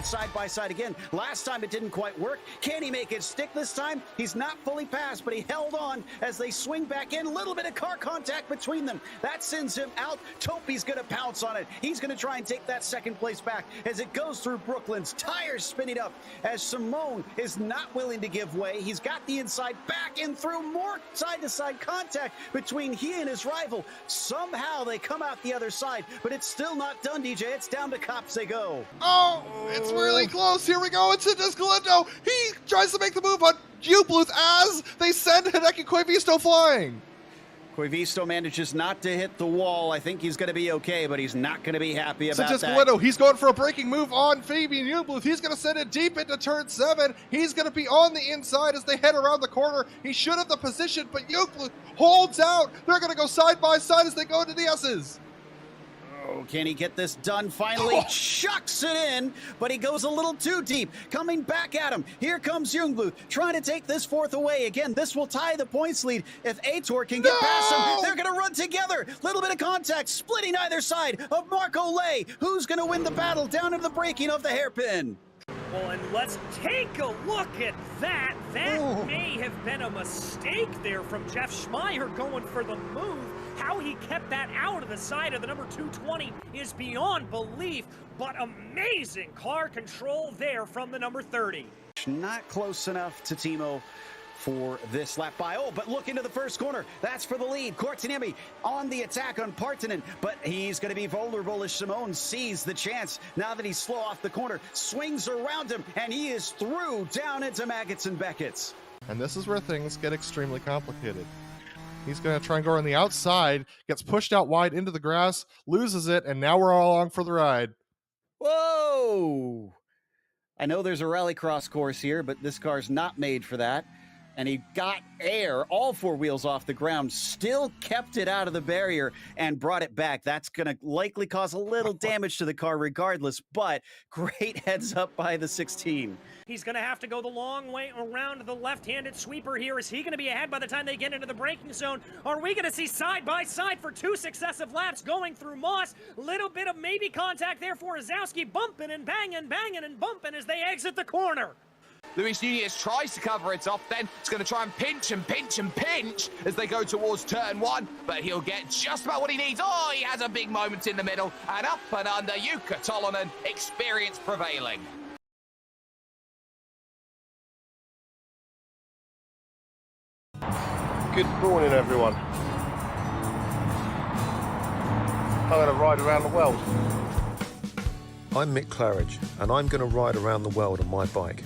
it side by side again. Last time it didn't quite work. Can he make it stick this time? He's not fully passed, but he held on as they swing back in. A little bit of car contact between them. That sends him out. Topi's going to pounce on it. He's going to try and take that second place back as it goes through Brooklyn's tires spinning up as Simone is not willing to give way. He's got the inside back and through, more side-to-side contact between he and his rival. Somehow they come out the other side, but it's still not done, DJ. It's down to cops they go. Oh, it's really close. Here we go. It's into Scalendo. He tries to make the move on U-Bluth as they send Hideki Koivisto flying. Koivisto manages not to hit the wall. I think he's going to be okay, but he's not going to be happy about that. Scalendo, he's going for a braking move on Fabian U-Bluth. He's going to send it deep into turn 7. He's going to be on the inside as they head around the corner. He should have the position, but U-Bluth holds out. They're going to go side by side as they go into the S's. Oh, can he get this done finally? Oh. Chucks it in, but he goes a little too deep. Coming back at him. Here comes Jungbluth trying to take this fourth away. Again, this will tie the points lead. If Aitor can get past him, they're going to run together. Little bit of contact, splitting either side of Marco Lay. Who's going to win the battle down to the braking of the hairpin? Well, and let's take a look at that. That may have been a mistake there from Jeff Schmeier going for the move. How he kept that out of the side of the number 220 is beyond belief, but amazing car control there from the number 30. Not close enough to Timo for this lap by. Oh, but look into the first corner. That's for the lead. Kortaniemi on the attack on Partanen, but he's going to be vulnerable as Simone sees the chance. Now that he's slow off the corner, swings around him, and he is through down into Maggots and Beckett's. And this is where things get extremely complicated. He's going to try and go on the outside, gets pushed out wide into the grass, loses it, and now we're all along for the ride. Whoa! I know there's a rallycross course here, but this car's not made for that. And he got air, all four wheels off the ground, still kept it out of the barrier and brought it back. That's going to likely cause a little damage to the car regardless, but great heads up by the 16. He's going to have to go the long way around the left-handed sweeper here. Is he going to be ahead by the time they get into the braking zone? Are we going to see side-by-side for 2 successive laps going through Moss? Little bit of maybe contact there for Ozowski, bumping and banging, banging and bumping as they exit the corner. Luis Nunez tries to cover it off then. It's going to try and pinch and pinch and pinch as they go towards turn 1, but he'll get just about what he needs. Oh, he has a big moment in the middle, and up and under Jukka Tolonen, experience prevailing. Good morning, everyone. I'm going to ride around the world. I'm Mick Claridge, and I'm going to ride around the world on my bike.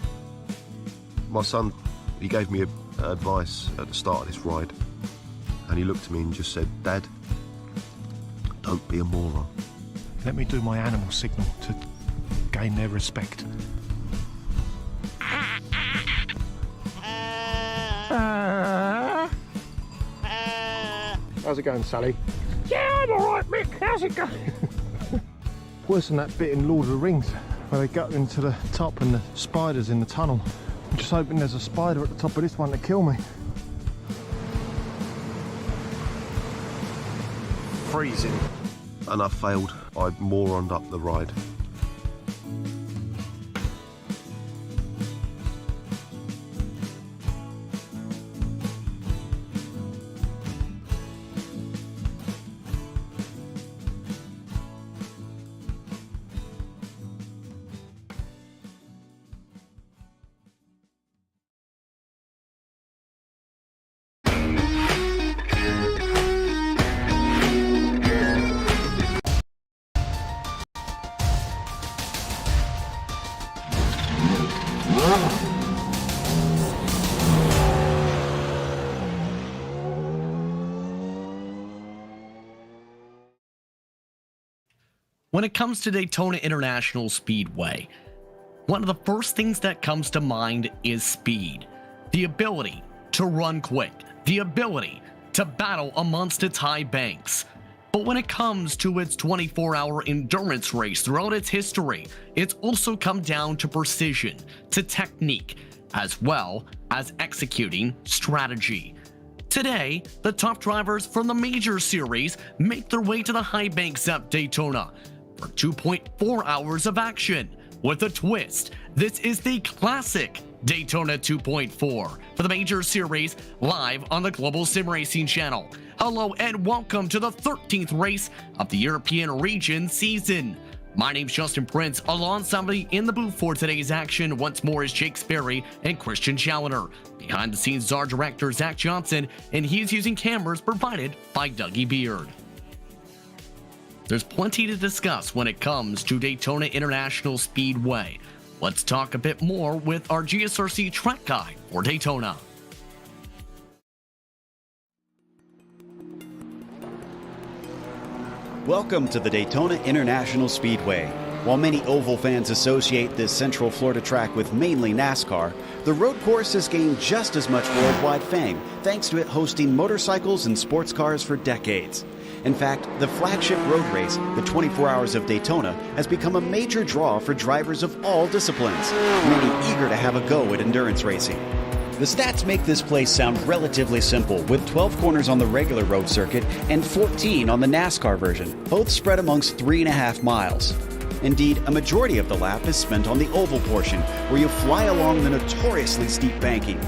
My son, he gave me advice at the start of this ride, and he looked at me and just said, "Dad, don't be a moron." Let me do my animal signal to gain their respect. How's it going, Sally? Yeah, I'm alright, Mick. How's it going? Worse than that bit in Lord of the Rings, where they go into the top and the spiders in the tunnel. I'm just hoping there's a spider at the top of this one to kill me. Freezing. And I failed. I moroned up the ride. When it comes to Daytona International Speedway, one of the first things that comes to mind is speed. The ability to run quick, the ability to battle amongst its high banks. But when it comes to its 24-hour endurance race throughout its history, it's also come down to precision, to technique, as well as executing strategy. Today, the top drivers from the major series make their way to the high banks at Daytona for 2.4 hours of action, with a twist. This is the classic Daytona 2.4 for the Major Series, live on the Global SimRacing channel. Hello and welcome to the 13th race of the European region season. My name's Justin Prince, alongside me in the booth for today's action once more is Jake Sperry and Christian Challoner. Behind the scenes is our director Zach Johnson, and he's using cameras provided by Dougie Beard. There's plenty to discuss when it comes to Daytona International Speedway. Let's talk a bit more with our GSRC track guide for Daytona. Welcome to the Daytona International Speedway. While many oval fans associate this Central Florida track with mainly NASCAR, the road course has gained just as much worldwide fame thanks to it hosting motorcycles and sports cars for decades. In fact, the flagship road race, the 24 Hours of Daytona, has become a major draw for drivers of all disciplines, many eager to have a go at endurance racing. The stats make this place sound relatively simple, with 12 corners on the regular road circuit and 14 on the NASCAR version, both spread amongst 3.5 miles. Indeed, a majority of the lap is spent on the oval portion, where you fly along the notoriously steep banking.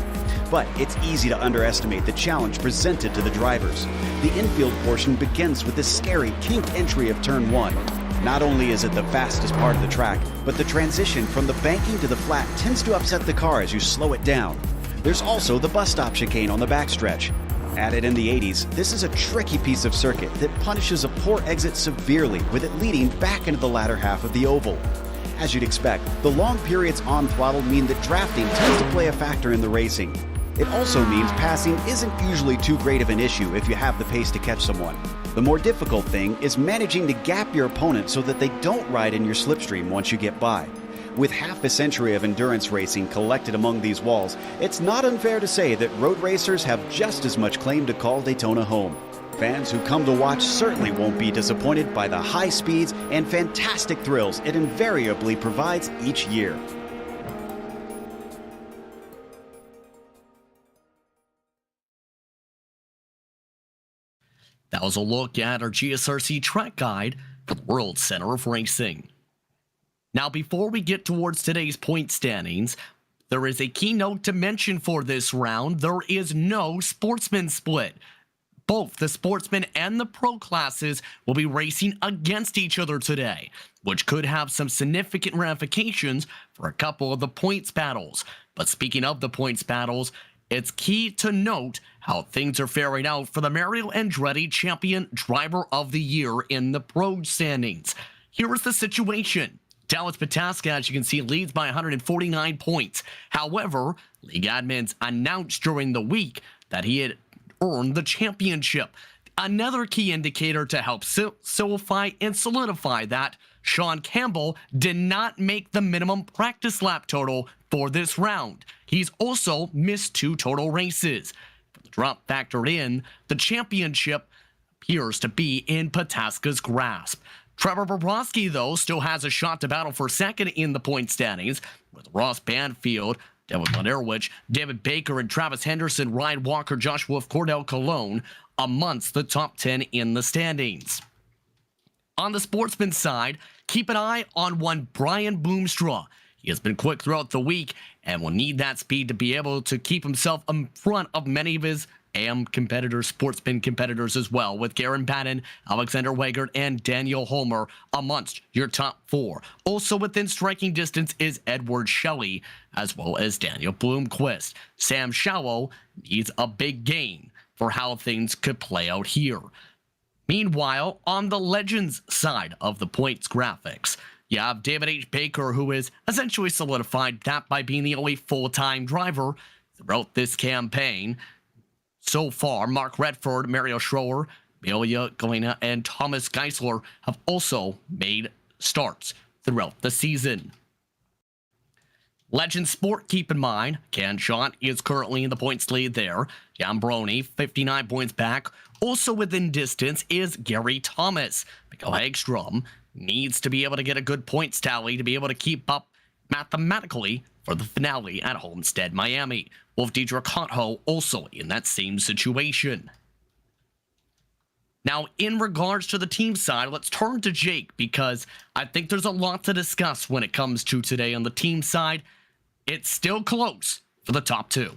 But it's easy to underestimate the challenge presented to the drivers. The infield portion begins with the scary kinked entry of Turn 1. Not only is it the fastest part of the track, but the transition from the banking to the flat tends to upset the car as you slow it down. There's also the bus stop chicane on the backstretch. Added in the 80s, this is a tricky piece of circuit that punishes a poor exit severely, with it leading back into the latter half of the oval. As you'd expect, the long periods on throttle mean that drafting tends to play a factor in the racing. It also means passing isn't usually too great of an issue if you have the pace to catch someone. The more difficult thing is managing to gap your opponent so that they don't ride in your slipstream once you get by. With half a century of endurance racing collected among these walls, it's not unfair to say that road racers have just as much claim to call Daytona home. Fans who come to watch certainly won't be disappointed by the high speeds and fantastic thrills it invariably provides each year. That was a look at our GSRC track guide for the World Center of Racing. Now, before we get towards today's point standings, there is a keynote to mention for this round. There is no sportsman split. Both the sportsman and the pro classes will be racing against each other today, which could have some significant ramifications for a couple of the points battles. But speaking of the points battles, it's key to note how things are faring out for the Mario Andretti Champion Driver of the Year in the pro standings. Here is the situation. Dallas Pataska, as you can see, leads by 149 points. However, league admins announced during the week that he had earned the championship. Another key indicator to help solidify that Sean Campbell did not make the minimum practice lap total for this round. He's also missed 2 total races. With the drop factored in, the championship appears to be in Pataska's grasp. Trevor Bobrovsky, though, still has a shot to battle for second in the point standings, with Ross Banfield, Devin Blanerwich, David Baker, and Travis Henderson, Ryan Walker, Josh Wolf, Cordell Colon amongst the top 10 in the standings. On the sportsman side, keep an eye on one Brian Boomstra. He has been quick throughout the week and will need that speed to be able to keep himself in front of many of his AM competitors, sportsman competitors as well, with Garen Patton, Alexander Weigert, and Daniel Holmer amongst your top 4. Also within striking distance is Edward Shelley, as well as Daniel Bloomquist. Sam Shallow needs a big gain for how things could play out here. Meanwhile, on the Legends side of the points graphics, you have David H. Baker, who has essentially solidified that by being the only full-time driver throughout this campaign. So far, Mark Redford, Mario Schroer, Amelia Galena, and Thomas Geisler have also made starts throughout the season. Legend Sport, keep in mind, Ken Schott is currently in the points lead there. Jan Brony, 59 points back. Also within distance is Gary Thomas. Mikael Hagstrom needs to be able to get a good points tally to be able to keep up mathematically for the finale at Homestead, Miami. Wolf Diedrich Hotho also in that same situation. Now, in regards to the team side, let's turn to Jake, because I think there's a lot to discuss when it comes to today on the team side. It's still close for the top two.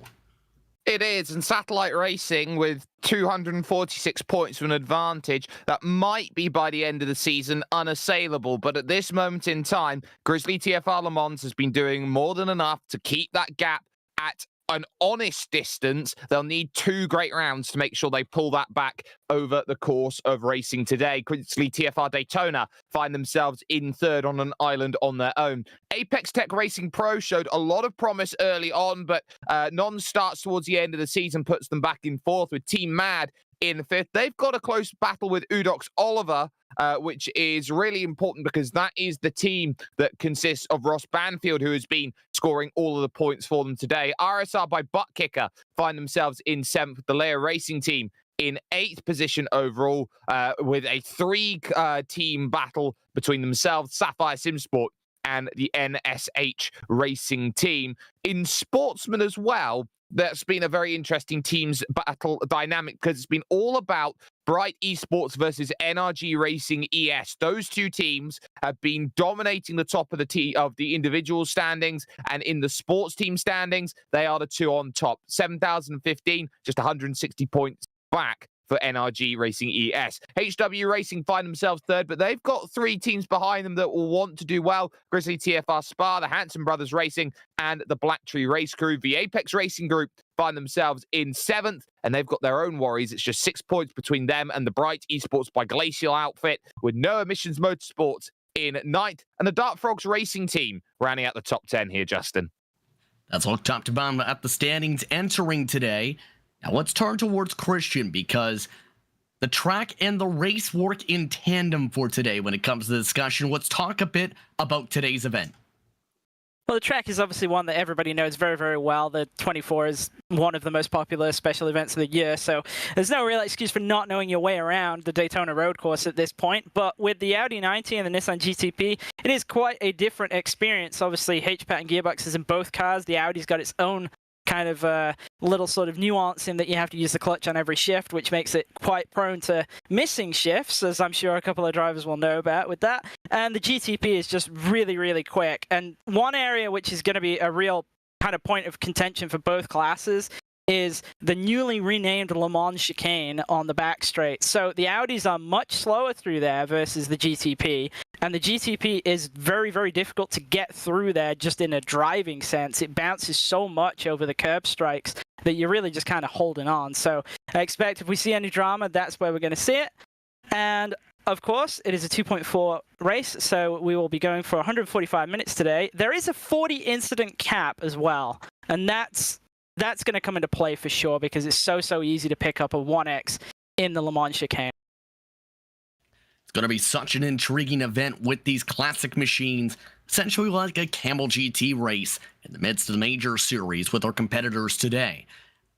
It is, and Satellite Racing with 246 points of an advantage that might be by the end of the season unassailable, but at this moment in time, Grizzly TFR Le Mans has been doing more than enough to keep that gap at an honest distance. They'll need 2 great rounds to make sure they pull that back over the course of racing today. Grizzly TFR Daytona find themselves in 3rd on an island on their own. Apex Tech Racing Pro showed a lot of promise early on, but non-starts towards the end of the season puts them back in 4th, with Team Mad in 5th. They've got a close battle with Udox Oliver, which is really important because that is the team that consists of Ross Banfield, who has been scoring all of the points for them today. RSR by Butt Kicker find themselves in 7th, with the Leia Racing team in 8th position overall, with a 3-team battle between themselves, Sapphire Simsport and the NSH Racing team. In Sportsman as well, that's been a very interesting teams battle dynamic, because it's been all about Bright Esports versus NRG Racing ES. Those 2 teams have been dominating the top of the individual standings, and in the sports team standings, they are the 2 on top. 7,015, just 160 points back for NRG Racing ES. HW Racing find themselves 3rd, but they've got 3 teams behind them that will want to do well. Grizzly TFR Spa, the Hanson Brothers Racing, and the Black Tree Race Crew. The Apex Racing Group find themselves in 7th, and they've got their own worries. It's just 6 points between them and the Bright Esports by Glacial outfit, with No Emissions Motorsports in 9th, and the Dark Frogs Racing team rounding out the top 10 here, Justin. That's all top to bottom at the standings entering today. Now let's turn towards Christian, because the track and the race work in tandem for today when it comes to the discussion. Let's talk a bit about today's event. Well, the track is obviously one that everybody knows very, very well. The 24 is one of the most popular special events of the year, so there's no real excuse for not knowing your way around the Daytona road course at this point. But with the Audi 90 and the Nissan GTP, it is quite a different experience. Obviously, HPAT and gearboxes in both cars. The Audi's got its own kind of little sort of nuance in that you have to use the clutch on every shift, which makes it quite prone to missing shifts, as I'm sure a couple of drivers will know about with that. And the GTP is just really, really quick. And one area which is going to be a real kind of point of contention for both classes is the newly renamed Le Mans chicane on the back straight. So the Audis are much slower through there versus the GTP, and the GTP is very, very difficult to get through there just in a driving sense. It bounces so much over the curb strikes that you're really just kind of holding on. So I expect if we see any drama, that's where we're going to see it. And of course, it is a 2.4 race, so we will be going for 145 minutes today. There is a 40 incident cap as well, and that's going to come into play for sure, because it's so easy to pick up a 1X in the Le Mans chicane. It's going to be such an intriguing event with these classic machines, essentially like a Camel GT race in the midst of the major series with our competitors today.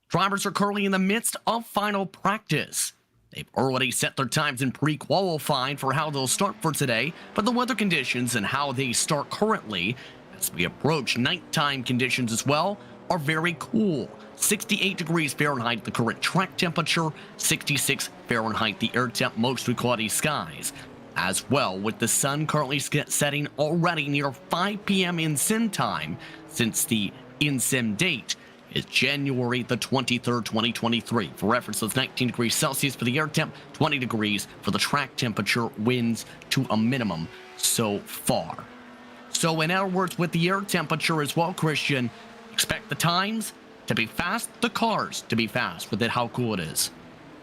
Drivers are currently in the midst of final practice. They've already set their times in pre-qualifying for how they'll start for today, but the weather conditions and how they start currently, as we approach nighttime conditions as well, are very cool. 68 degrees Fahrenheit the current track temperature, 66 Fahrenheit the air temp, mostly cloudy skies. As well, with the sun currently setting already near 5 p.m. in sim time, since the in-sim date is January the 23rd, 2023. For reference, that's 19 degrees Celsius for the air temp, 20 degrees for the track temperature, winds to a minimum so far. So in other words, with the air temperature as well, Christian, expect the times to be fast, the cars to be fast with it, how cool it is.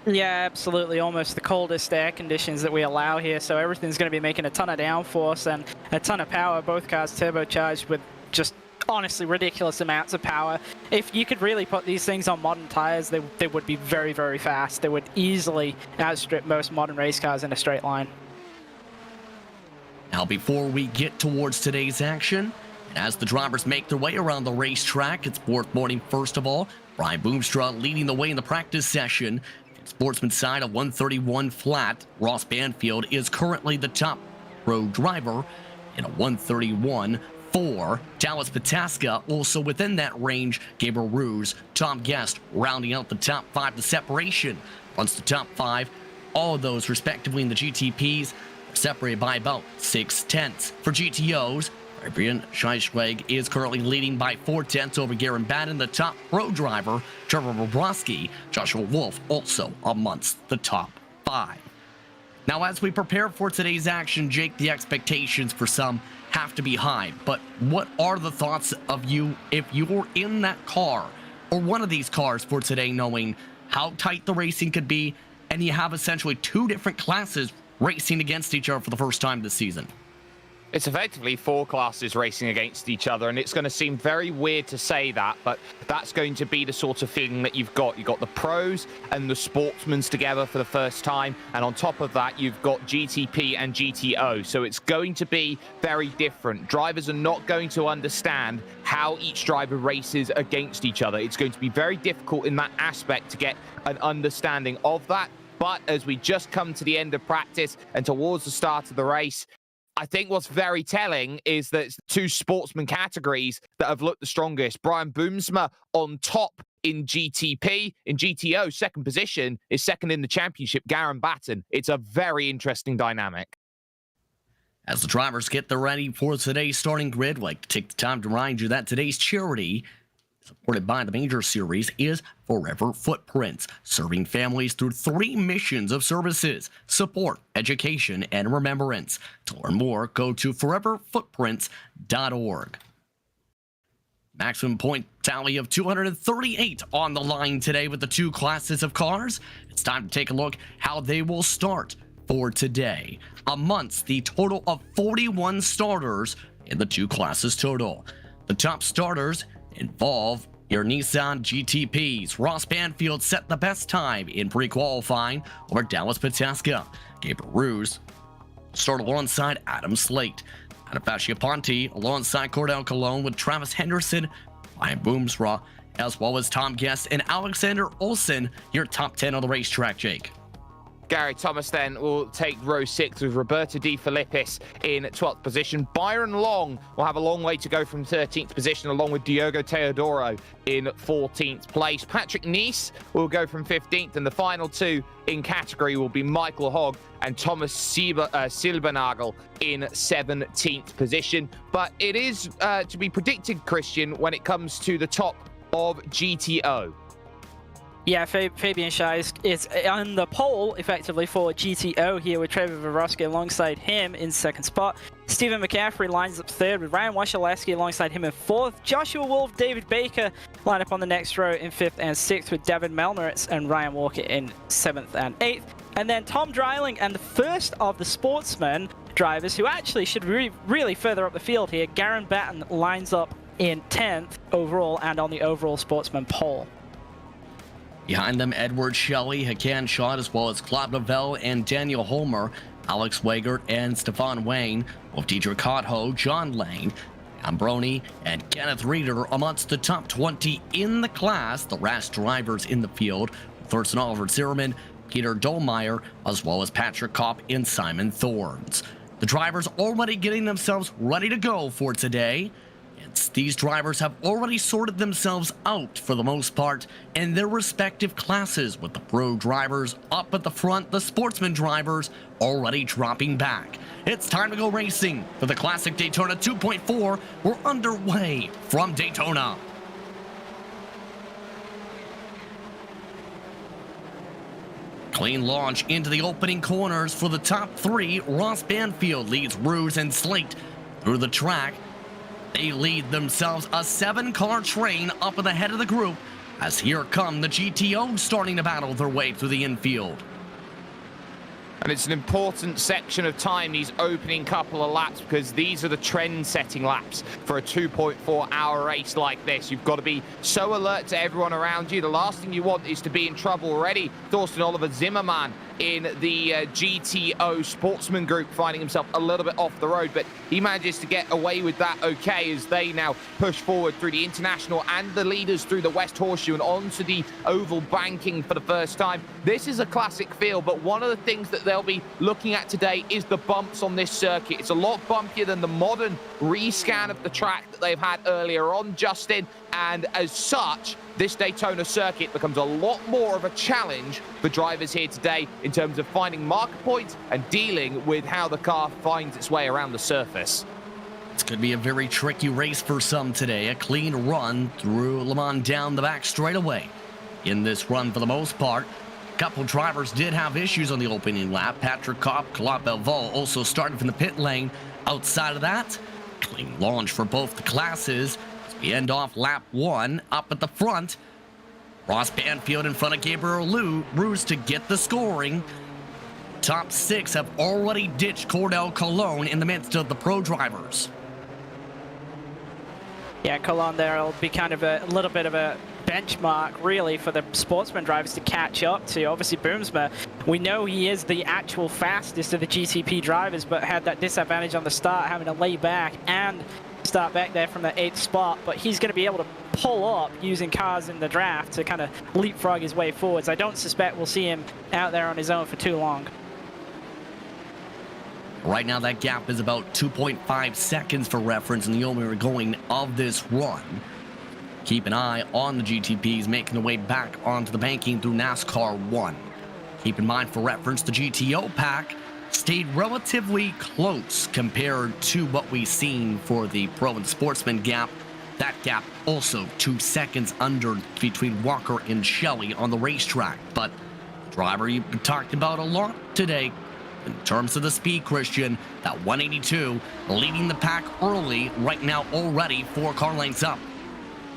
Yeah, absolutely. Almost the coldest air conditions that we allow here, so everything's going to be making a ton of downforce and a ton of power. Both cars turbocharged with just honestly ridiculous amounts of power. If you could really put these things on modern tires, they would be very, very fast. They would easily outstrip most modern race cars in a straight line. Now, before we get towards today's action, as the drivers make their way around the racetrack, it's fourth morning first of all. Brian Boomstra leading the way in the practice session. Sportsman side of 131 flat. Ross Banfield is currently the top pro driver in a 131.4. Dallas Pataska also within that range. Gabriel Ruse, Tom Guest rounding out the top 5. The separation once the top 5 all of those respectively in the GTPs are separated by about 6/10. For GTOs, Fabian Scheisschweg is currently leading by 4/10 over Garen Batten, the top pro driver. Trevor Bobrovsky, Joshua Wolf also amongst the top 5. Now, as we prepare for today's action, Jake, the expectations for some have to be high, but what are the thoughts of you if you're in that car or one of these cars for today, knowing how tight the racing could be, and you have essentially 2 different classes racing against each other for the first time this season? It's effectively 4 classes racing against each other, and it's going to seem very weird to say that, but that's going to be the sort of feeling that you've got. You've got the pros and the sportsmen together for the first time, and on top of that, you've got GTP and GTO, so it's going to be very different. Drivers are not going to understand how each driver races against each other. It's going to be very difficult in that aspect to get an understanding of that, but as we just come to the end of practice and towards the start of the race, I think what's very telling is that 2 sportsman categories that have looked the strongest. Brian Boomsma on top in GTP. In GTO, second position is second in the championship, Garen Batten. It's a very interesting dynamic. As the drivers get ready for today's starting grid, I'd like to take the time to remind you that today's charity, supported by the major series, is Forever Footprints, serving families through 3 missions of services, support, education, and remembrance. To learn more, go to foreverfootprints.org. Maximum point tally of 238 on the line today with the 2 classes of cars. It's time to take a look how they will start for today, amongst the total of 41 starters in the 2 classes total. The top starters involve your Nissan GTPs. Ross Banfield set the best time in pre-qualifying over Dallas Pataska. Gabriel Ruse started alongside Adam Slate. Anastasia Ponte alongside Cordell Cologne with Travis Henderson, Ryan Boomsra, as well as Tom Guest and Alexander Olsen, your top 10 on the racetrack, Jake. Gary Thomas then will take row 6 with Roberto De Filippis in 12th position. Byron Long will have a long way to go from 13th position, along with Diogo Teodoro in 14th place. Patrick Nice will go from 15th, and the final 2 in category will be Michael Hogg and Thomas Silbernagel in 17th position. But it is to be predicted, Christian, when it comes to the top of GTO. Yeah, Fabian Scheiss is on the pole, effectively, for GTO here, with Trevor Bobrovsky alongside him in 2nd spot. Stephen McCaffrey lines up 3rd, with Ryan Wasilewski alongside him in 4th. Joshua Wolf, David Baker line up on the next row in 5th and 6th, with Devin Melneritz and Ryan Walker in 7th and 8th. And then Tom Dreiling and the first of the sportsman drivers, who actually should really further up the field here, Garen Batten, lines up in 10th overall and on the overall sportsman pole. Behind them, Edward Shelley, Hakan Schott, as well as Claude Lavelle and Daniel Holmer, Alex Wegert and Stefan Wayne, with Dietrich Cotho, John Lane, Ambroni, and Kenneth Reeder amongst the top 20 in the class. The last drivers in the field, Thurston Oliver Zimmerman, Peter Dolmeyer, as well as Patrick Kopp and Simon Thorns. The drivers already getting themselves ready to go for today. These drivers have already sorted themselves out for the most part in their respective classes, with the pro drivers up at the front, the sportsman drivers already dropping back. It's time to go racing for the Classic Daytona 2.4. We're underway from Daytona. Clean launch into the opening corners for the top 3. Ross Banfield leads Ruse and Slate through the track. They lead themselves a 7-car train up at the head of the group, as here come the GTO starting to battle their way through the infield. And it's an important section of time, these opening couple of laps, because these are the trend-setting laps for a 2.4-hour race like this. You've got to be so alert to everyone around you. The last thing you want is to be in trouble already. Thorsten Oliver Zimmerman in the GTO sportsman group, finding himself a little bit off the road, but he manages to get away with that okay, as they now push forward through the international and the leaders through the West Horseshoe and onto the oval banking for the first time. This is a classic field, but one of the things that they'll be looking at today is the bumps on this circuit. It's a lot bumpier than the modern rescan of the track that that they've had earlier on, Justin, and as such, this Daytona circuit becomes a lot more of a challenge for drivers here today in terms of finding marker points and dealing with how the car finds its way around the surface. It's going to be a very tricky race for some today. A clean run through Le Mans down the back straightaway. In this run, for the most part, a couple drivers did have issues on the opening lap. Patrick Kopp, Claude Belval also started from the pit lane. Outside of that, clean launch for both the classes. As we end off lap 1 up at the front. Ross Banfield in front of Gabriel Roos to get the scoring. Top 6 have already ditched Cordell Cologne in the midst of the pro drivers. Yeah, Cologne there will be kind of a little bit of a benchmark, really, for the sportsman drivers to catch up to. Obviously, Boomsma, we know he is the actual fastest of the GTP drivers, but had that disadvantage on the start, having to lay back and start back there from the 8th spot. But he's going to be able to pull up using cars in the draft to kind of leapfrog his way forwards. I don't suspect we'll see him out there on his own for too long. Right now, that gap is about 2.5 seconds for reference in the only going of this run. Keep an eye on the GTPs making their way back onto the banking through NASCAR 1. Keep in mind, for reference, the GTO pack stayed relatively close compared to what we've seen for the Pro and Sportsman gap. That gap also 2 seconds under between Walker and Shelley on the racetrack. But the driver you've talked about a lot today, in terms of the speed, Christian, that 182 leading the pack early right now, already 4 car lengths up.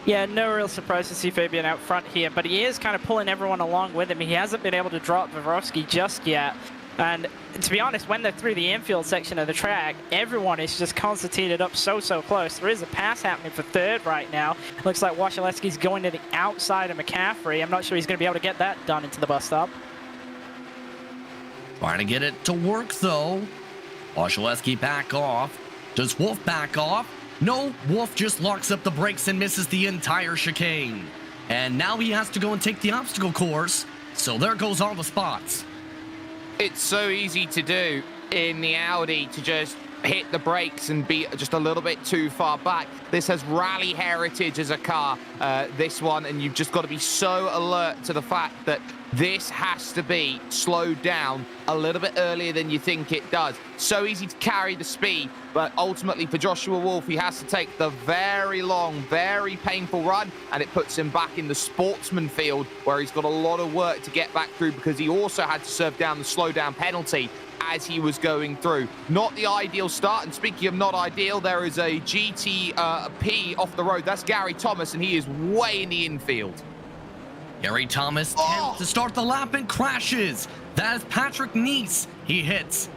Yeah, no real surprise to see Fabian out front here, but he is kind of pulling everyone along with him. He hasn't been able to drop Vorovsky just yet. And to be honest, when they're through the infield section of the track, everyone is just concertinaed up so close. There is a pass happening for 3rd right now. Looks like Wasilewski's going to the outside of McCaffrey. I'm not sure he's going to be able to get that done into the bus stop. Trying to get it to work, though. Wasilewski back off. Does Wolf back off? No, Wolf just locks up the brakes and misses the entire chicane. And now he has to go and take the obstacle course. So there goes all the spots. It's so easy to do in the Audi to just hit the brakes and be just a little bit too far back. This has rally heritage as a car, this one, and you've just got to be so alert to the fact that this has to be slowed down a little bit earlier than you think it does. So easy to carry the speed, but ultimately for Joshua Wolf, he has to take the very long, very painful run, and it puts him back in the sportsman field where he's got a lot of work to get back through, because he also had to serve down the slowdown penalty as he was going through. Not the ideal start, and speaking of not ideal, there is a GTP off the road. That's Gary Thomas, and he is way in the infield. Gary Thomas attempts to start the lap and crashes. That is Patrick Neese. He hits.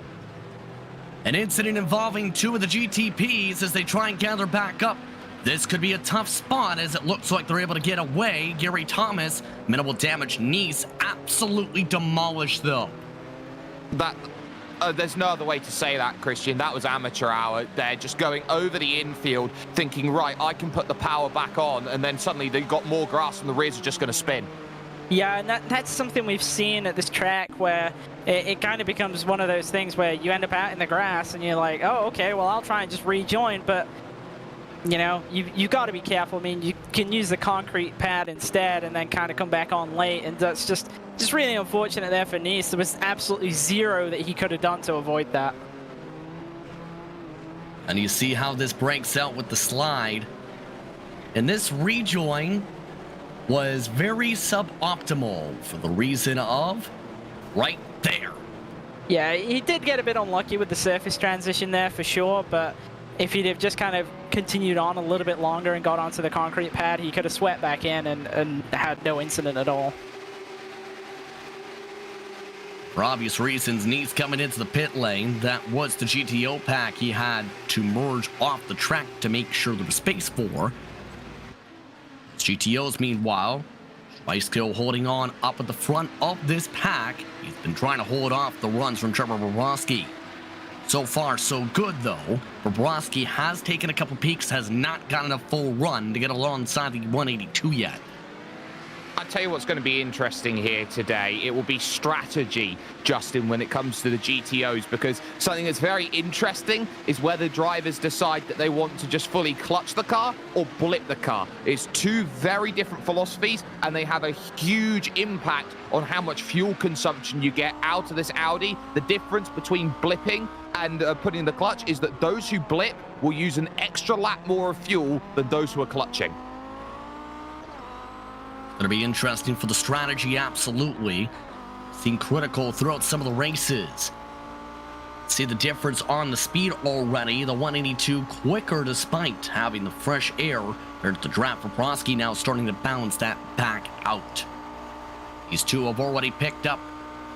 An incident involving 2 of the GTPs as they try and gather back up. This could be a tough spot as it looks like they're able to get away. Gary Thomas, minimal damage. Neese absolutely demolished, though. There's no other way to say that, Christian. That was amateur hour there, just going over the infield, thinking, right, I can put the power back on, and then suddenly they got more grass and the rears are just going to spin. Yeah, and that's something we've seen at this track, where it kind of becomes one of those things where you end up out in the grass and you're like, oh, okay, well, I'll try and just rejoin, but you know, you got to be careful. I mean, you can use the concrete pad instead and then kind of come back on late, and that's just really unfortunate there for Neese. There was absolutely zero that he could have done to avoid that. And you see how this breaks out with the slide. And this rejoin was very suboptimal for the reason of right there. Yeah, he did get a bit unlucky with the surface transition there for sure, but if he'd have just kind of continued on a little bit longer and got onto the concrete pad, he could have swept back in and had no incident at all. For obvious reasons, Neese coming into the pit lane. That was the GTO pack he had to merge off the track to make sure there was space for. GTOs, meanwhile, Schweitzko holding on up at the front of this pack. He's been trying to hold off the runs from Trevor Bobrovsky. So far, so good, though. Bobrovsky has taken a couple peaks, has not gotten a full run to get alongside the 182 yet. I'll tell you what's going to be interesting here today. It will be strategy, Justin, when it comes to the GTOs, because something that's very interesting is whether drivers decide that they want to just fully clutch the car or blip the car. It's two very different philosophies, and they have a huge impact on how much fuel consumption you get out of this Audi. The difference between blipping and putting the clutch is that those who blip will use an extra lap more of fuel than those who are clutching. Going to be interesting for the strategy, absolutely. Seen critical throughout some of the races. See the difference on the speed already. The 182 quicker despite having the fresh air. There's the draft for Prosky now starting to balance that back out. These two have already picked up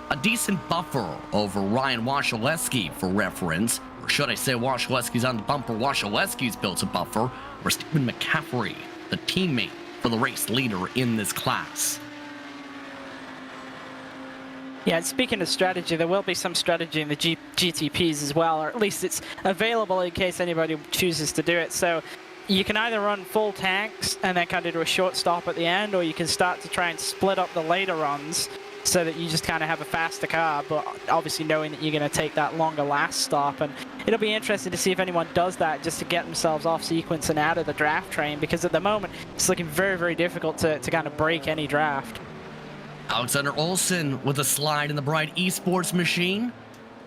a decent buffer over Ryan Wasilewski for reference. Or should I say Wasilewski's on the bumper, Wasilewski's built a buffer. Or Stephen McCaffrey, the teammate for the race leader in this class. Yeah, speaking of strategy, there will be some strategy in the GTPs as well, or at least it's available in case anybody chooses to do it. So you can either run full tanks and then kind of do a short stop at the end, or you can start to try and split up the later runs so that you just kind of have a faster car, but obviously knowing that you're going to take that longer last stop. And it'll be interesting to see if anyone does that just to get themselves off sequence and out of the draft train, because at the moment it's looking very, very difficult to kind of break any draft. Alexander Olsen with a slide in the Bright Esports machine.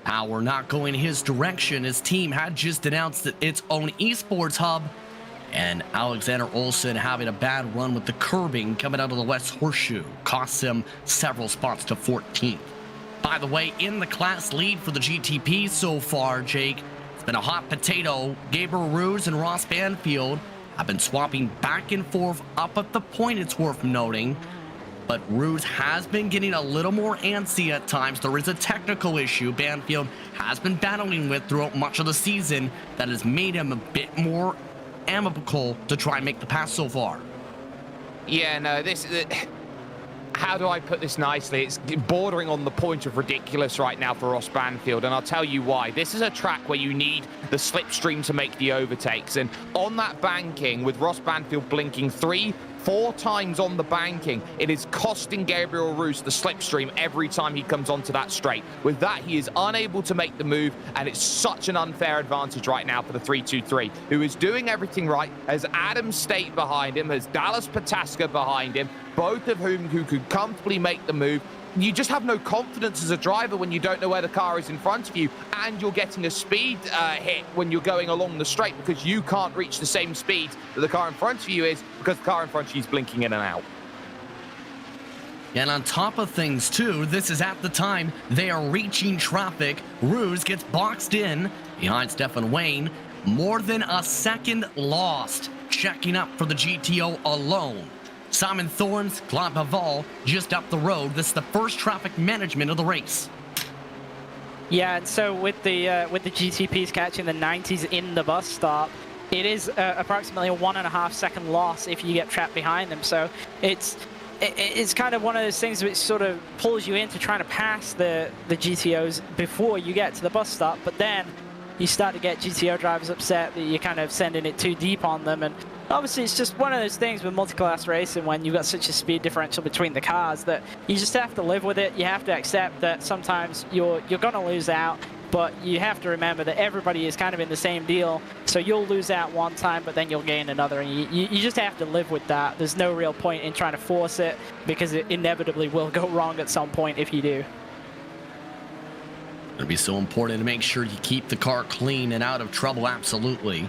Power not going his direction. His team had just announced that its own esports hub, and Alexander Olsen having a bad run with the curbing coming out of the West Horseshoe. Costs him several spots to 14th. By the way, in the class lead for the GTP so far, Jake, it's been a hot potato. Gabriel Ruse and Ross Banfield have been swapping back and forth up at the point, it's worth noting. But Ruse has been getting a little more antsy at times. There is a technical issue Banfield has been battling with throughout much of the season that has made him a bit more amicable to try and make the pass so far. Yeah, no, how do I put this nicely? It's bordering on the point of ridiculous right now for Ross Banfield, and I'll tell you why. This is a track where you need the slipstream to make the overtakes, and on that banking, with Ross Banfield blinking 3-4 times on the banking, it is costing Gabriel Ruse the slipstream every time he comes onto that straight. With that, he is unable to make the move, and it's such an unfair advantage right now for the 323, who is doing everything right, has Adam State behind him, has Dallas Pataska behind him, both of whom who could comfortably make the move. You just have no confidence as a driver when you don't know where the car is in front of you, and you're getting a speed hit when you're going along the straight because you can't reach the same speed that the car in front of you is because the car in front of you is blinking in and out. And on top of things too, this is at the time they are reaching traffic. Ruse gets boxed in behind Stefan Wayne. More than a second lost checking up for the GTO alone. Simon Thorns, Claude Paval, just up the road. This is the first traffic management of the race. Yeah, and so with the GTPs catching the 90s in the bus stop, it is approximately a 1.5 second loss if you get trapped behind them. So it's kind of one of those things which sort of pulls you into trying to pass the GTOs before you get to the bus stop, but then you start to get GTO drivers upset that you're kind of sending it too deep on them. And obviously it's just one of those things with multi-class racing when you've got such a speed differential between the cars that you just have to live with it. You have to accept that sometimes you're going to lose out, but you have to remember that everybody is kind of in the same deal. So you'll lose out one time, but then you'll gain another. And you just have to live with that. There's no real point in trying to force it because it inevitably will go wrong at some point if you do. It'll be so important to make sure you keep the car clean and out of trouble, absolutely.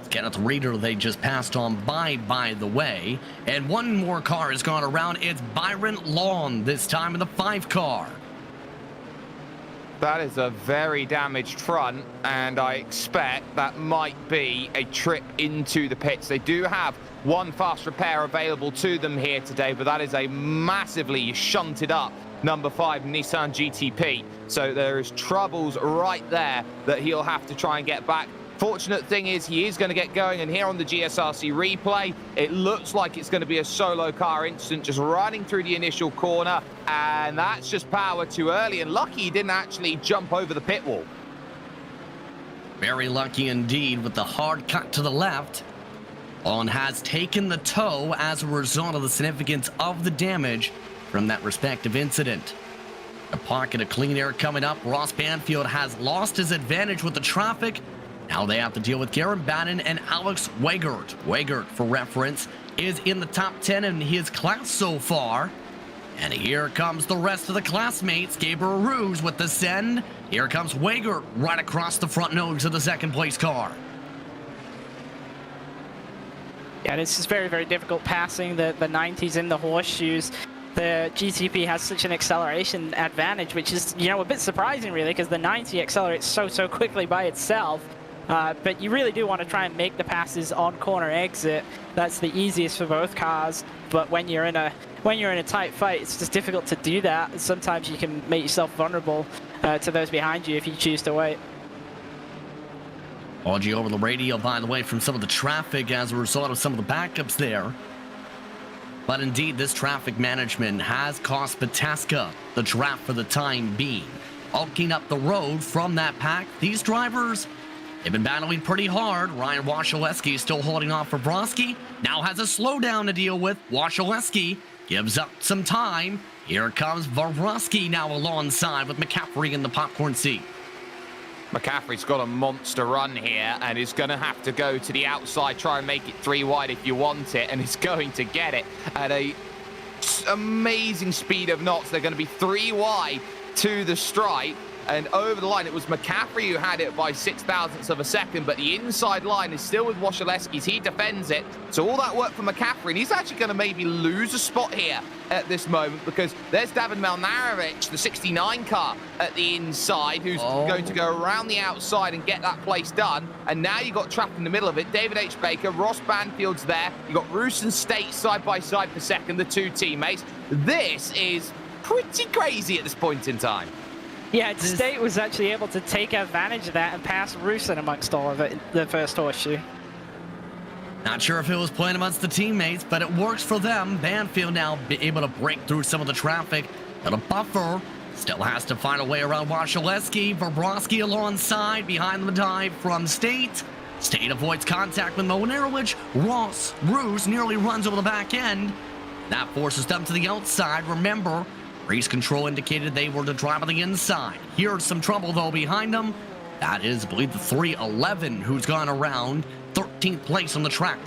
Kenneth Reader, they just passed on by the way. And one more car has gone around. It's Byron Lawn, this time in the 5 car. That is a very damaged front, and I expect that might be a trip into the pits. They do have one fast repair available to them here today, but that is a massively shunted up number 5 Nissan GTP. So there is troubles right there that he'll have to try and get back. Fortunate thing is he is going to get going, and here on the GSRC replay, it looks like it's going to be a solo car incident just running through the initial corner, and that's just power too early, and lucky he didn't actually jump over the pit wall. Very lucky indeed with the hard cut to the left. Holland has taken the tow as a result of the significance of the damage from that respective incident. A pocket of clean air coming up. Ross Banfield has lost his advantage with the traffic. Now they have to deal with Garen Bannon and Alex Weigert. Weigert, for reference, is in the top 10 in his class so far. And here comes the rest of the classmates. Gabriel Rouge with the send. Here comes Weigert right across the front nose of the second place car. Yeah, this is very, very difficult passing the 90s in the horseshoes. The GTP has such an acceleration advantage, which is, you know, a bit surprising really, because the 90 accelerates so quickly by itself. But you really do want to try and make the passes on corner exit. That's the easiest for both cars. But when you're in a tight fight, it's just difficult to do that. Sometimes you can make yourself vulnerable to those behind you if you choose to wait. Apology over the radio, by the way, from some of the traffic as a result of some of the backups there. But indeed, this traffic management has cost Pataska the draft for the time being. Bulking up the road from that pack, these drivers, they've been battling pretty hard. Ryan Wasilewski still holding off for Broski. Now has a slowdown to deal with. Wasilewski gives up some time. Here comes Varosky now alongside with McCaffrey in the popcorn seat. McCaffrey's got a monster run here and is going to have to go to the outside, try and make it 3 wide if you want it, and is going to get it at a amazing speed of knots. They're going to be 3 wide to the stripe, and over the line it was McCaffrey who had it by 0.006 of a second, but the inside line is still with Wasilewski's. He defends it, so all that work for McCaffrey, and he's actually going to maybe lose a spot here at this moment, because there's David Melnarovich, the 69 car at the inside, who's going to go around the outside and get that place done. And now you got trapped in the middle of it. David H. Baker, Ross Banfield's there. You got Roos and State side by side for second, the 2 teammates. This is pretty crazy at this point in time. Yeah, State was actually able to take advantage of that and pass Rusin amongst all of it in the first horseshoe. Not sure if it was playing amongst the teammates, but it works for them. Banfield now be able to break through some of the traffic. Got a buffer. Still has to find a way around Wasilewski. Bobrovsky alongside, behind the dive from State. State avoids contact with Monerowicz. Ross Roos nearly runs over the back end. That forces them to the outside. Remember, race control indicated they were to drive on the inside. Here's some trouble, though, behind them. That is, I believe, the 311 who's gone around 13th place on the track.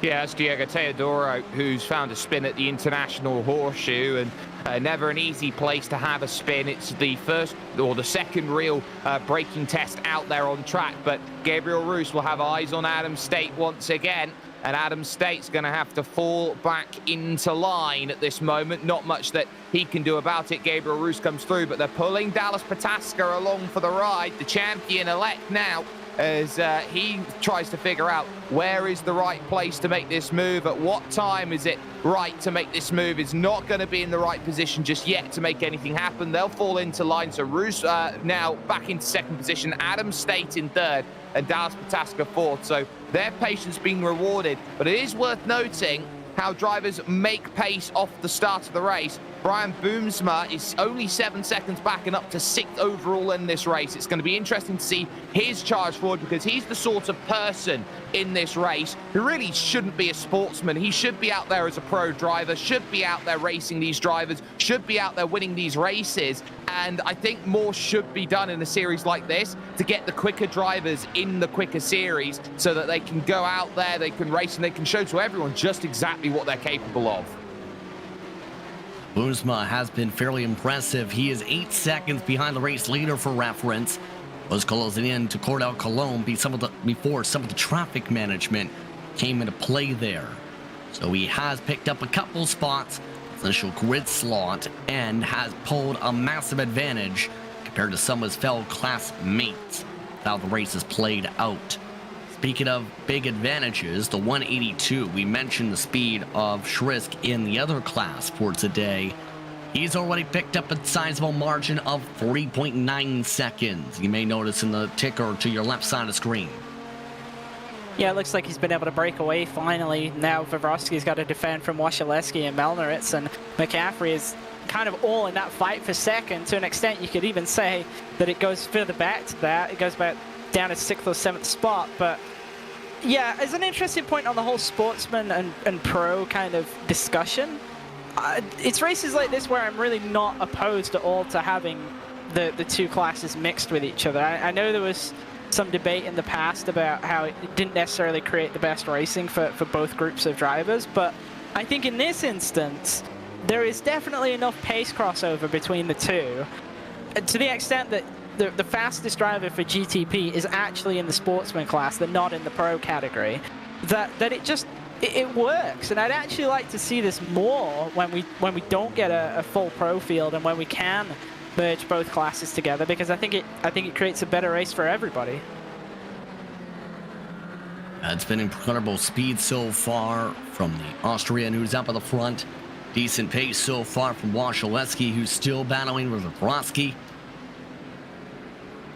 Yeah, it's Diego Teodoro who's found a spin at the International Horseshoe, and never an easy place to have a spin. It's the first or the second real braking test out there on track, but Gabriel Roos will have eyes on Adam State once again. And Adam State's going to have to fall back into line at this moment. Not much that he can do about it. Gabriel Roos comes through, but they're pulling Dallas Pataska along for the ride. The champion-elect now, as he tries to figure out where is the right place to make this move. At what time is it right to make this move? Is not going to be in the right position just yet to make anything happen. They'll fall into line. So Roos now back into second position. Adam State in third, and Dallas Pataska fourth. So their patience being rewarded. But it is worth noting how drivers make pace off the start of the race. Brian Boomsma is only 7 seconds back and up to 6th overall in this race. It's going to be interesting to see his charge forward, because he's the sort of person in this race who really shouldn't be a sportsman. He should be out there as a pro driver, should be out there racing these drivers, should be out there winning these races. And I think more should be done in a series like this to get the quicker drivers in the quicker series so that they can go out there, they can race, and they can show to everyone just exactly what they're capable of. Boomsma has been fairly impressive. He is 8 seconds behind the race leader for reference. Was closing in to Cordell Colon before some of the traffic management came into play there. So he has picked up a couple spots, initial grid slot, and has pulled a massive advantage compared to some of his fellow classmates. How the race is played out. Speaking of big advantages, the 182, we mentioned the speed of Schrisk in the other class for today. He's already picked up a sizable margin of 3.9 seconds. You may notice in the ticker to your left side of the screen. Yeah, it looks like he's been able to break away finally. Now Vavrovsky's got to defend from Wasilewski and Melnaritz, and McCaffrey is kind of all in that fight for second. To an extent, you could even say that it goes further back to that. It goes back down to 6th or 7th spot, but Yeah, it's an interesting point on the whole sportsman and pro kind of discussion. It's races like this where I'm really not opposed at all to having the two classes mixed with each other. I know there was some debate in the past about how it didn't necessarily create the best racing for both groups of drivers, but I think in this instance, there is definitely enough pace crossover between the two, to the extent that the fastest driver for GTP is actually in the sportsman class, they're not in the pro category, that it works. And I'd actually like to see this more when we don't get a full pro field and when we can merge both classes together, because I think it creates a better race for everybody. It's been incredible speed so far from the Austrian, who's up at the front. Decent pace so far from Wasilewski, who's still battling with Brodsky.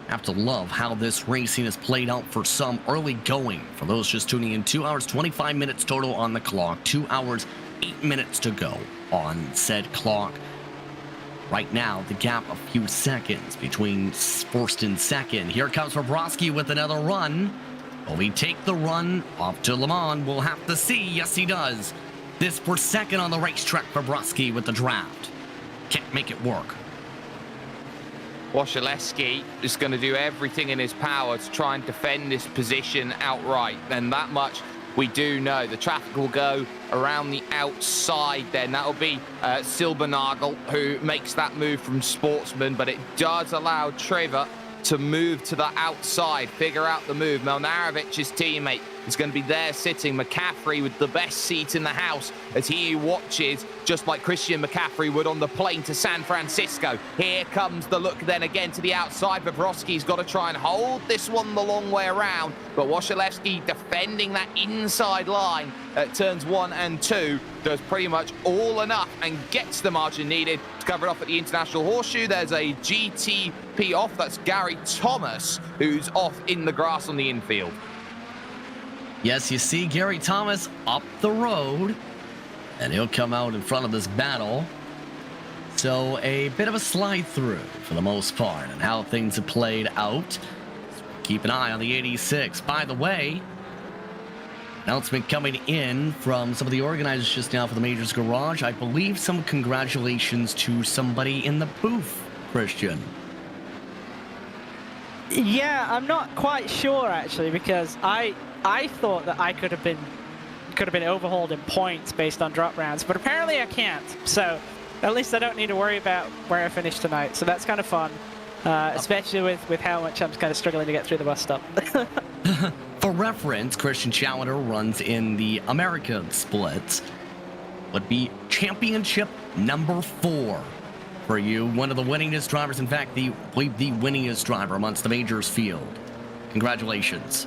Have to love how this racing is played out for some early going. For those just tuning in, 2 hours, 25 minutes total on the clock. 2 hours, 8 minutes to go on said clock. Right now, the gap a few seconds between first and second. Here comes Brodsky with another run. Will he take the run off to Le Mans? We'll have to see. Yes, he does. This for second on the racetrack for Brodsky with the draft. Can't make it work. Wasilewski is going to do everything in his power to try and defend this position outright. And that much we do know. The traffic will go around the outside then. That'll be Silbernagel who makes that move from Sportsman, but it does allow Trevor to move to the outside, figure out the move. Melnarovic's teammate is going to be there sitting. McCaffrey with the best seat in the house as he watches, just like Christian McCaffrey would on the plane to San Francisco. Here comes the look then again to the outside. Bobrovsky's got to try and hold this one the long way around, but Wasilewski defending that inside line at turns 1 and 2 does pretty much all enough and gets the margin needed to cover it off at the International Horseshoe. There's a GTP off. That's Gary Thomas, who's off in the grass on the infield. Yes, you see Gary Thomas up the road, and he'll come out in front of this battle. So a bit of a slide through for the most part and how things have played out. So keep an eye on the 86. By the way, announcement coming in from some of the organizers just now for the Majors Garage. I believe some congratulations to somebody in the booth, Christian. Yeah, I'm not quite sure actually, because I thought that I could have been overhauled in points based on drop rounds, but apparently I can't. So at least I don't need to worry about where I finish tonight. So that's kind of fun, especially with how much I'm kind of struggling to get through the bus stop. For reference, Christian Challenger runs in the American splits. Would be championship number 4 for you. One of the winningest drivers, in fact, I believe the winningest driver amongst the majors field. Congratulations.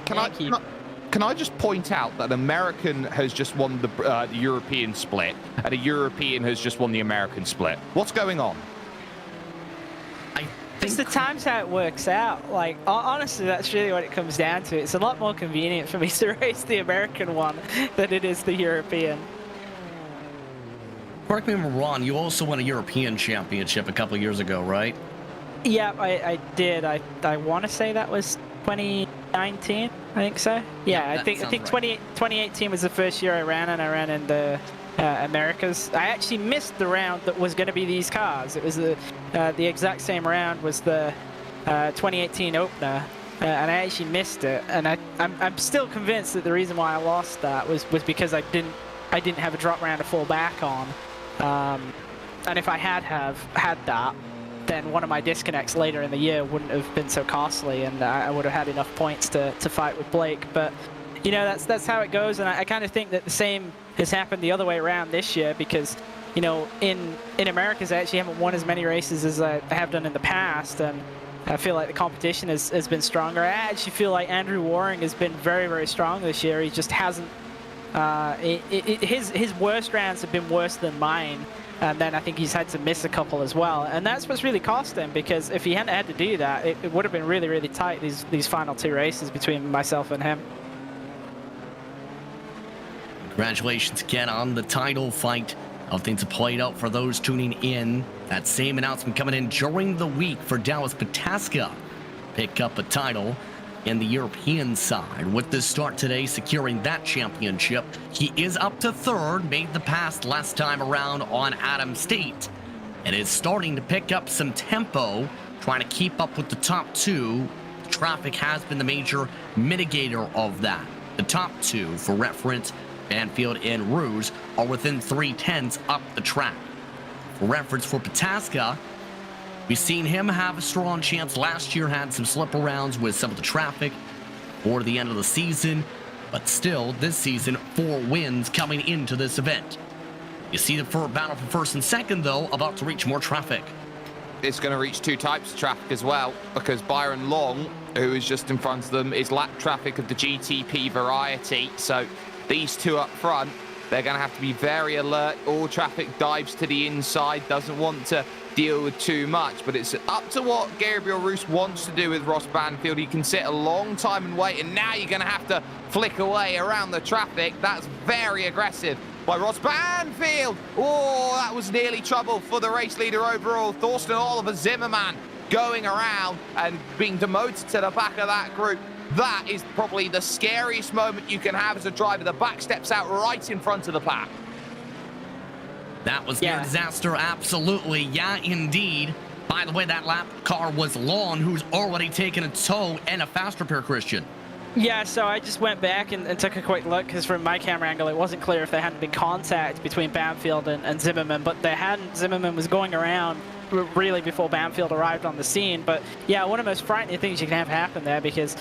Can I just point out that an American has just won the European split, and a European has just won the American split? What's going on? It's the times how it works out. Like, honestly, that's really what it comes down to. It's a lot more convenient for me to race the American one than it is the European. Correct me if I'm wrong, you also won a European championship a couple of years ago, right? Yeah, I did. I want to say that was 2019, I think so. Yeah, I think right. 2018 was the first year I ran, and I ran in the Americas. I actually missed the round that was going to be these cars. It was the exact same round was the 2018 opener, and I actually missed it. And I'm still convinced that the reason why I lost that was because I didn't have a drop round to fall back on. And if I had that, then one of my disconnects later in the year wouldn't have been so costly, and I would have had enough points to fight with Blake. But you know, that's how it goes, and I kind of think that the same has happened the other way around this year, because you know, in Americas I actually haven't won as many races as I have done in the past, and I feel like the competition has been stronger. I actually feel like Andrew Waring has been very, very strong this year. He just hasn't his worst rounds have been worse than mine, and then I think he's had to miss a couple as well, and that's what's really cost him, because if he hadn't had to do that, it would have been really, really tight, these final 2 races between myself and him. Congratulations again on the title fight. How things have played out for those tuning in. That same announcement coming in during the week for Dallas Pataska. Pick up a title. in the European side. With this start today, securing that championship, he is up to third, made the pass last time around on Adam State, and is starting to pick up some tempo, trying to keep up with the top two. Traffic has been the major mitigator of that. The top two, for reference, Banfield and Rouge, are within 0.3 up the track. For reference, for Pataska, we've seen him have a strong chance. Last year had some slip arounds with some of the traffic for the end of the season, but still, this season, 4 wins coming into this event. You see the battle for first and second, though, about to reach more traffic. It's going to reach 2 types of traffic as well, because Byron Long, who is just in front of them, is lap traffic of the GTP variety. So these 2 up front, they're going to have to be very alert. All traffic dives to the inside, doesn't want to deal with too much, but it's up to what Gabriel Roos wants to do with Ross Banfield. He can sit a long time and wait, and now you're going to have to flick away around the traffic. That's very aggressive by Ross Banfield. Oh, that was nearly trouble for the race leader overall. Thorsten Oliver Zimmerman going around and being demoted to the back of that group. That is probably the scariest moment you can have as a driver. The back steps out right in front of the pack. That was near disaster, absolutely. Yeah, indeed. By the way, that lap car was Long, who's already taken a tow and a fast repair, Christian. Yeah, so I just went back and took a quick look, because from my camera angle, it wasn't clear if there hadn't been contact between Banfield and Zimmerman, but there hadn't. Zimmerman was going around really before Banfield arrived on the scene. But yeah, one of the most frightening things you can have happen there, because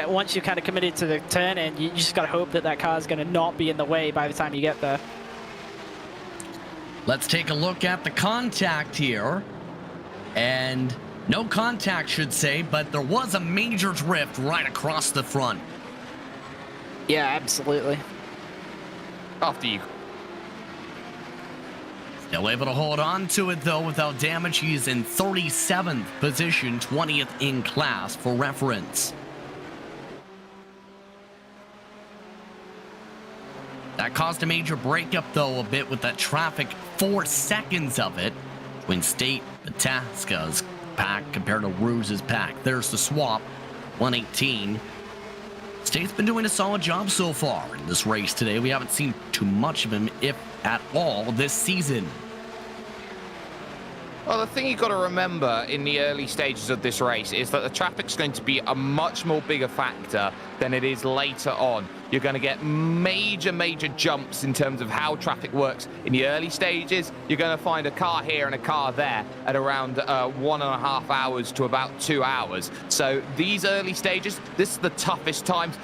once you're kind of committed to the turn in, you just got to hope that that car is going to not be in the way by the time you get there. Let's take a look at the contact here. And no contact, should say, but there was a major drift right across the front. Yeah, absolutely. After you. Still able to hold on to it, though, without damage. He's in 37th position, 20th in class, for reference. That caused a major breakup, though, a bit with that traffic. 4 seconds of it between State Pataska's pack compared to Rouge's pack. There's the swap, 118. State's been doing a solid job so far in this race today. We haven't seen too much of him, if at all, this season. Well, the thing you've got to remember in the early stages of this race is that the traffic's going to be a much more bigger factor than it is later on. You're going to get major jumps in terms of how traffic works. In the early stages, you're going to find a car here and a car there at around 1.5 hours to about 2 hours. So these early stages, this is the toughest times,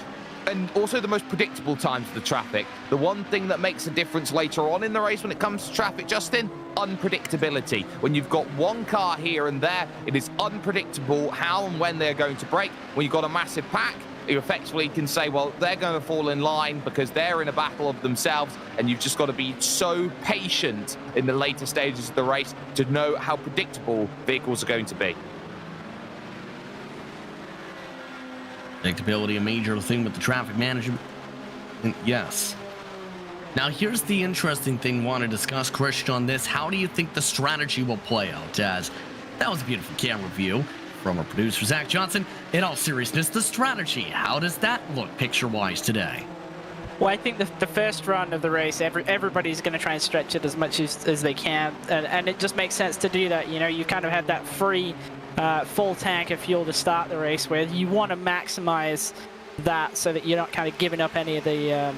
and also the most predictable times for the traffic. The one thing that makes a difference later on in the race when it comes to traffic, Justin, unpredictability. When you've got one car here and there, it is unpredictable how and when they're going to brake. When you've got a massive pack, you effectively can say, well, they're going to fall in line because they're in a battle of themselves, and you've just got to be so patient in the later stages of the race to know how predictable vehicles are going to be. Predictability, a major thing with the traffic management. Yes. Now, here's the interesting thing I want to discuss, Christian, on this. How do you think the strategy will play out? As that was a beautiful camera view from our producer, Zach Johnson. In all seriousness, the strategy, how does that look picture-wise today? Well, I think the first run of the race, everybody's going to try and stretch it as much as they can, and it just makes sense to do that. You know, you kind of had that free full tank of fuel to start the race with. You want to maximize that so that you're not kind of giving up any of the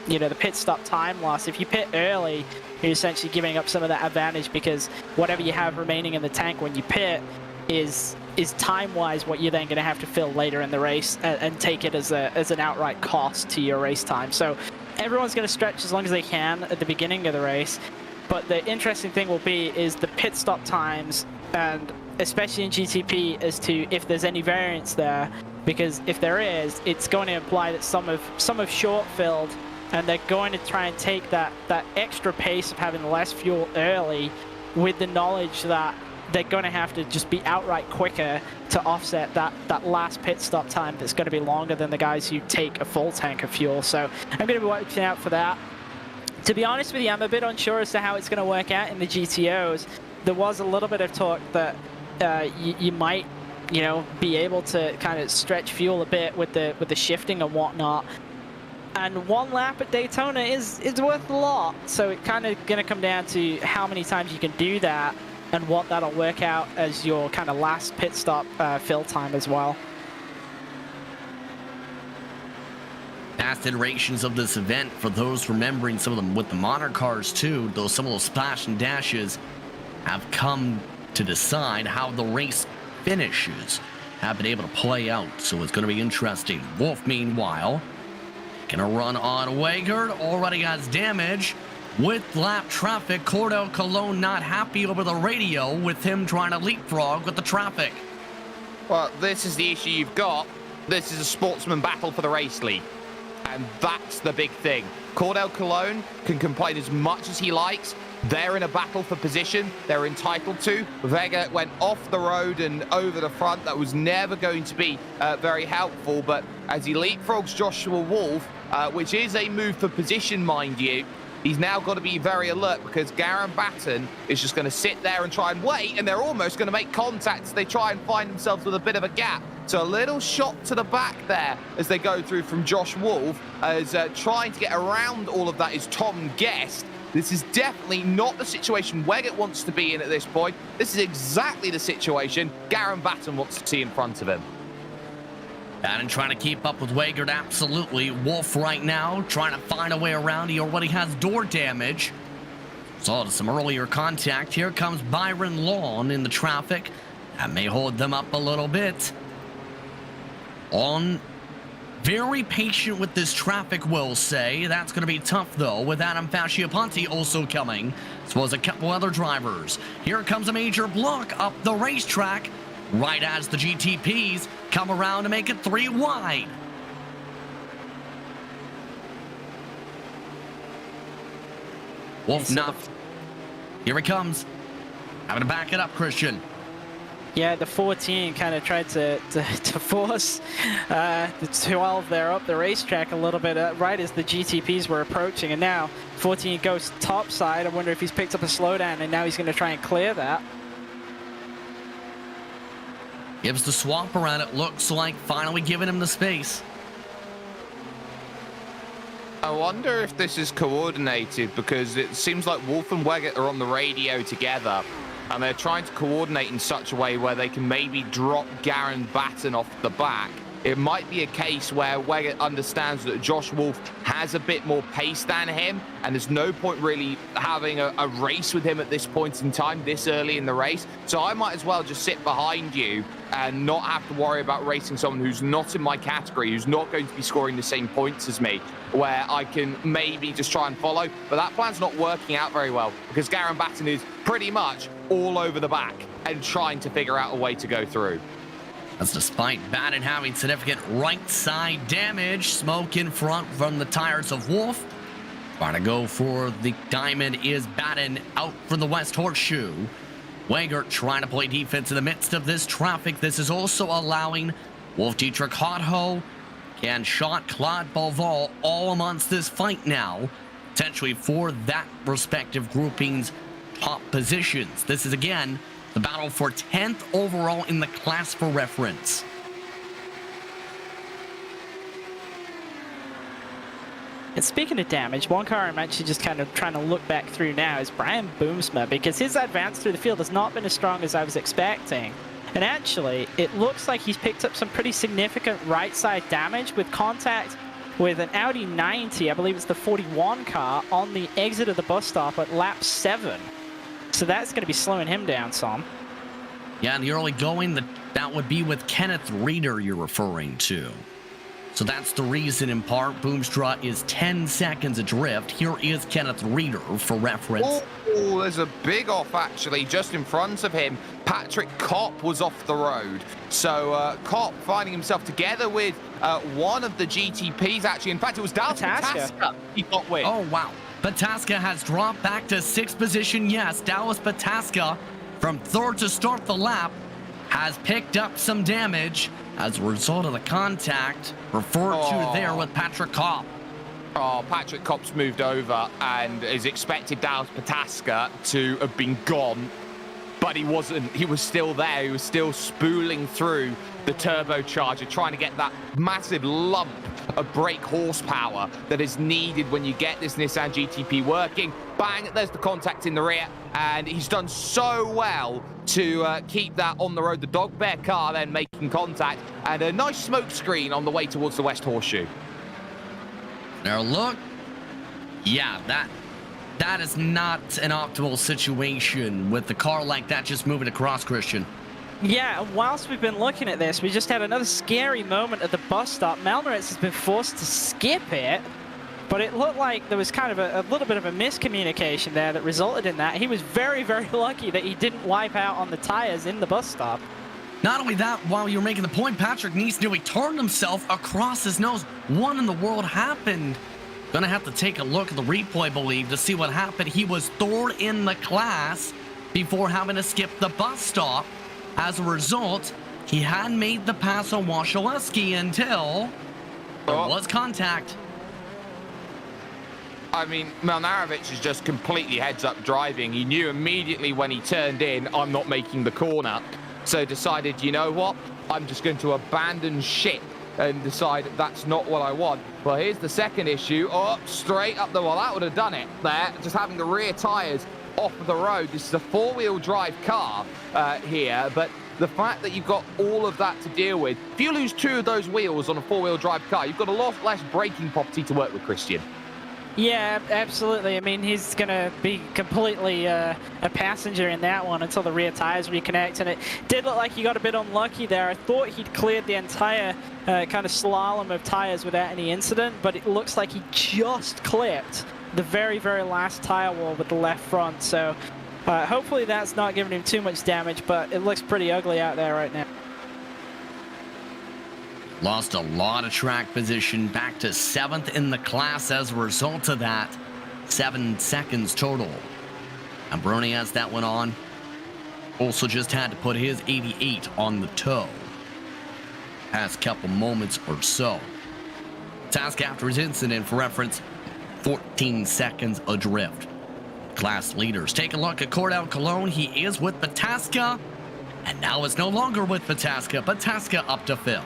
the pit stop time loss. If you pit early, you're essentially giving up some of that advantage, because whatever you have remaining in the tank when you pit is time-wise what you're then going to have to fill later in the race, and take it as an outright cost to your race time. So everyone's going to stretch as long as they can at the beginning of the race, but the interesting thing will be is the pit stop times, and especially in GTP, as to if there's any variance there, because if there is, it's going to imply that some have short-filled, and they're going to try and take that extra pace of having less fuel early with the knowledge that they're going to have to just be outright quicker to offset that last pit stop time that's going to be longer than the guys who take a full tank of fuel. So I'm going to be watching out for that. To be honest with you, I'm a bit unsure as to how it's going to work out in the GTOs. There was a little bit of talk that you might you know, be able to kind of stretch fuel a bit with the shifting and whatnot. And one lap at Daytona is worth a lot. So it's kind of going to come down to how many times you can do that and what that'll work out as your kind of last pit stop fill time as well. Past iterations of this event, for those remembering some of them with the modern cars too, though some of those splash and dashes have come to decide how the race finishes, have been able to play out. So it's going to be interesting. Wolf, meanwhile, gonna run on Weigert, already has damage. With lap traffic, Cordell Cologne not happy over the radio with him trying to leapfrog with the traffic. Well, this is the issue you've got. This is a sportsman battle for the race lead. And that's the big thing. Cordell Cologne can complain as much as he likes. They're in a battle for position. They're entitled to. Vega went off the road and over the front. That was never going to be very helpful. But as he leapfrogs Joshua Wolf, which is a move for position, mind you, he's now got to be very alert because Garen Batten is just going to sit there and try and wait, and they're almost going to make contact as they try and find themselves with a bit of a gap. So a little shot to the back there as they go through from Josh Wolf, as trying to get around all of that is Tom Guest. This is definitely not the situation Weggett wants to be in at this point. This is exactly the situation Garen Batten wants to see in front of him. Batten trying to keep up with Weigert, absolutely. Wolf right now trying to find a way around. He already has door damage. Saw some earlier contact. Here comes Byron Lawn in the traffic. That may hold them up a little bit. On very patient with this traffic, we'll say. That's going to be tough, though, with Adam Fasciaponte also coming, as well as a couple other drivers. Here comes a major block up the racetrack, right as the GTPs come around to make it 3 wide. Wolf not. Here it comes. Having to back it up, Christian. Yeah, the 14 kind of tried to force the 12 there up the racetrack a little bit right as the GTPs were approaching. And now 14 goes topside. I wonder if he's picked up a slowdown, and now he's going to try and clear that. Gives the swap around, it looks like, finally giving him the space. I wonder if this is coordinated, because it seems like Wolf and Weggett are on the radio together, and they're trying to coordinate in such a way where they can maybe drop Garen Batten off the back. It might be a case where Weggett understands that Josh Wolf has a bit more pace than him, and there's no point really having a race with him at this point in time, this early in the race. So I might as well just sit behind you and not have to worry about racing someone who's not in my category, who's not going to be scoring the same points as me, where I can maybe just try and follow. But that plan's not working out very well, because Garen Batten is pretty much all over the back and trying to figure out a way to go through. That's despite Batten having significant right side damage. Smoke in front from the tires of Wolf. Trying to go for the diamond is Batten, out for the West Horseshoe. Weigert trying to play defense in the midst of this traffic. This is also allowing Wolf Dietrich Hotho and Shot Claude Beauval all amongst this fight now, potentially for that respective grouping's top positions. This is again the battle for 10th overall in the class for reference. And speaking of damage, one car I'm actually just kind of trying to look back through now is Brian Boomsma, because his advance through the field has not been as strong as I was expecting. And actually, it looks like he's picked up some pretty significant right side damage with contact with an Audi 90, I believe it's the 41 car, on the exit of the bus stop at lap 7. So that's going to be slowing him down some. Yeah, in the early going, that would be with Kenneth Reeder you're referring to. So that's the reason, in part. Boomstra is 10 seconds adrift. Here is Kenneth Reeder for reference. Oh, there's a big off, actually, just in front of him. Patrick Kopp was off the road. So Kopp finding himself together with one of the GTPs, actually. In fact, it was Dallas Pataska he got with. Oh, wow. Pataska has dropped back to 6th position. Yes, Dallas Pataska, from 3rd to start the lap, has picked up some damage as a result of the contact referred to there with Patrick Kopp. Oh, Patrick Kopp's moved over and is expected Dallas Pataska to have been gone. But but he wasn't. He was still there. He was still spooling through the turbocharger, trying to get that massive lump of brake horsepower that is needed when you get this Nissan GTP working. Bang, there's the contact in the rear, and he's done so well to keep that on the road. The dog bear car then making contact, and a nice smoke screen on the way towards the West Horseshoe. Now look, yeah, that is not an optimal situation with the car like that just moving across, Christian. Yeah, and whilst we've been looking at this, we just had another scary moment at the bus stop. Malnaretz has been forced to skip it, but it looked like there was kind of a little bit of a miscommunication there that resulted in that. He was very, very lucky that he didn't wipe out on the tires in the bus stop. Not only that, while you were making the point, Patrick Nice nearly turned himself across his nose. What in the world happened? Gonna have to take a look at the replay, I believe, to see what happened. He was third in the class before having to skip the bus stop. As a result, he hadn't made the pass on Wasilewski until there was contact. I mean, Malnarevic is just completely heads-up driving. He knew immediately when he turned in, I'm not making the corner. So decided, you know what? I'm just going to abandon ship and decide that's not what I want. Well, here's the second issue. Oh, straight up the wall. That would have done it there. Just having the rear tyres off of the road. This is a four-wheel drive car here, but the fact that you've got all of that to deal with, if you lose two of those wheels on a four-wheel drive car, you've got a lot less braking property to work with, Christian. Yeah, absolutely. I mean, he's going to be completely a passenger in that one until the rear tires reconnect, and it did look like he got a bit unlucky there. I thought he'd cleared the entire kind of slalom of tires without any incident, but it looks like he just clipped the very, very last tire wall with the left front, so hopefully that's not giving him too much damage, but it looks pretty ugly out there right now. Lost a lot of track position, back to 7th in the class as a result of that. 7 seconds total. And Brony has that one on. Also just had to put his 88 on the toe. Past couple moments or so. Task after his incident, for reference, 14 seconds adrift. Class leaders, take a look at Cordell Cologne. He is with Bataska, and now is no longer with Bataska. Bataska up to 5th.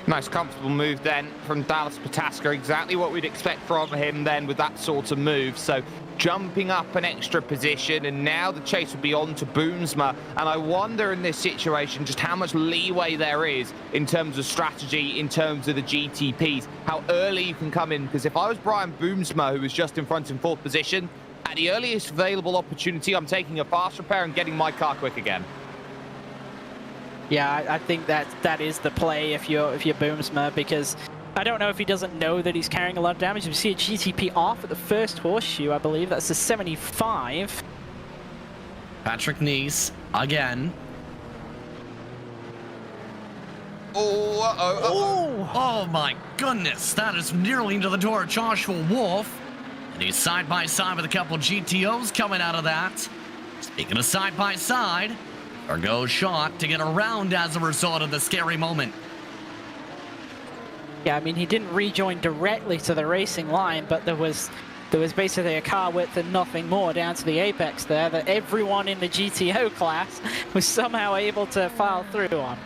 Nice comfortable move then from Dallas Pataska, exactly what we'd expect from him then with that sort of move. So jumping up an extra position, and now the chase will be on to Boomsma. And I wonder in this situation just how much leeway there is in terms of strategy, in terms of the GTPs, how early you can come in. Because if I was Brian Boomsma, who was just in front in 4th position, at the earliest available opportunity, I'm taking a fast repair and getting my car quick again. Yeah, I think that is the play if you're Boomsma, because I don't know if he doesn't know that he's carrying a lot of damage. We see a GTP off at the first horseshoe, I believe. That's a 75. Patrick Nice, again. Oh my goodness, that is nearly into the door of Joshua Wolf. And he's side by side with a couple GTOs coming out of that. Speaking of side by side, there goes shot to get around as a result of the scary moment. Yeah, I mean, he didn't rejoin directly to the racing line, but there was basically a car width and nothing more down to the apex there that everyone in the GTO class was somehow able to file through on.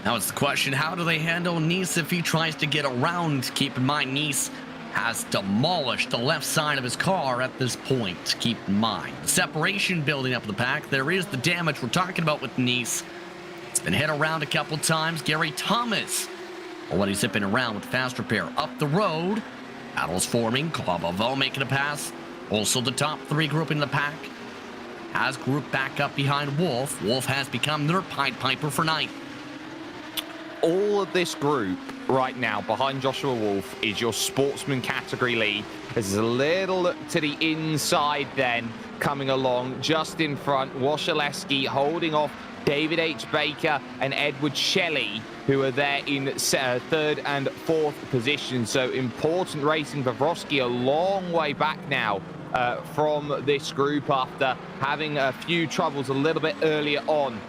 Now it's the question, how do they handle Nice if he tries to get around? Keep in mind, Nice has demolished the left side of his car at this point. Keep in mind, the separation building up the pack. There is the damage we're talking about with Nice. It's been hit around a couple times. Gary Thomas already zipping around with fast repair up the road. Battles forming. Clavavo making a pass. Also the top 3 group in the pack has grouped back up behind Wolf. Wolf has become their Pied Piper for night. All of this group right now behind Joshua Wolf is your sportsman category lead. There's a little look to the inside then coming along just in front. Wasilewski holding off David H. Baker and Edward Shelley, who are there in 3rd and 4th position. So important racing for Vroski, a long way back now from this group after having a few troubles a little bit earlier on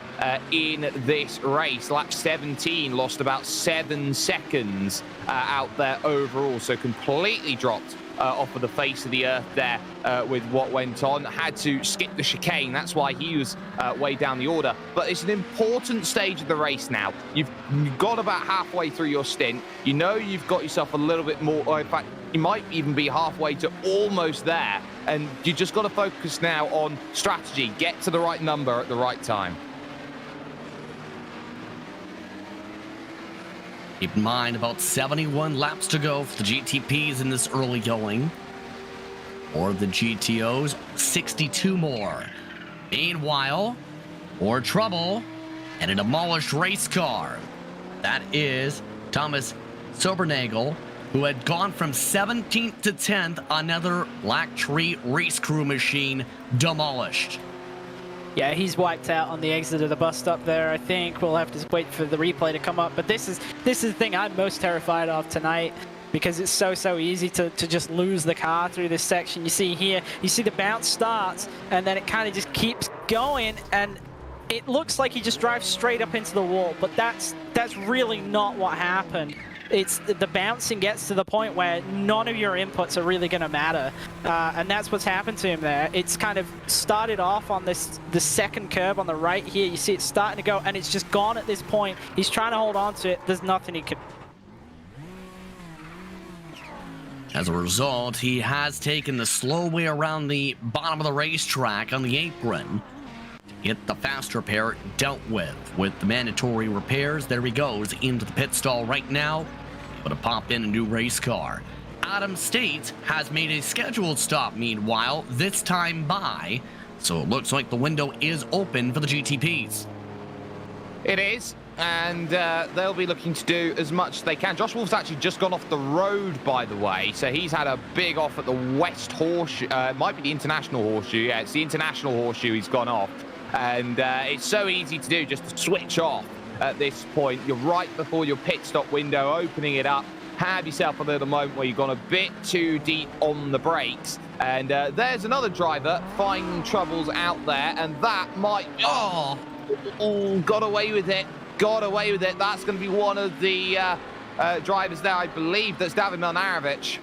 in this race. Lap 17 lost about 7 seconds out there overall, so completely dropped off of the face of the earth there with what went on. Had to skip the chicane. That's why he was way down the order. But it's an important stage of the race now. You've got about halfway through your stint. You know you've got yourself a little bit more, or in fact, you might even be halfway to almost there. And you just got to focus now on strategy. Get to the right number at the right time. Keep in mind, about 71 laps to go for the GTPs in this early going. Or the GTOs, 62 more. Meanwhile, more trouble and a demolished race car. That is Thomas Sobernagel, who had gone from 17th to 10th, another Black Tree race crew machine demolished. Yeah, he's wiped out on the exit of the bus stop there. I think we'll have to wait for the replay to come up. But this is the thing I'm most terrified of tonight, because it's so easy to just lose the car through this section. You see here, you see the bounce starts, and then it kind of just keeps going, and it looks like he just drives straight up into the wall. But that's really not what happened. It's the bouncing gets to the point where none of your inputs are really going to matter, and that's what's happened to him there. It's kind of started off on the second curve on the right here. You see it starting to go, and it's just gone at this point. He's trying to hold on to it. There's nothing he can. As a result, he has taken the slow way around the bottom of the racetrack on the apron. Get the fast repair dealt with the mandatory repairs. There he goes into the pit stall right now. Able to pop in a new race car. Adam States has made a scheduled stop, meanwhile, this time by. So it looks like the window is open for the GTPs. It is, and they'll be looking to do as much as they can. Josh Wolf's actually just gone off the road, by the way, so he's had a big off at the West Horseshoe. It might be the International Horseshoe. Yeah, it's the International Horseshoe he's gone off. And it's so easy to do, just to switch off at this point. You're right before your pit stop window, opening it up. Have yourself a little moment where you've gone a bit too deep on the brakes. And there's another driver finding troubles out there, and that might... Oh, got away with it. Got away with it. That's going to be one of the drivers there, I believe. That's David Milnarovic.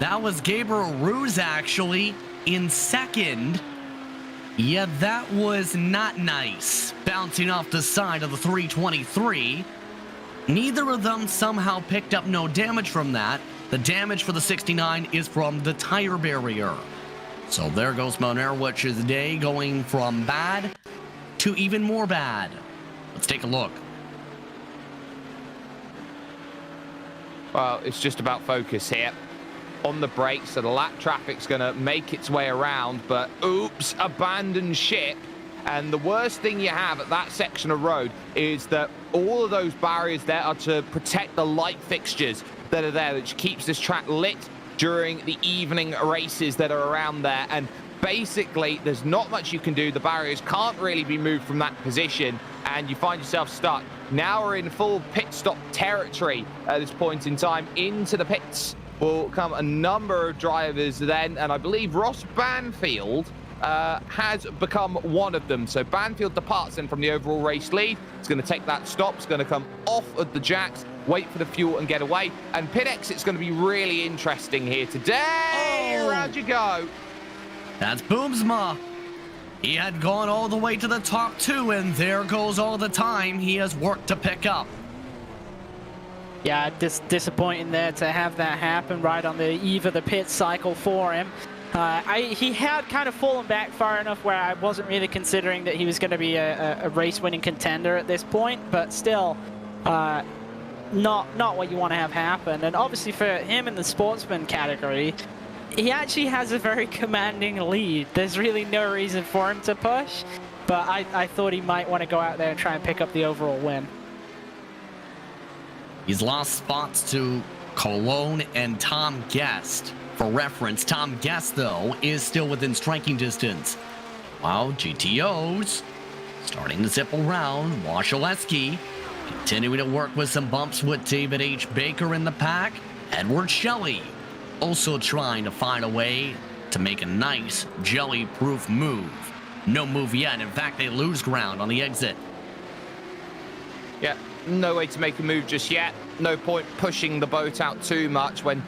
That was Gabriel Ruse, actually, in second. Yeah, that was not nice. Bouncing off the side of the 323. Neither of them somehow picked up no damage from that. The damage for the 69 is from the tire barrier. So there goes Milnarovic's day, going from bad to even more bad. Let's take a look. Well, it's just about focus here. On the brakes, so the lap traffic's going to make its way around, but oops, abandoned ship. And the worst thing you have at that section of road is that all of those barriers there are to protect the light fixtures that are there, which keeps this track lit during the evening races that are around there. And basically, there's not much you can do. The barriers can't really be moved from that position, and you find yourself stuck. Now we're in full pit stop territory at this point in time. Into the pits will come a number of drivers then, and I believe Ross Banfield has become one of them. So Banfield departs then from the overall race lead. It's going to take that stop. It's going to come off of the jacks, wait for the fuel and get away. And pit exit's going to be really interesting here today. Oh. Around you go. That's Boomsma. He had gone all the way to the top two, and there goes all the time he has worked to pick up. Yeah, disappointing there to have that happen right on the eve of the pit cycle for him. He had kind of fallen back far enough where I wasn't really considering that he was going to be a race-winning contender at this point, but still, not what you want to have happen. And obviously for him in the sportsman category, he actually has a very commanding lead. There's really no reason for him to push, but I thought he might want to go out there and try and pick up the overall win. He's lost spots to Cologne and Tom Guest. For reference, Tom Guest, though, is still within striking distance. While GTOs starting to zip around. Wasilewski continuing to work with some bumps with David H. Baker in the pack. Edward Shelley also trying to find a way to make a nice jelly-proof move. no move yet. In fact, they lose ground on the exit. Yeah, no way to make a move just yet. No point pushing the boat out too much when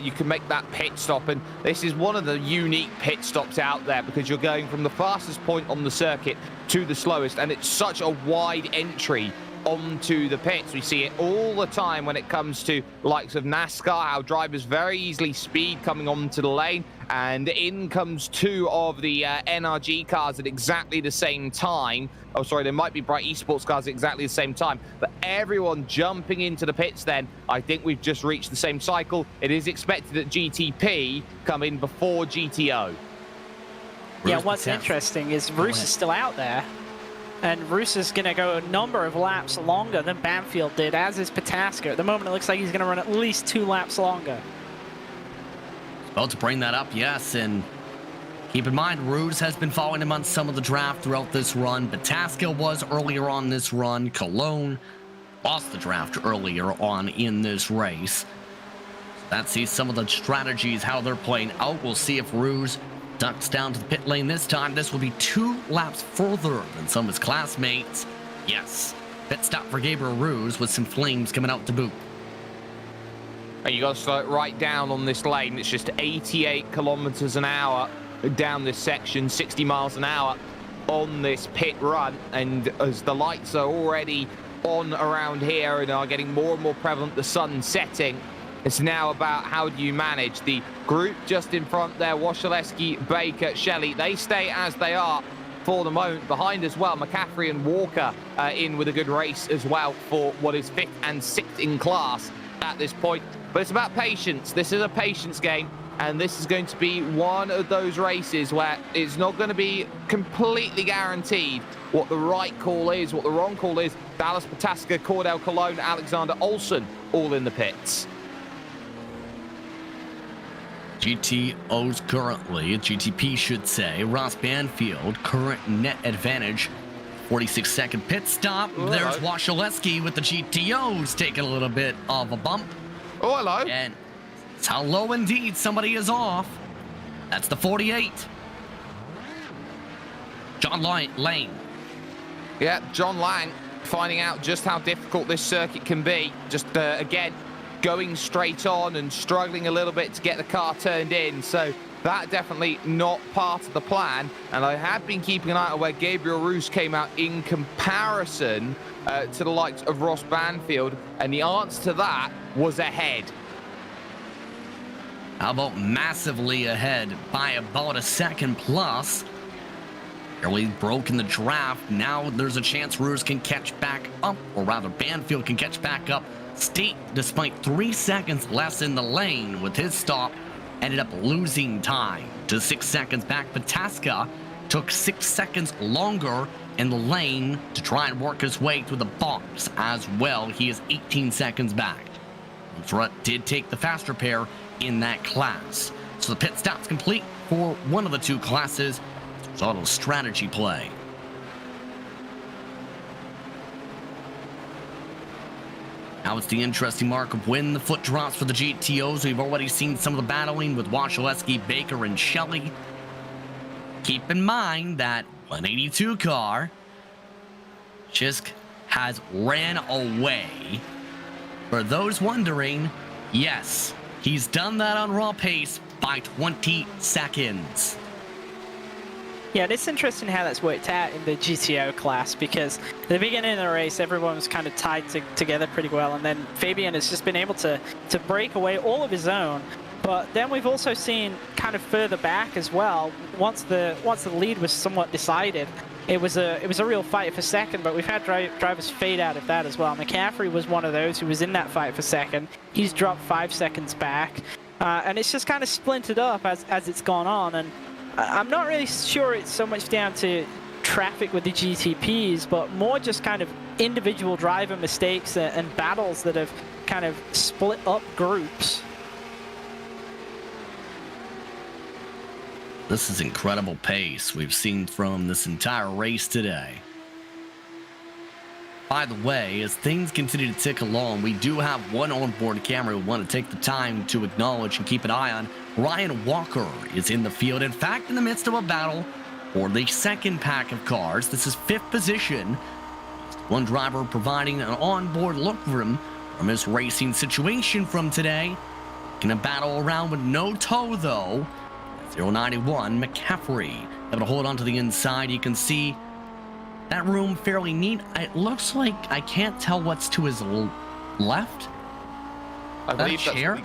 you can make that pit stop. And this is one of the unique pit stops out there because you're going from the fastest point on the circuit to the slowest, and it's such a wide entry onto the pits. We see it all the time when it comes to likes of NASCAR, how drivers very easily speed coming onto the lane, and in comes two of the NRG cars at exactly the same time. Oh, sorry, there might be Bright Esports cars at exactly the same time, but everyone jumping into the pits then. I think we've just reached the same cycle. It is expected that GTP come in before GTO. Yeah, what's interesting is Roos is still out there. And Roos is going to go a number of laps longer than Banfield did, as is Pataska. At the moment, it looks like he's going to run at least 2 laps longer. Well, to bring that up, yes, and keep in mind, Roos has been following him on some of the draft throughout this run. Pataska was earlier on this run. Cologne lost the draft earlier on in this race. Let's see some of the strategies, how they're playing out. We'll see if Roos ducks down to the pit lane this time. This will be 2 laps further than some of his classmates. Yes, pit stop for Gabriel Roos with some flames coming out to boot. And you got to slow it right down on this lane. It's just 88 kilometers an hour down this section, 60 miles an hour on this pit run. And as the lights are already on around here and are getting more and more prevalent, the sun setting, it's now about how do you manage the group just in front there. Wasilewski, Baker, Shelley, they stay as they are for the moment. Behind as well, McCaffrey and Walker in with a good race as well for what is 5th and 6th in class at this point. But it's about patience. This is a patience game, and this is going to be one of those races where it's not going to be completely guaranteed what the right call is, what the wrong call is. Dallas Pataska, Cordell Cologne, Alexander Olsen all in the pits. GTOs currently, GTP should say, Ross Banfield, current net advantage, 46-second pit stop. There's Wasilewski with the GTOs taking a little bit of a bump. Oh, hello. And it's how low indeed somebody is off. That's the 48. John Lane. Yeah, John Lang finding out just how difficult this circuit can be. Just, again, going straight on and struggling a little bit to get the car turned in. So that definitely not part of the plan. And I have been keeping an eye on where Gabriel Roos came out in comparison to the likes of Ross Banfield. And the answer to that was ahead. How about massively ahead by about a second plus? Early broken the draft. Now there's a chance Roos can catch back up, or rather Banfield can catch back up. State, despite 3 seconds less in the lane with his stop, ended up losing time to 6 seconds back. Pataska took 6 seconds longer in the lane to try and work his way through the box as well. He is 18 seconds back. Threat did take the faster pair in that class. So the pit stop's complete for one of the 2 classes. It's auto strategy play. Now it's the interesting mark of when the foot drops for the GTOs. We've already seen some of the battling with Wasilewski, Baker, and Shelley. Keep in mind that 182 car, Chisk has ran away. For those wondering, yes, he's done that on raw pace by 20 seconds. Yeah, it's interesting how that's worked out in the GTO class, because at the beginning of the race, everyone was kind of tied together pretty well, and then Fabian has just been able to break away all of his own. But then we've also seen kind of further back as well, once the lead was somewhat decided, it was a real fight for second, but we've had drivers fade out of that as well. McCaffrey was one of those who was in that fight for second. He's dropped 5 seconds back, and it's just kind of splintered up as it's gone on. And I'm not really sure it's so much down to traffic with the GTPs, but more just kind of individual driver mistakes and battles that have kind of split up groups. This is incredible pace we've seen from this entire race today. By the way, as things continue to tick along, we do have one onboard camera we want to take the time to acknowledge and keep an eye on. Ryan Walker is in the field. In fact, in the midst of a battle for the second pack of cars. This is 5th position. One driver providing an onboard look for him from his racing situation from today. Gonna battle around with no toe though. 091 McCaffrey able to hold on to the inside. You can see that room fairly neat. It looks like I can't tell what's to his left. I believe a chair.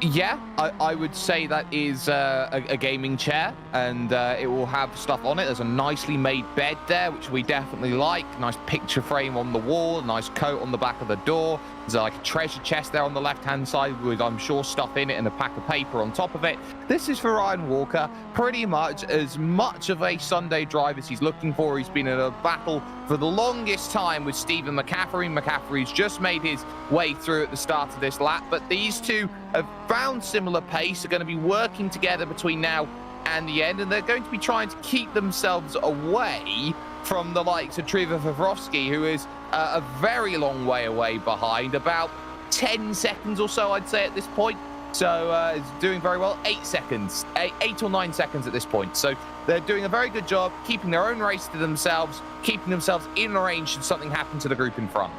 Yeah, I would say that is a gaming chair, and it will have stuff on it. There's a nicely made bed there, which we definitely like. Nice picture frame on the wall, nice coat on the back of the door. There's like a treasure chest there on the left-hand side with, I'm sure, stuff in it and a pack of paper on top of it. This is for Ryan Walker, pretty much as much of a Sunday drive as he's looking for. He's been in a battle for the longest time with Stephen McCaffrey. McCaffrey's just made his way through at the start of this lap, but these two have found similar pace, are going to be working together between now and the end, and they're going to be trying to keep themselves away from the likes of Trevor Favrovsky, who is a very long way away behind, about 10 seconds or so, I'd say, at this point. So it's doing very well. 8 seconds, 8 or 9 seconds at this point. So they're doing a very good job keeping their own race to themselves, keeping themselves in range should something happen to the group in front.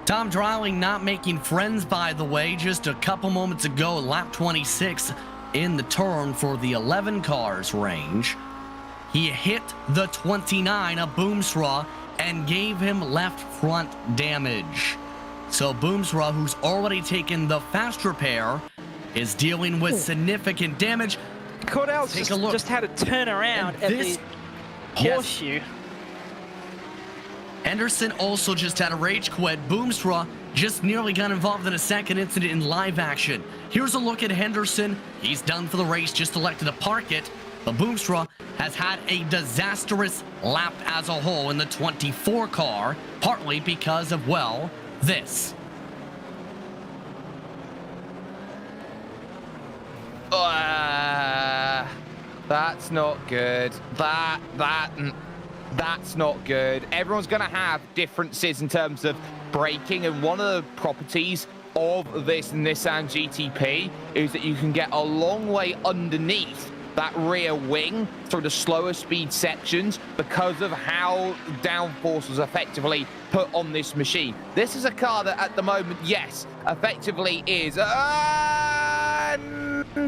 Tom Dreiling not making friends, by the way, just a couple moments ago, lap 26 in the turn for the 11 cars range. He hit the 29 of Boomstra and gave him left front damage. So Boomstra, who's already taken the fast repair, is dealing with significant damage. Cordell's just had to turn around at the horseshoe. Yes. Henderson also just had a rage quit. Boomstra just nearly got involved in a second incident in live action. Here's a look at Henderson. He's done for the race, just elected to park it. But Boomstra has had a disastrous lap as a whole in the 24 car, partly because of, well, this. That's not good. That's not good. Everyone's going to have differences in terms of braking, and one of the properties of this Nissan GTP is that you can get a long way underneath that rear wing through the slower speed sections because of how downforce was effectively put on this machine. This is a car that at the moment, yes, effectively is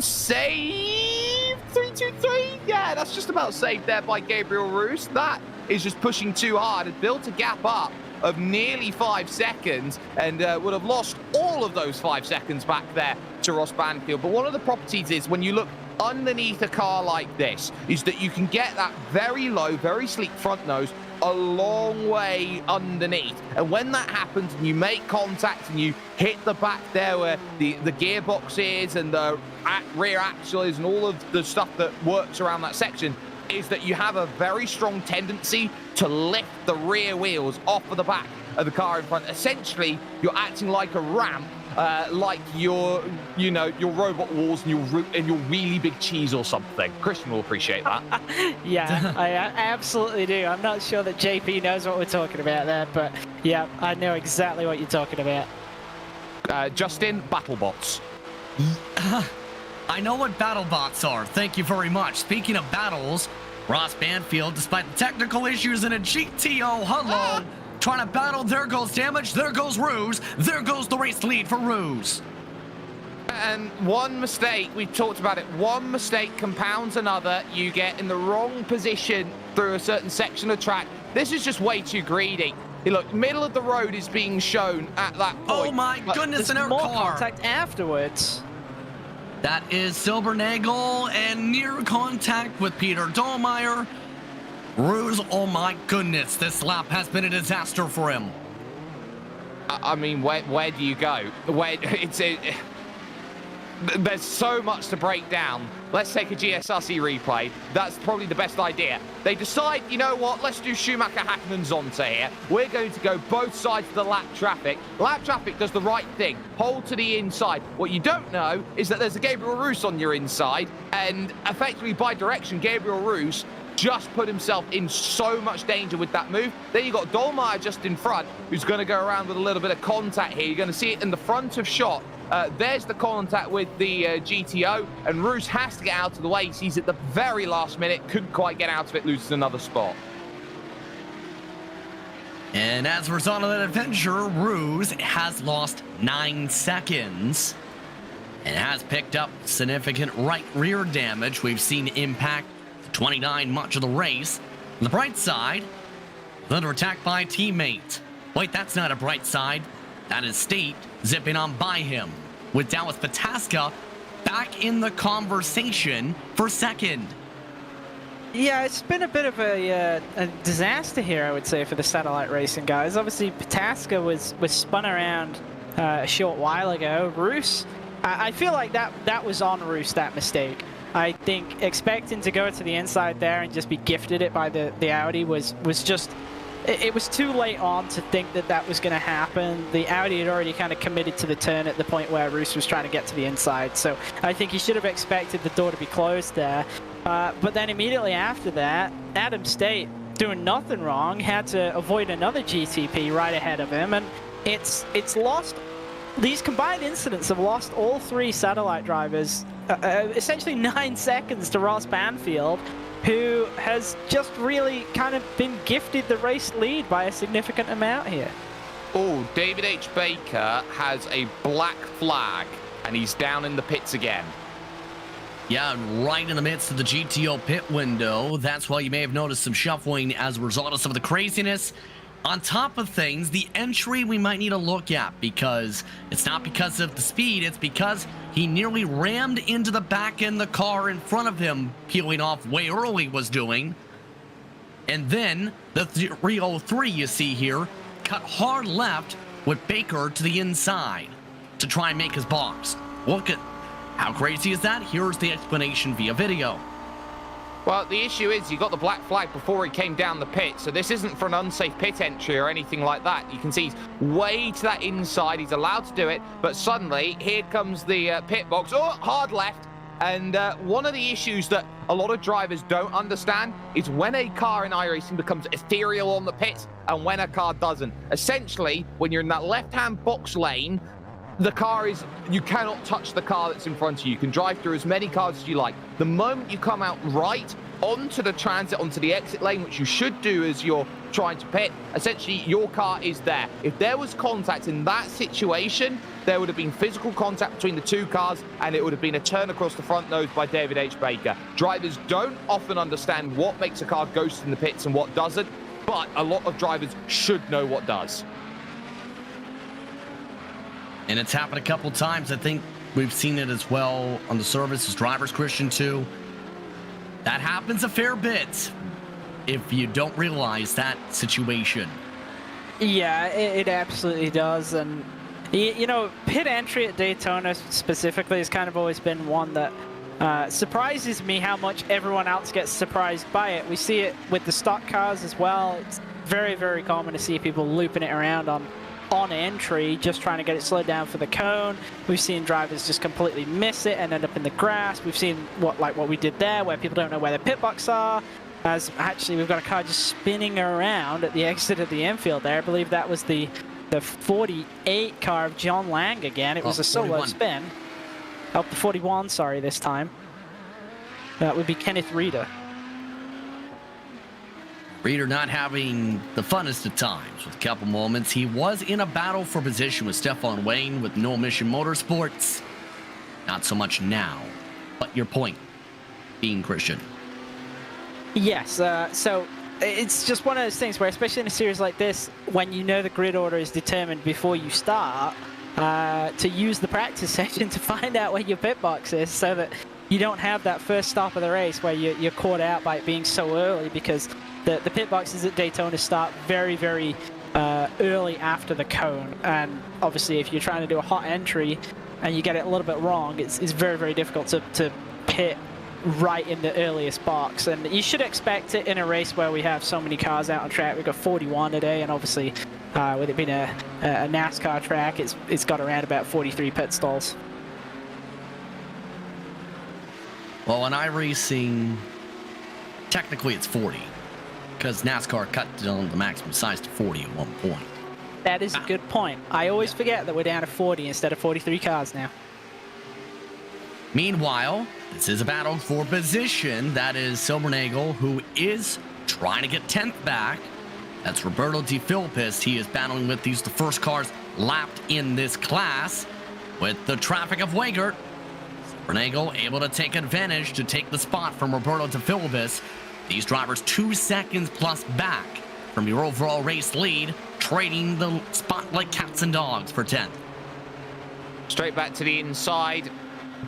save 323. Yeah, that's just about saved there by Gabriel Roos. That is just pushing too hard. It built a gap up of nearly 5 seconds and would have lost all of those 5 seconds back there to Ross Banfield. But one of the properties is when you look underneath a car like this is that you can get that very low, very sleek front nose a long way underneath. And when that happens and you make contact and you hit the back there where the gearbox is and the rear axle is and all of the stuff that works around that section, is that you have a very strong tendency to lift the rear wheels off of the back of the car in front. Essentially, you're acting like a ramp, like your robot walls and your really big cheese or something. Christian will appreciate that. Yeah, I absolutely do. I'm not sure that JP knows what we're talking about there, but yeah, I know exactly what you're talking about. Justin, BattleBots. I know what BattleBots are. Thank you very much. Speaking of battles, Ross Banfield, despite the technical issues in a GTO, hello, trying to battle. There goes damage. There goes Ruse. There goes the race lead for Ruse. And one mistake, we've talked about it, one mistake compounds another. You get in the wrong position through a certain section of track. This is just way too greedy. Hey, look, middle of the road is being shown at that point. Oh my goodness, in her more car. Contact afterwards. That is Silbernagel and near contact with Peter Dahlmeyer. Ruse, oh my goodness, this lap has been a disaster for him. I mean, where do you go? There's so much to break down. Let's take a GSRC replay. That's probably the best idea. They decide, you know what, let's do Schumacher, Hakkinen, Zonta here. We're going to go both sides of the lap traffic. Lap traffic does the right thing. Hold to the inside. What you don't know is that there's a Gabriel Roos on your inside, and effectively by direction, Gabriel Roos just put himself in so much danger with that move. Then you got Dolmeyer just in front, who's going to go around with a little bit of contact here. You're going to see it in the front of shot. There's the contact with the GTO, and Roos has to get out of the way. He's at the very last minute, couldn't quite get out of it, loses another spot. And as a result of that adventure, Roos has lost 9 seconds and has picked up significant right rear damage. We've seen impact 29 much of the race. On the bright side, under attack by a teammate. Wait, that's not a bright side. That is State zipping on by him, with Dallas Pataska back in the conversation for second. Yeah, it's been a bit of a disaster here, I would say, for the satellite racing guys. Obviously, Pataska was spun around a short while ago. Roos, I feel like that was on Roos, that mistake. I think expecting to go to the inside there and just be gifted it by the Audi was just... It was too late on to think that was going to happen. The Audi had already kind of committed to the turn at the point where Roos was trying to get to the inside. So I think he should have expected the door to be closed there. But then immediately after that, Adam State, doing nothing wrong, had to avoid another GTP right ahead of him. And it's lost. These combined incidents have lost all 3 satellite drivers, essentially 9 seconds to Ross Banfield, who has just really kind of been gifted the race lead by a significant amount here. Oh, David H. Baker has a black flag, and he's down in the pits again. Yeah, right in the midst of the GTO pit window. That's why you may have noticed some shuffling as a result of some of the craziness. On top of things, the entry we might need to look at, because it's not because of the speed, it's because he nearly rammed into the back end of the car in front of him, peeling off way early was doing. And then the 303 you see here cut hard left with Baker to the inside to try and make his box. Look at how crazy is that? Here's the explanation via video. Well, the issue is you got the black flag before he came down the pit, so this isn't for an unsafe pit entry or anything like that. You can see he's way to that inside. He's allowed to do it, but suddenly here comes the pit box. Oh, hard left. And one of the issues that a lot of drivers don't understand is when a car in iRacing becomes ethereal on the pits and when a car doesn't. Essentially, when you're in that left-hand box lane, the car is, you cannot touch the car that's in front of you. You can drive through as many cars as you like. The moment you come out right onto the transit, onto the exit lane, which you should do as you're trying to pit, essentially your car is there. If there was contact in that situation, there would have been physical contact between the 2 cars, and it would have been a turn across the front nose by David H. Baker. Drivers don't often understand what makes a car ghost in the pits and what doesn't, but a lot of drivers should know what does. And it's happened a couple times. I think we've seen it as well on the service as drivers, Christian, too. That happens a fair bit if you don't realize that situation. Yeah, it absolutely does. And, you know, pit entry at Daytona specifically has kind of always been one that surprises me how much everyone else gets surprised by it. We see it with the stock cars as well. It's very, very common to see people looping it around on entry, just trying to get it slowed down for the cone. We've seen drivers just completely miss it and end up in the grass. We've seen what we did there, where people don't know where their pit box are. As actually we've got a car just spinning around at the exit of the infield there. I believe that was the 48 car of John Lang again. It was a solo 41. spin. Oh, the 41, sorry, this time. That would be Kenneth Reeder. Reeder not having the funnest of times with a couple moments. He was in a battle for position with Stefan Wayne with No Mission Motorsports. Not so much now. But your point being, Christian. Yes, so it's just one of those things where, especially in a series like this, when you know the grid order is determined before you start, to use the practice session to find out where your pit box is so that you don't have that first stop of the race where you're caught out by it being so early, because the pit boxes at Daytona start very, very early after the cone. And obviously, if you're trying to do a hot entry and you get it a little bit wrong, it's very, very difficult to pit right in the earliest box. And you should expect it in a race where we have so many cars out on track. We've got 41 today, and obviously with it being a NASCAR track, it's got around about 43 pit stalls. Well, in iRacing, technically it's 40, because NASCAR cut down the maximum size to 40 at one point. That is a good point. I always forget that we're down to 40 instead of 43 cars now. Meanwhile, this is a battle for position. That is Silbernagel, who is trying to get 10th back. That's Roberto De Filipis. He is battling with the first cars lapped in this class. With the traffic of Weigert, Silbernagel able to take advantage to take the spot from Roberto De Filipis. These drivers 2 seconds plus back from your overall race lead, trading the spot like cats and dogs for 10th. Straight back to the inside,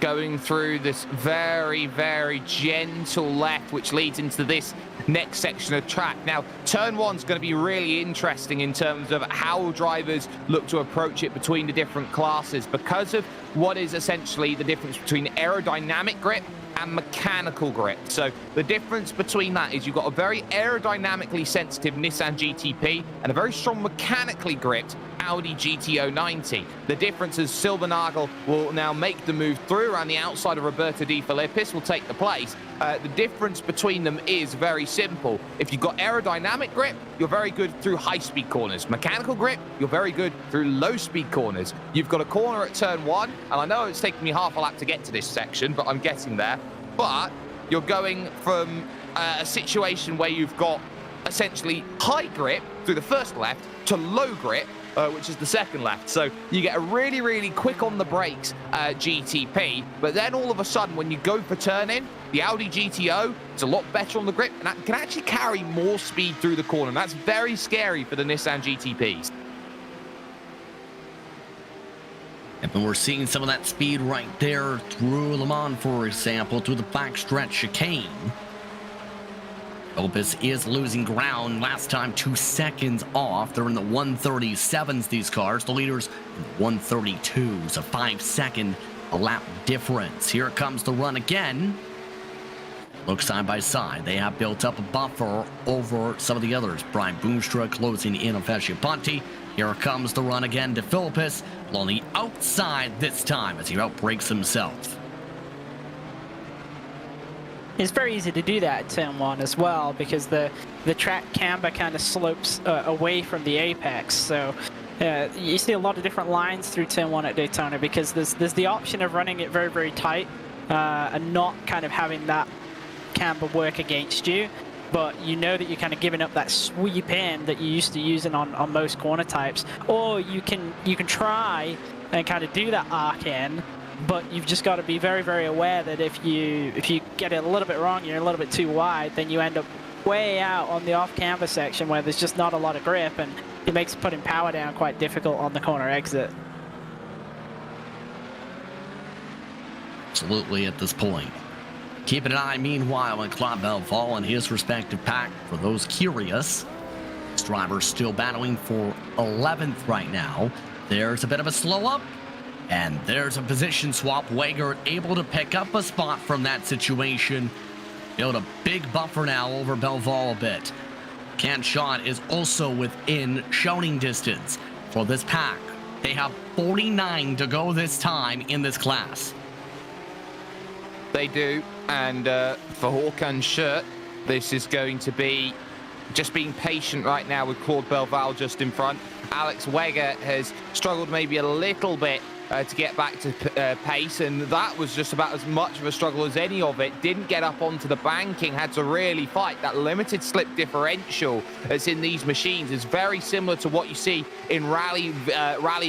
going through this very, very gentle left, which leads into this next section of track. Now, turn one's going to be really interesting in terms of how drivers look to approach it between the different classes, because of what is essentially the difference between aerodynamic grip and mechanical grip. So the difference between that is you've got a very aerodynamically sensitive Nissan GTP and a very strong mechanically gripped Audi GTO 90. The difference is Silbernagel will now make the move through around the outside of Roberto De Filipis, will take the place. The difference between them is very simple. If you've got aerodynamic grip, you're very good through high-speed corners. Mechanical grip, you're very good through low-speed corners. You've got a corner at turn one, and I know it's taken me half a lap to get to this section, but I'm getting there. But you're going from a situation where you've got essentially high grip through the first left to low grip, which is the second left. So you get a really, really quick on the brakes GTP, but then all of a sudden when you go for turn-in, the Audi GTO is a lot better on the grip and that can actually carry more speed through the corner, and that's very scary for the Nissan GTPs. And we're seeing some of that speed right there through Le Mans, for example, through the backstretch chicane. Opus is losing ground. Last time 2 seconds off. They're in the 137s, these cars. The leaders in the 132s, a 5-second lap difference. Here comes the run again. Look side by side. They have built up a buffer over some of the others. Brian Boomstra closing in on Fasciaponti. Here comes the run again to Filipis, on the outside this time as he outbrakes himself. It's very easy to do that at turn one as well, because the track camber kind of slopes away from the apex. So you see a lot of different lines through turn one at Daytona, because there's the option of running it very, very tight and not kind of having that camber work against you. But you know that you're kind of giving up that sweep in that you used to using on most corner types. Or you can try and kind of do that arc in, but you've just got to be very, very aware that if you get it a little bit wrong, you're a little bit too wide, then you end up way out on the off-camber section where there's just not a lot of grip, and it makes putting power down quite difficult on the corner exit. Absolutely at this point. Keeping an eye, meanwhile, on Claude Belval and his respective pack. For those curious, this driver's still battling for 11th right now. There's a bit of a slow up, and there's a position swap. Weigert able to pick up a spot from that situation. Build a big buffer now over Belval a bit. Ken Schott is also within shouting distance for this pack. They have 49 to go this time in this class. They do, and for Håkan Schurt, this is going to be just being patient right now with Claude Belval just in front. Alex Weigert has struggled maybe a little bit to get back to pace, and that was just about as much of a struggle as any of it. Didn't get up onto the banking, had to really fight. That limited slip differential that's in these machines is very similar to what you see in rally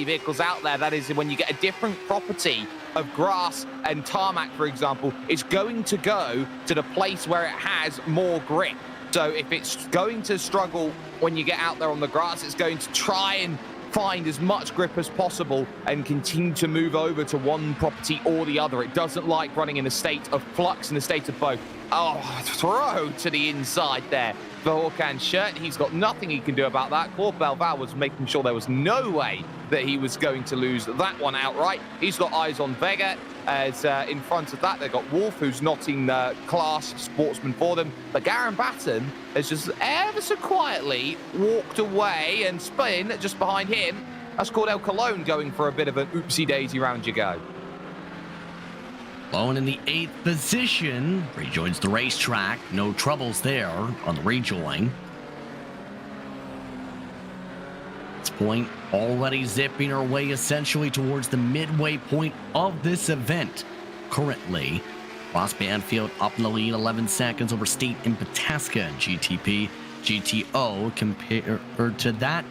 vehicles out there. That is, when you get a different property of grass and tarmac, for example, it's going to go to the place where it has more grip. So if it's going to struggle when you get out there on the grass, it's going to try and find as much grip as possible and continue to move over to one property or the other. It doesn't like running in a state of flux, in a state of both. Oh, throw to the inside there for Håkan Schurt. He's got nothing he can do about that. Claude Belval was making sure there was no way that he was going to lose that one outright. He's got eyes on Weigert. As in front of that, they've got Wolf, who's not in class sportsman for them. But Garen Batten has just ever so quietly walked away and spin just behind him. That's Cordell Cologne going for a bit of an oopsie-daisy round you go. Lone in the 8th position. Rejoins the racetrack. No troubles there on the rejoin. At this point, already zipping our way essentially towards the midway point of this event. Currently, Ross Banfield up in the lead, 11 seconds over State and Pataska and GTP. GTO compared to that,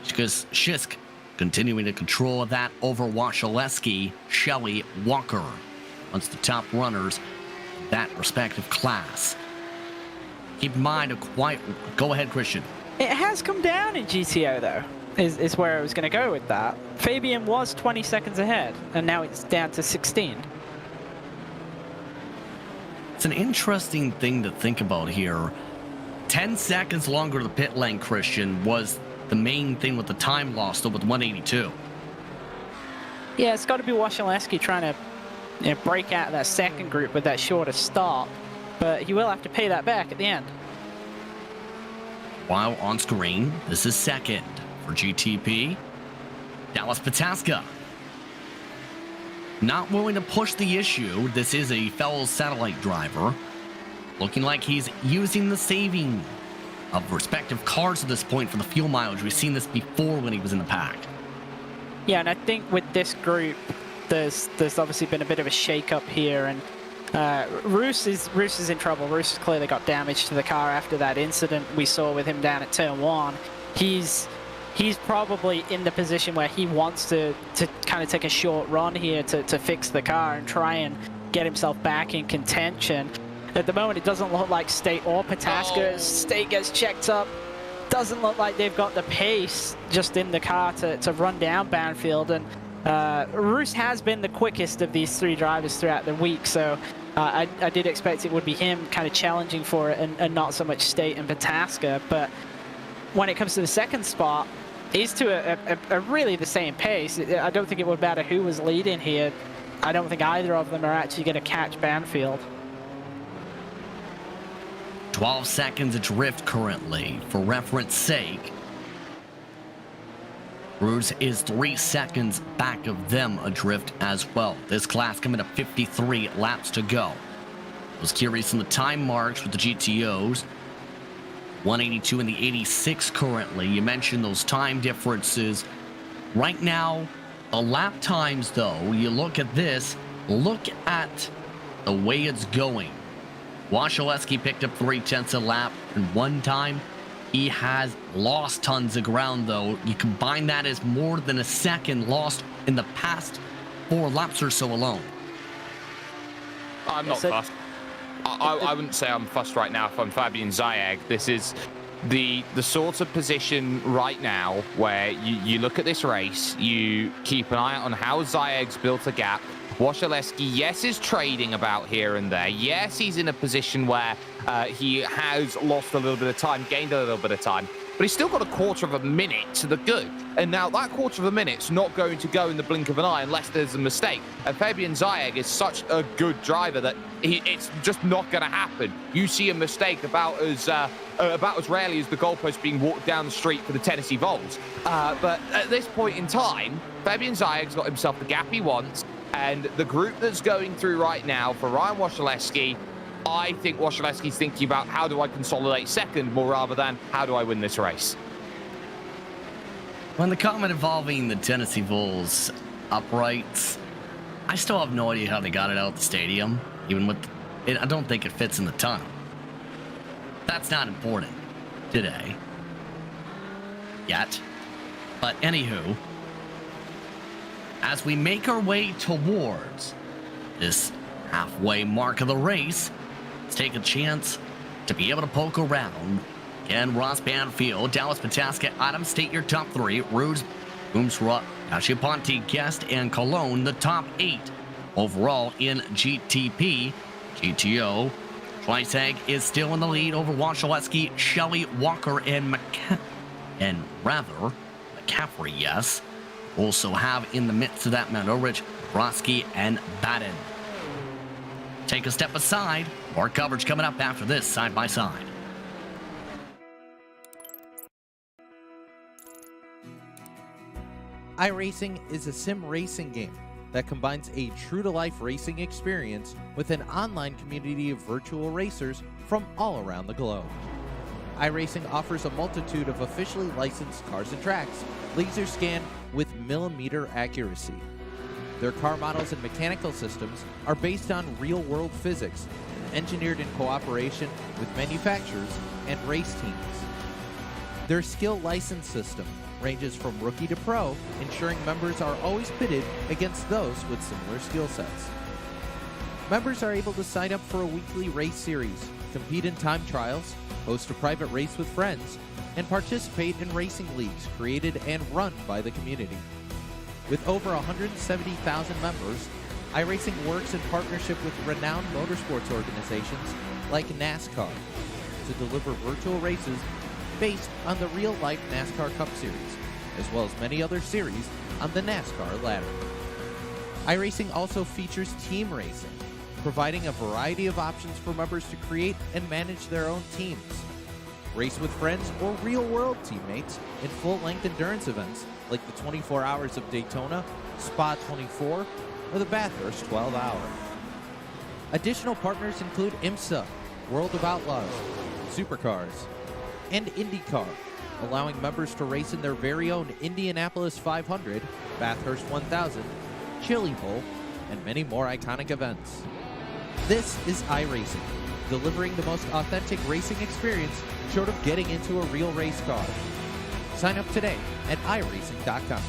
because Shisk continuing to control that over Washaleski, Shelley, Walker. Once the top runners in that respective class. Keep in mind, go ahead, Christian. It has come down in GTO, though, is where I was going to go with that. Fabian was 20 seconds ahead, and now it's down to 16. It's an interesting thing to think about here. 10 seconds longer to the pit lane, Christian, was the main thing with the time lost with 182. Yeah, it's got to be Washaleski trying to break out of that second group with that shorter stop, but he will have to pay that back at the end. While on screen, this is second for GTP. Dallas Pataska. Not willing to push the issue. This is a fellow satellite driver. Looking like he's using the saving of respective cars at this point for the fuel mileage. We've seen this before when he was in the pack. Yeah, and I think with this group, there's obviously been a bit of a shake-up here, and Roos is in trouble. Roos has clearly got damage to the car after that incident we saw with him down at turn 1. He's probably in the position where he wants to kind of take a short run here to fix the car and try and get himself back in contention. At the moment, it doesn't look like State or Pataska. State gets checked up. Doesn't look like they've got the pace just in the car to run down Banfield. And Roos has been the quickest of these 3 drivers throughout the week, so I did expect it would be him kind of challenging for it and not so much State and Pataska. But when it comes to the second spot, these two are really the same pace. I don't think it would matter who was leading here. I don't think either of them are actually going to catch Banfield. 12 seconds adrift currently. For reference sake, Roos is 3 seconds back of them adrift as well. This class coming to 53 laps to go. I was curious in the time marks with the GTOs. 182 and the 86 currently. You mentioned those time differences. Right now, the lap times though, you look at this, look at the way it's going. Washaleski picked up 3/10 a lap in one time. He has lost tons of ground though. You combine that as more than a second lost in the past 4 laps or so alone. I'm not fussed. I wouldn't say I'm fussed right now if I'm Fabian Zayag. This is the sort of position right now where you look at this race, you keep an eye on how Zayag's built a gap. Washaleski, yes, is trading about here and there. Yes, he's in a position where he has lost a little bit of time, gained a little bit of time, but he's still got a quarter of a minute to the good. And now that quarter of a minute's not going to go in the blink of an eye unless there's a mistake. And Fabian Zayag is such a good driver that it's just not going to happen. You see a mistake about as rarely as the goalpost being walked down the street for the Tennessee Vols. But at this point in time, Fabian Zayag's got himself the gap he wants. And the group that's going through right now for Ryan Washaleski, I think Washaleski's thinking about how do I consolidate second more rather than how do I win this race. When the comment involving the Tennessee Vols uprights, I still have no idea how they got it out of the stadium. Even with it, I don't think it fits in the tunnel. That's not important today. Yet. But anywho, as we make our way towards this halfway mark of the race, let's take a chance to be able to poke around. Again, Ross Banfield, Dallas Pataska, Adam State, your top 3. Roos, Boomsrut, Ashiaponte, Guest, and Cologne, the top 8. Overall in GTP, GTO, Schleissag is still in the lead over Washaleski, Shelley, Walker, and McCaffrey, yes. Also have in the midst of that Mandorich, Brodsky, and Batten. Take a step aside. More coverage coming up after this side by side. iRacing is a sim racing game. that combines a true-to-life racing experience with an online community of virtual racers from all around the globe. iRacing offers a multitude of officially licensed cars and tracks, laser scanned with millimeter accuracy. Their car models and mechanical systems are based on real-world physics and engineered in cooperation with manufacturers and race teams. Their skill license system ranges from rookie to pro, ensuring members are always pitted against those with similar skill sets. Members are able to sign up for a weekly race series, compete in time trials, host a private race with friends, and participate in racing leagues created and run by the community. With over 170,000 members, iRacing works in partnership with renowned motorsports organizations like NASCAR to deliver virtual races based on the real-life NASCAR Cup Series, as well as many other series on the NASCAR ladder. iRacing also features team racing, providing a variety of options for members to create and manage their own teams. Race with friends or real-world teammates in full-length endurance events like the 24 Hours of Daytona, Spa 24, or the Bathurst 12 Hour. Additional partners include IMSA, World of Outlaws, Supercars, and IndyCar, allowing members to race in their very own Indianapolis 500, Bathurst 1000, Chili Bowl, and many more iconic events. This is iRacing, delivering the most authentic racing experience short of getting into a real race car. Sign up today at iRacing.com.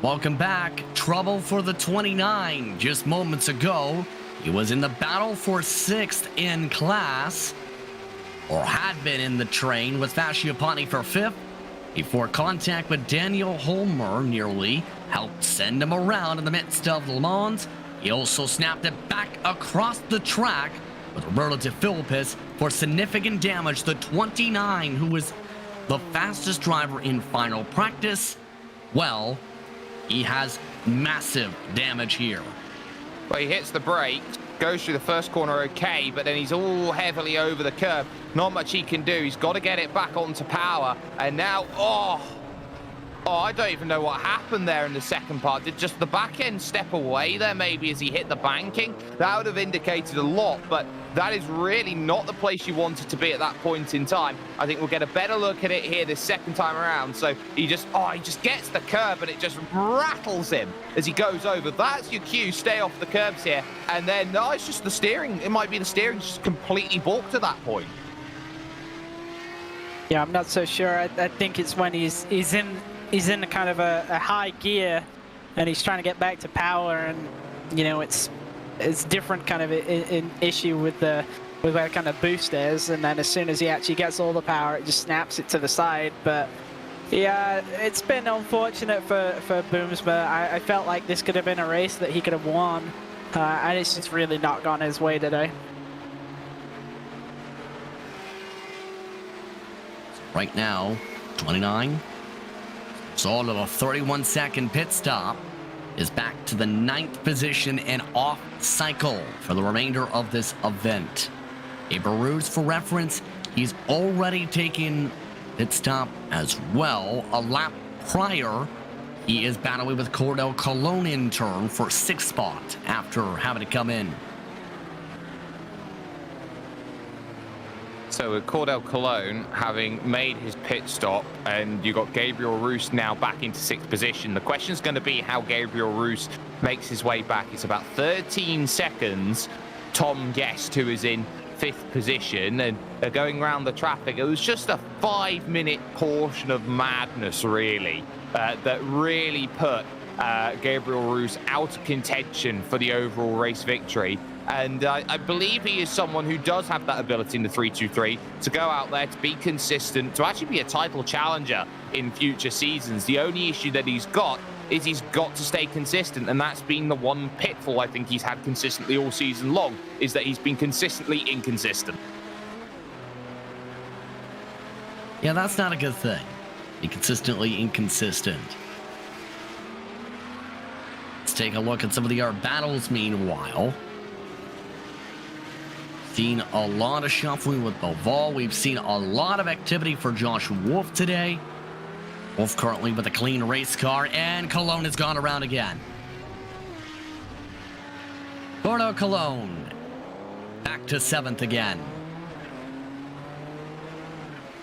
Welcome back. Trouble for the 29. Just moments ago, he was in the battle for 6th in class, or had been in the train with Fasciapani for 5th, before contact with Daniel Holmer nearly helped send him around in the midst of Le Mans. He also snapped it back across the track with Roberto De Filippis for significant damage. The 29, who was the fastest driver in final practice, well, he has massive damage here. Well, he hits the brakes, goes through the first corner okay, but then he's all heavily over the curb. Not much he can do. He's got to get it back onto power. And now, I don't even know what happened there in the second part. Did just the back end step away there maybe as he hit the banking? That would have indicated a lot, but that is really not the place you wanted to be at that point in time. I think we'll get a better look at it here this second time around. So he just gets the curb and it just rattles him as he goes over. That's your cue, stay off the curbs here. And then, it's just the steering. It might be the steering just completely balked at that point. Yeah, I'm not so sure. I think it's when he's in a kind of a high gear and he's trying to get back to power, and you know it's different kind of an issue with where kind of boost is, and then as soon as he actually gets all the power, it just snaps it to the side. But yeah, it's been unfortunate for Booms, but I felt like this could have been a race that he could have won, and it's just really not gone his way today. Right now, 29. So a little 31-second pit stop is back to the 9th position and off cycle for the remainder of this event. A Baruz, for reference, he's already taken pit stop as well. A lap prior, he is battling with Cordell Colon in turn for 6th spot after having to come in. So with Cordell Colon having made his pit stop, and you got Gabriel Roos now back into 6th position, the question's going to be how Gabriel Roos makes his way back. It's about 13 seconds. Tom Guest, who is in 5th position, and they're going around the traffic. It was just a 5-minute portion of madness, really, that really put Gabriel Roos out of contention for the overall race victory. And I believe he is someone who does have that ability in the 3-2-3 to go out there, to be consistent, to actually be a title challenger in future seasons. The only issue that he's got is he's got to stay consistent, and that's been the one pitfall I think he's had consistently all season long, is that he's been consistently inconsistent. Yeah, that's not a good thing. Be consistently inconsistent. Let's take a look at some of the other battles meanwhile. Seen a lot of shuffling with Belval. We've seen a lot of activity for Josh Wolf today. Wolf currently with a clean race car, and Cologne has gone around again. Bordeaux Cologne back to 7th again.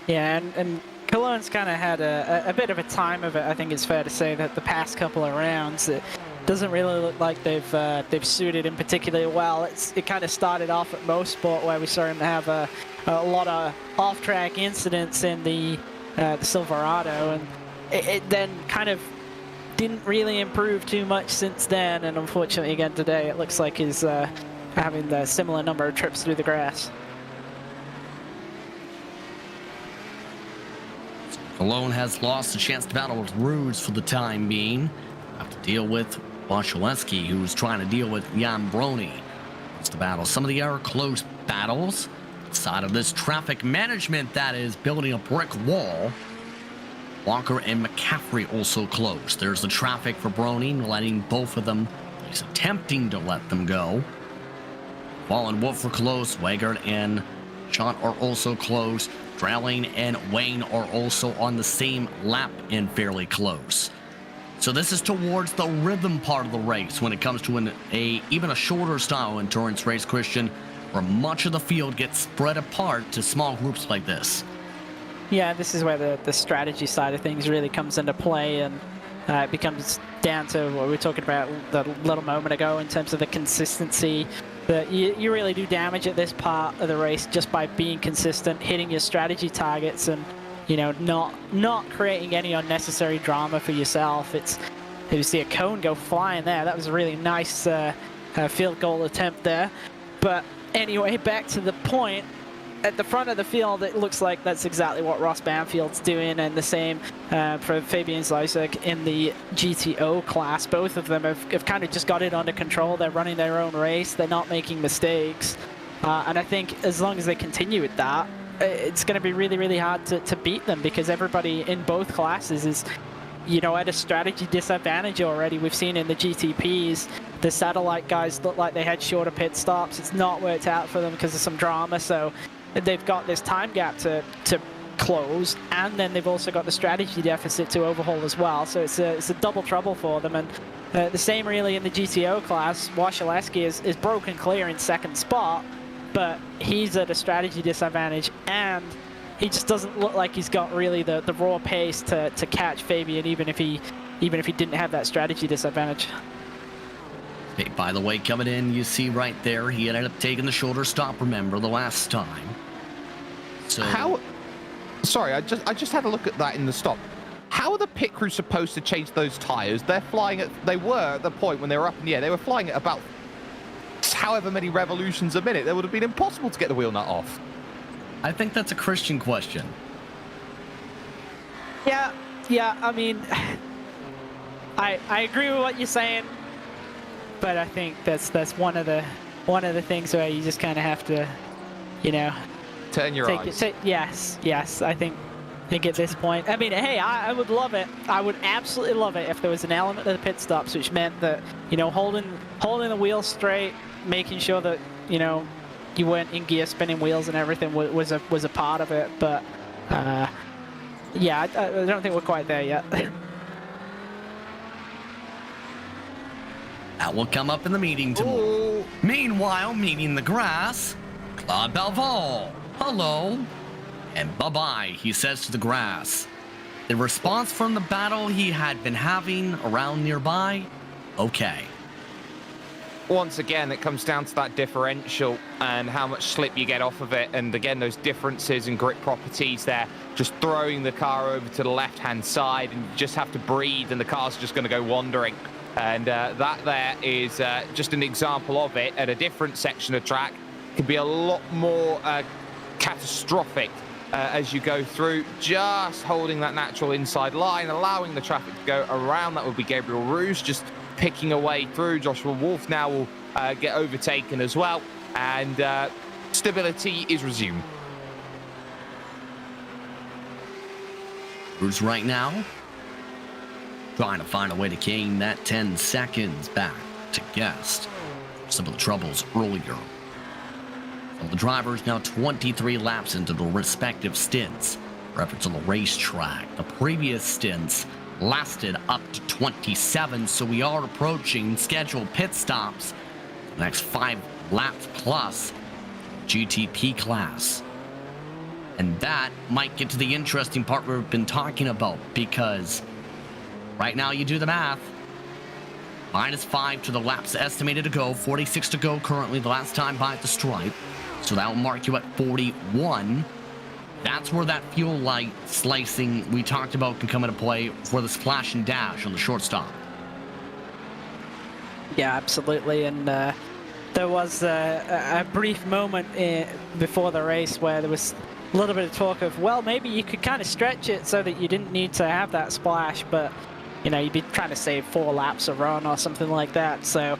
Yeah, and Cologne's kind of had a bit of a time of it. I think it's fair to say that the past couple of rounds, it doesn't really look like they've suited him particularly well. It kind of started off at Motorsport where we saw him have a lot of off-track incidents in the Silverado, and it then kind of didn't really improve too much since then. And unfortunately, again today, it looks like he's having the similar number of trips through the grass. Cologne has lost the chance to battle with Rouge for the time being. Have to deal with Waszolewski, who's trying to deal with Jan Brony. It's the battle. Some of the other close battles. Side of this traffic management that is building a brick wall. Walker and McCaffrey also close. There's the traffic for Brony, letting both of them, he's attempting to let them go. Wall and Wolf are close. Weigert and Sean are also close. Drelling and Wayne are also on the same lap and fairly close. So this is towards the rhythm part of the race when it comes to even a shorter style endurance race, Christian, where much of the field gets spread apart to small groups like this. Yeah, this is where the strategy side of things really comes into play, and it becomes down to what we were talking about a little moment ago in terms of the consistency. That you really do damage at this part of the race just by being consistent, hitting your strategy targets, and not creating any unnecessary drama for yourself. You see a cone go flying there. That was a really nice field goal attempt there. But anyway, back to the point. At the front of the field, it looks like that's exactly what Ross Banfield's doing, and the same for Fabian Zajcek in the GTO class. Both of them have kind of just got it under control. They're running their own race. They're not making mistakes. And I think as long as they continue with that, it's going to be really, really hard to beat them, because everybody in both classes is, at a strategy disadvantage already. We've seen in the GTPs, the satellite guys look like they had shorter pit stops. It's not worked out for them because of some drama. So they've got this time gap to close, and then they've also got the strategy deficit to overhaul as well. So it's a double trouble for them. And the same really in the GTO class. Waszolewski is broken clear in 2nd spot, but he's at a strategy disadvantage, and he just doesn't look like he's got really the raw pace to catch Fabian, even if he didn't have that strategy disadvantage. Hey, by the way, coming in, you see right there, he ended up taking the shorter stop, remember, the last time. So Sorry, I just had a look at that in the stop. How are the pit crew supposed to change those tires? They were at the point when they were up in the air, they were flying at about however many revolutions a minute. That would have been impossible to get the wheel nut off. I think that's a Christian question. Yeah, I mean, I agree with what you're saying, but I think that's one of the things where you just kind of have to, turn your eyes. Yes. I think at this point, I mean, hey, I would love it. I would absolutely love it if there was an element of the pit stops which meant that holding the wheel straight, making sure that you weren't in gear spinning wheels and everything was a part of it. But yeah, I don't think we're quite there yet. That will come up in the meeting tomorrow. Ooh. Meanwhile, meeting the grass, Claude Belval. Hello. And bye-bye, he says to the grass. The response from the battle he had been having around nearby, okay. Once again, it comes down to that differential and how much slip you get off of it. And again, those differences in grip properties there, just throwing the car over to the left-hand side, and you just have to breathe and the car's just going to go wandering. And that there is just an example of it. At a different section of track, can be a lot more catastrophic as you go through. Just holding that natural inside line, allowing the traffic to go around. That would be Gabriel Rouge just picking away through. Joshua Wolf now will get overtaken as well, and stability is resumed. Rouge right now trying to find a way to gain that 10 seconds back to Guest. Some of the troubles earlier. So the drivers now 23 laps into the respective stints. Reference on the racetrack. The previous stints lasted up to 27, so we are approaching scheduled pit stops the next 5 laps plus GTP class. And that might get to the interesting part we've been talking about, because right now you do the math. -5 to the laps estimated to go, 46 to go currently the last time by the stripe. So that will mark you at 41. That's where that fuel light slicing we talked about can come into play for the splash and dash on the short stop. Yeah, absolutely. And there was a brief moment before the race where there was a little bit of talk of, well, maybe you could kind of stretch it so that you didn't need to have that splash, but you know, you'd be trying to save 4 laps a run or something like that. So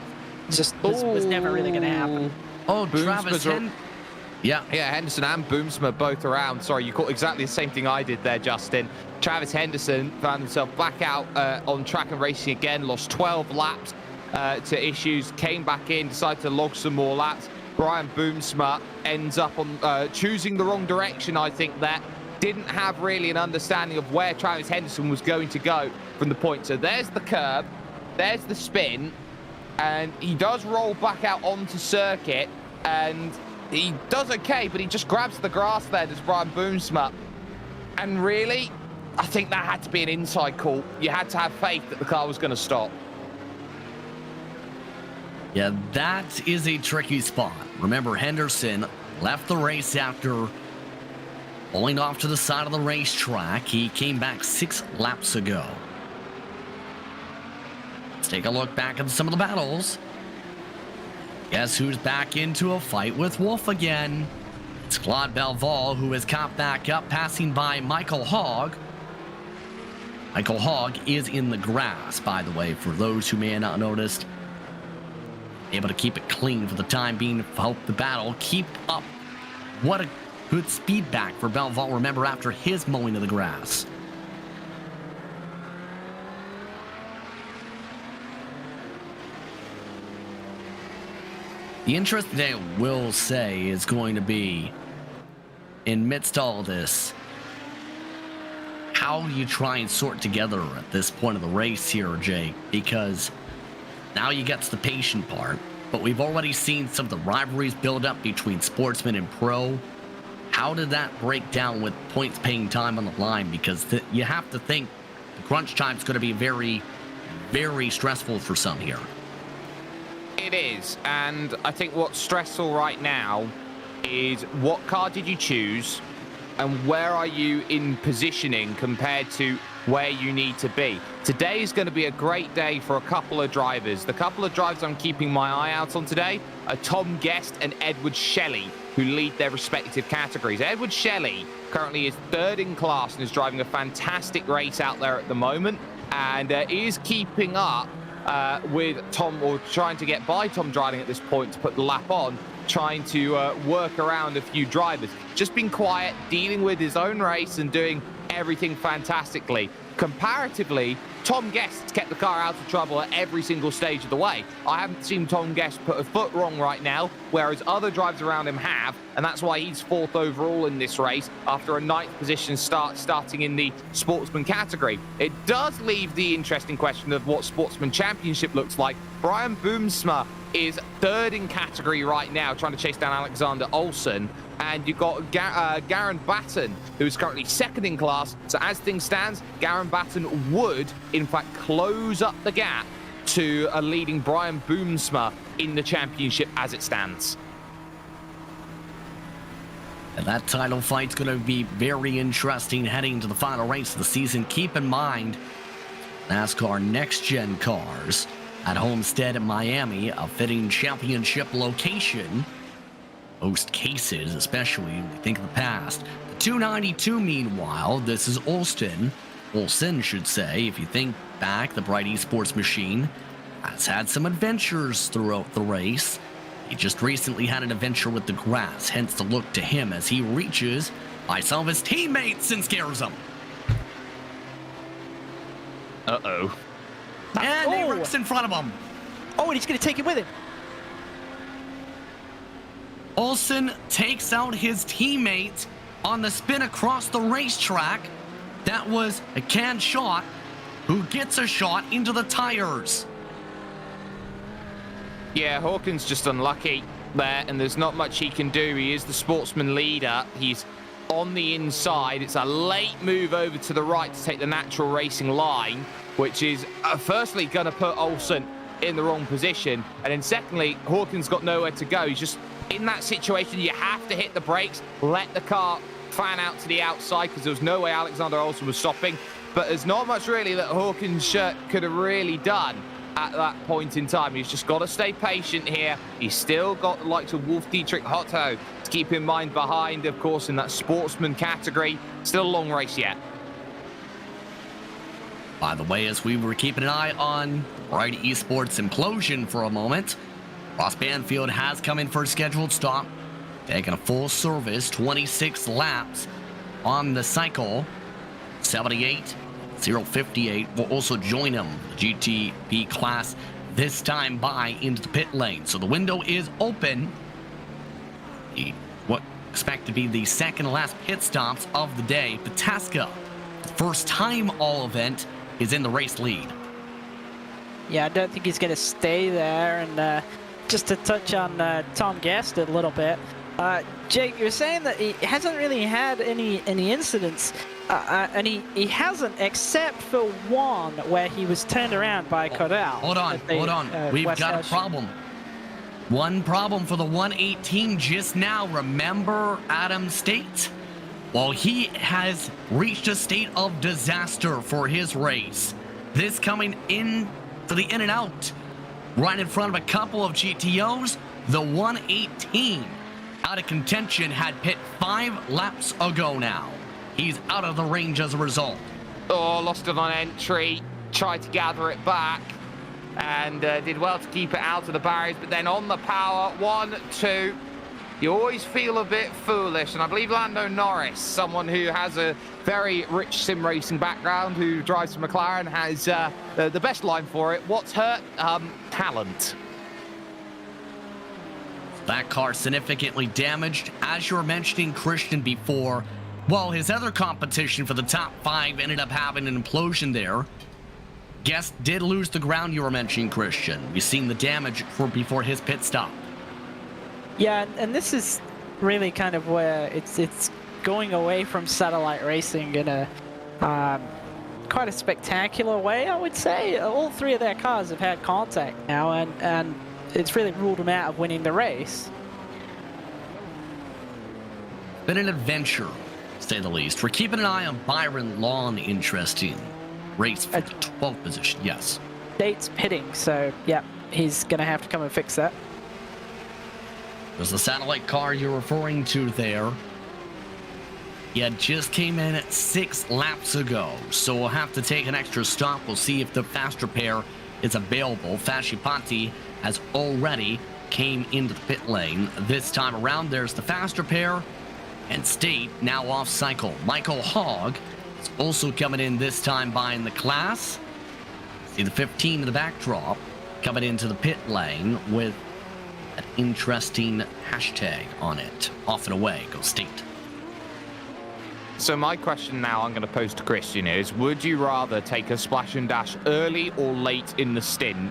just was never really going to happen. Oh, Travis Yeah, Henderson and Boomsma both around. Sorry, you caught exactly the same thing I did there, Justin. Travis Henderson found himself back out on track and racing again, lost 12 laps to issues, came back in, decided to log some more laps. Brian Boomsma ends up on choosing the wrong direction, I think, there. Didn't have really an understanding of where Travis Henderson was going to go from the point. So there's the curb, there's the spin, and he does roll back out onto circuit, and he does okay, but he just grabs the grass there, does Brian Boomsma. And really, I think that had to be an inside call. You had to have faith that the car was going to stop. Yeah, that is a tricky spot. Remember, Henderson left the race after pulling off to the side of the racetrack. He came back 6 laps ago. Let's take a look back at some of the battles. Guess who's back into a fight with Wolf again? It's Claude Belval, who has caught back up, passing by Michael Hogg. Michael Hogg is in the grass, by the way, for those who may have not noticed. Able to keep it clean for the time being to help the battle keep up. What a good speed back for Belval, remember, after his mowing of the grass. The interesting thing I will say is going to be, amidst all of this, how do you try and sort together at this point of the race here, Jake? Because now you get to the patient part, but we've already seen some of the rivalries build up between sportsman and pro. How did that break down with points paying time on the line? Because you have to think the crunch time is going to be very, very stressful for some here. It is, and I think what's stressful right now is what car did you choose and where are you in positioning compared to where you need to be. Today is going to be a great day for a couple of drivers. The couple of drivers I'm keeping my eye out on today are Tom Guest and Edward Shelley, who lead their respective categories. Edward Shelley currently is 3rd in class and is driving a fantastic race out there at the moment, and is keeping up with Tom, or trying to get by Tom driving at this point to put the lap on, trying to work around a few drivers. Just been quiet, dealing with his own race and doing everything fantastically. Comparatively, Tom Guest kept the car out of trouble at every single stage of the way. I haven't seen Tom Guest put a foot wrong right now, whereas other drivers around him have, and that's why he's 4th overall in this race after a 9th position starting in the sportsman category. It does leave the interesting question of what sportsman championship looks like. Brian Boomsma is 3rd in category right now, trying to chase down Alexander Olsen. And you've got Garen Batten, who's currently 2nd in class. So as things stand, Garen Batten would, in fact, close up the gap to a leading Brian Boomsma in the championship as it stands. And that title fight's going to be very interesting heading to the final race of the season. Keep in mind, NASCAR Next Gen cars at Homestead in Miami, a fitting championship location. Most cases, especially when we think of the past. The 292, meanwhile, this is Olsen, should say. If you think back, the Bright Esports machine has had some adventures throughout the race. He just recently had an adventure with the grass, hence the look to him as he reaches by some of his teammates and scares them. Uh-oh. And A-Rock's in front of him. Oh, and he's going to take it with him. Olsen takes out his teammate on the spin across the racetrack. That was a canned shot, who gets a shot into the tires. Yeah, Hawkins just unlucky there, and there's not much he can do. He is the sportsman leader. He's on the inside. It's a late move over to the right to take the natural racing line, which is firstly going to put Olsen in the wrong position, and then secondly, Hawkins got nowhere to go. He's just in that situation. You have to hit the brakes, let the car fan out to the outside, because there was no way Alexander Olsen was stopping. But there's not much really that Hawkins could have really done at that point in time. He's just got to stay patient here. He's still got the likes of Wolf Dietrich Hotto to keep in mind behind, of course, in that sportsman category. Still a long race yet. By the way, as we were keeping an eye on Ride Esports implosion for a moment, Ross Banfield has come in for a scheduled stop, taking a full service, 26 laps on the cycle. 78.058 will also join him, the GTP class, this time by into the pit lane. So the window is open. What expect to be the second to last pit stops of the day. Pataska, the first time all event, is in the race lead. Yeah, I don't think he's going to stay there. And just to touch on Tom Guest a little bit, Jake, you're saying that he hasn't really had any incidents, and he hasn't, except for one where he was turned around by Cordell. Hold on. We've got a problem. One problem for the 118 just now. Remember Adam State? Well, he has reached a state of disaster for his race. This coming in for the in and out, right in front of a couple of GTOs. The 118 out of contention had pit 5 laps ago now. He's out of the range as a result. Oh, lost it on entry, tried to gather it back, and did well to keep it out of the barriers, but then on the power, 1, 2, you always feel a bit foolish. And I believe Lando Norris, someone who has a very rich sim racing background, who drives for McLaren, has the best line for it. What's hurt? Talent. That car significantly damaged. As you were mentioning Christian before, well, his other competition for the top 5 ended up having an implosion there. Guest did lose the ground, you were mentioning, Christian. We've seen the damage before his pit stop. Yeah, and this is really kind of where it's going away from satellite racing in a quite a spectacular way, I would say. All 3 of their cars have had contact now, and it's really ruled them out of winning the race. Been an adventure, to say the least. We're keeping an eye on Byron Lawn, interesting. Race for the 12th position, yes. State's pitting, so yeah, he's going to have to come and fix that. There's the satellite car you're referring to there. Yeah, just came in at 6 laps ago, so we'll have to take an extra stop. We'll see if the faster pair is available. Fashipati has already came into the pit lane. This time around, there's the faster pair, and State now off cycle. Michael Hogg is also coming in this time buying the class. See the 15 in the backdrop coming into the pit lane with an interesting hashtag on it. Off and away goes State. So my question now I'm going to pose to Christian is, would you rather take a splash and dash early or late in the stint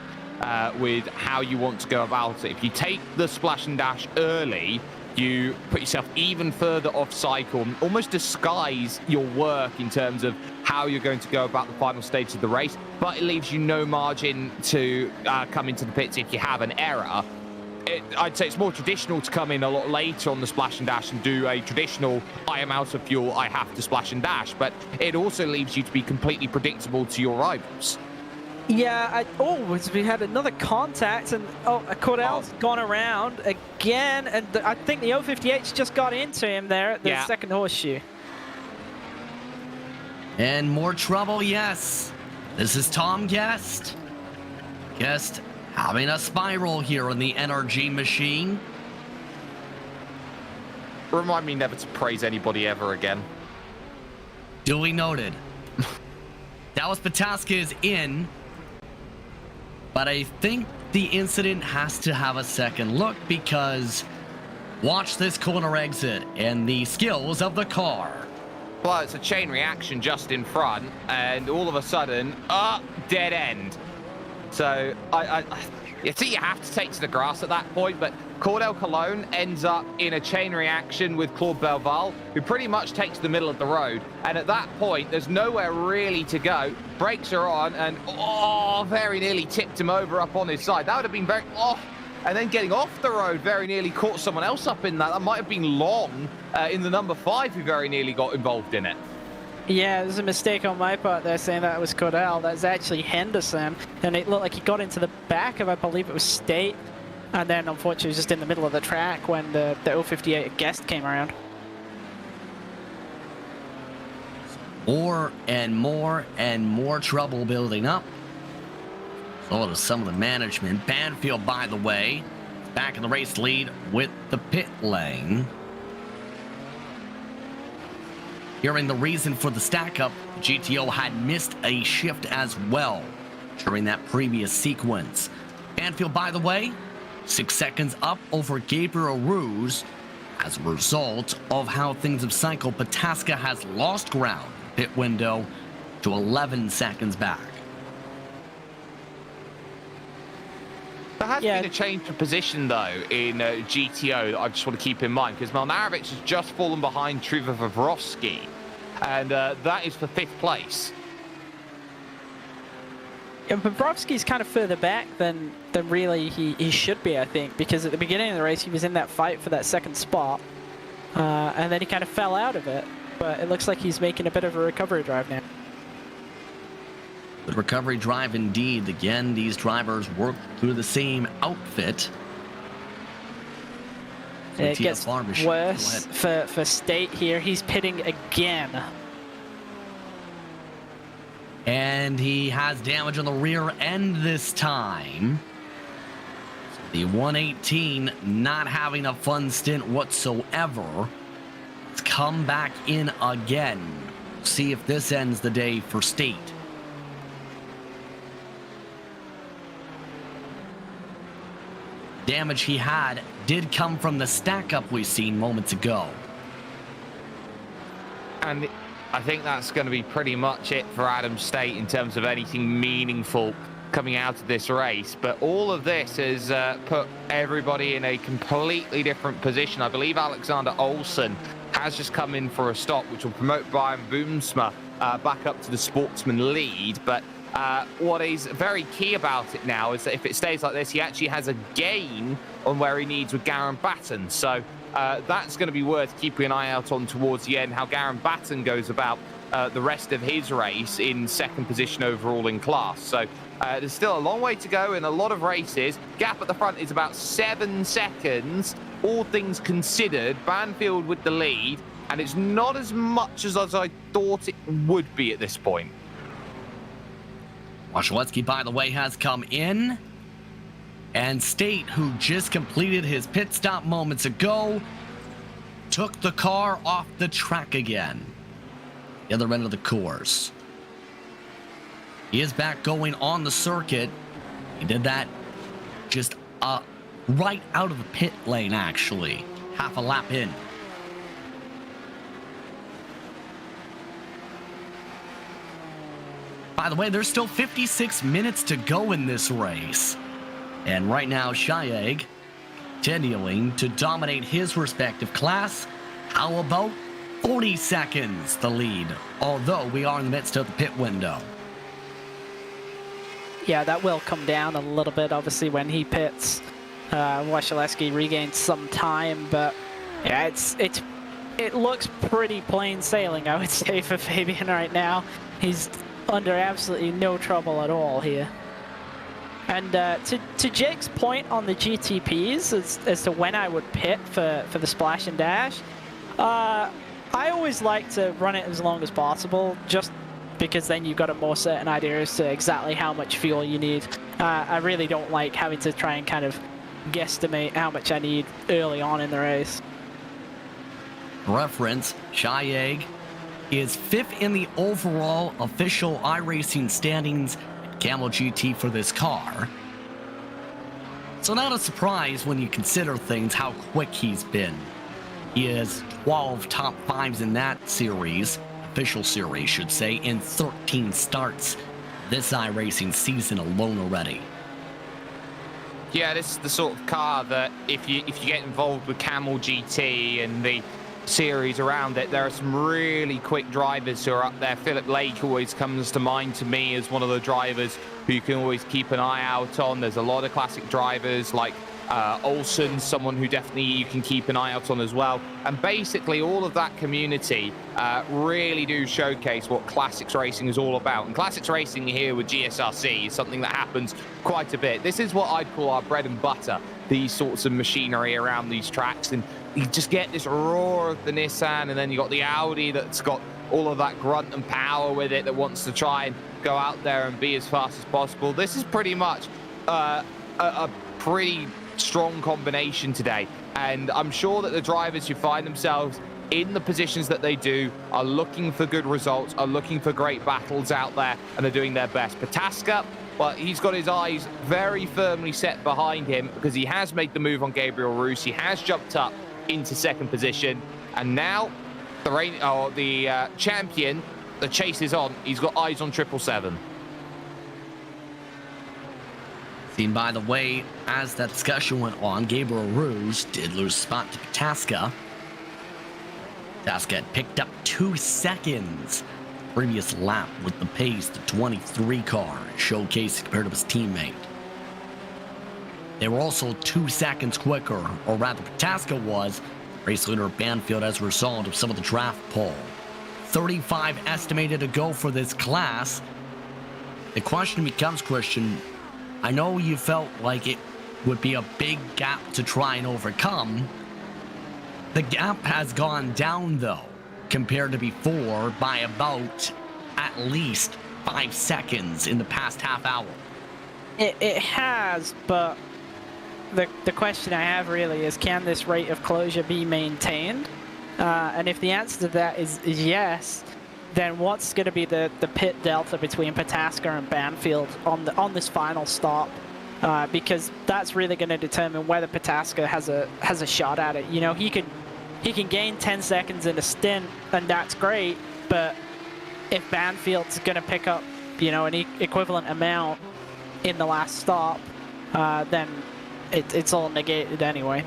with how you want to go about it? If you take the splash and dash early, you put yourself even further off cycle, almost disguise your work in terms of how you're going to go about the final stage of the race, but it leaves you no margin to come into the pits if you have an error. I'd say it's more traditional to come in a lot later on the splash and dash and do a traditional, I am out of fuel, I have to splash and dash, but it also leaves you to be completely predictable to your rivals. Yeah, we had another contact, and Cordell's gone around again, and I think the 058's just got into him there at the second horseshoe. And more trouble, yes. This is Tom Guest. Guest having a spiral here on the NRG machine. Remind me never to praise anybody ever again. Duly noted. That was Pataska's in. But I think the incident has to have a second look because watch this corner exit and the skills of the car. Well, it's a chain reaction just in front, and all of a sudden, dead end. So I think you have to take to the grass at that point, but Cordell Cologne ends up in a chain reaction with Claude Belval, who pretty much takes the middle of the road. And at that point, there's nowhere really to go. Brakes are on, and very nearly tipped him over up on his side. That would have been very and then getting off the road very nearly caught someone else up in that. That might have been Long in the number 5 who very nearly got involved in it. Yeah, there's a mistake on my part there saying that it was Cordell. That's actually Henderson. And it looked like he got into the back of, I believe it was State. And then, unfortunately, just in the middle of the track when the 058 guest came around. More and more trouble building up. So does some of the management. Banfield, by the way, back in the race lead with the pit lane. Hearing the reason for the stack-up, GTO had missed a shift as well during that previous sequence. Banfield, by the way, 6 seconds up over Gabriel Ruse as a result of how things have cycled. Pataska has lost ground pit window to 11 seconds back. There has been a change of position, though, in GTO that I just want to keep in mind, because Milnarovic has just fallen behind Truva Vavrovsky, and that is for 5th place. Yeah, Vavrovsky's kind of further back than really he should be, I think, because at the beginning of the race he was in that fight for that 2nd spot, and then he kind of fell out of it, but it looks like he's making a bit of a recovery drive now. The recovery drive indeed. Again, these drivers work through the same outfit. It gets worse for State here. He's pitting again. And he has damage on the rear end this time. The 118 not having a fun stint whatsoever. Let's come back in again. See if this ends the day for State. Damage he had did come from the stack-up we've seen moments ago. And I think that's going to be pretty much it for Adam State in terms of anything meaningful coming out of this race. But all of this has put everybody in a completely different position. I believe Alexander Olsen has just come in for a stop, which will promote Brian Boomsma back up to the sportsman lead. But what is very key about it now is that if it stays like this, he actually has a gain on where he needs with Garen Batten. So that's going to be worth keeping an eye out on towards the end, how Garen Batten goes about the rest of his race in 2nd position overall in class. So there's still a long way to go in a lot of races. Gap at the front is about 7 seconds, all things considered. Banfield with the lead, and it's not as much as I thought it would be at this point. Waszlewski, by the way, has come in. And State, who just completed his pit stop moments ago, took the car off the track again. The other end of the course. He is back going on the circuit. He did that just right out of the pit lane, actually. Half a lap in. By the way, there's still 56 minutes to go in this race. And right now, Shayeg continuing to dominate his respective class. How about 40 seconds the lead, although we are in the midst of the pit window. Yeah, that will come down a little bit, obviously, when he pits. Waszlewski regains some time, but yeah, it looks pretty plain sailing, I would say, for Fabian right now. He's under absolutely no trouble at all here. And to Jake's point on the GTPs as to when I would pit for the splash and dash, I always like to run it as long as possible, just because then you've got a more certain idea as to exactly how much fuel you need. I really don't like having to try and kind of guesstimate how much I need early on in the race. Reference, Shayeg is 5th in the overall official iRacing standings at Camel GT for this car. So not a surprise when you consider things how quick he's been. He has 12 top 5s in that series, official series should say, in 13 starts this iRacing season alone already. Yeah, this is the sort of car that if you get involved with Camel GT and the series around it, there are some really quick drivers who are up there. Philip Lake always comes to mind to me as one of the drivers who you can always keep an eye out on. There's a lot of classic drivers like Olsen, someone who definitely you can keep an eye out on as well. And basically all of that community really do showcase what classics racing is all about. And classics racing here with GSRC is something that happens quite a bit. This is what I'd call our bread and butter, these sorts of machinery around these tracks. And you just get this roar of the Nissan, and then you got the Audi that's got all of that grunt and power with it that wants to try and go out there and be as fast as possible. This is pretty much a pretty strong combination today, and I'm sure that the drivers who find themselves in the positions that they do are looking for good results, are looking for great battles out there, and are doing their best. Pataska, well, he's got his eyes very firmly set behind him because he has made the move on Gabriel Roos. He has jumped up into second position, and now the champion, the chase is on. He's got eyes on 777. Seen, by the way, as that discussion went on, Gabriel Roos did lose spot to Pataska. Pataska had picked up 2 seconds previous lap with the pace, the 23 car, showcased compared to his teammate. They were also 2 seconds quicker, or rather Pataska was, race leader Banfield as a result of some of the draft poll. 35 estimated to go for this class. The question becomes, Christian, I know you felt like it would be a big gap to try and overcome. The gap has gone down, though, compared to before by about at least 5 seconds in the past half hour. It has, but the question I have really is, can this rate of closure be maintained? And if the answer to that is yes, then what's going to be the pit delta between Pataska and Banfield on this final stop? Because that's really going to determine whether Pataska has a shot at it. You know, he can gain 10 seconds in a stint, and that's great. But if Banfield's going to pick up, you know, an equivalent amount in the last stop, then it's all negated anyway.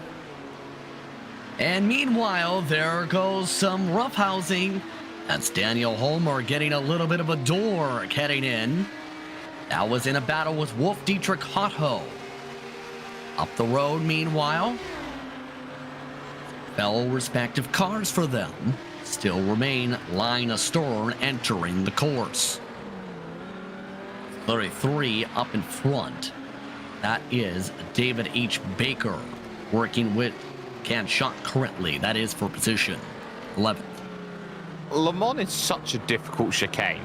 And meanwhile, there goes some roughhousing. That's Daniel Holmer getting a little bit of a door heading in. That was in a battle with Wolf Dietrich Hotho. Up the road, meanwhile, fellow respective cars for them still remain line astern entering the course. 33 up in front. That is David H. Baker working with Can Shot currently. That is for position 11. Le Mans is such a difficult chicane,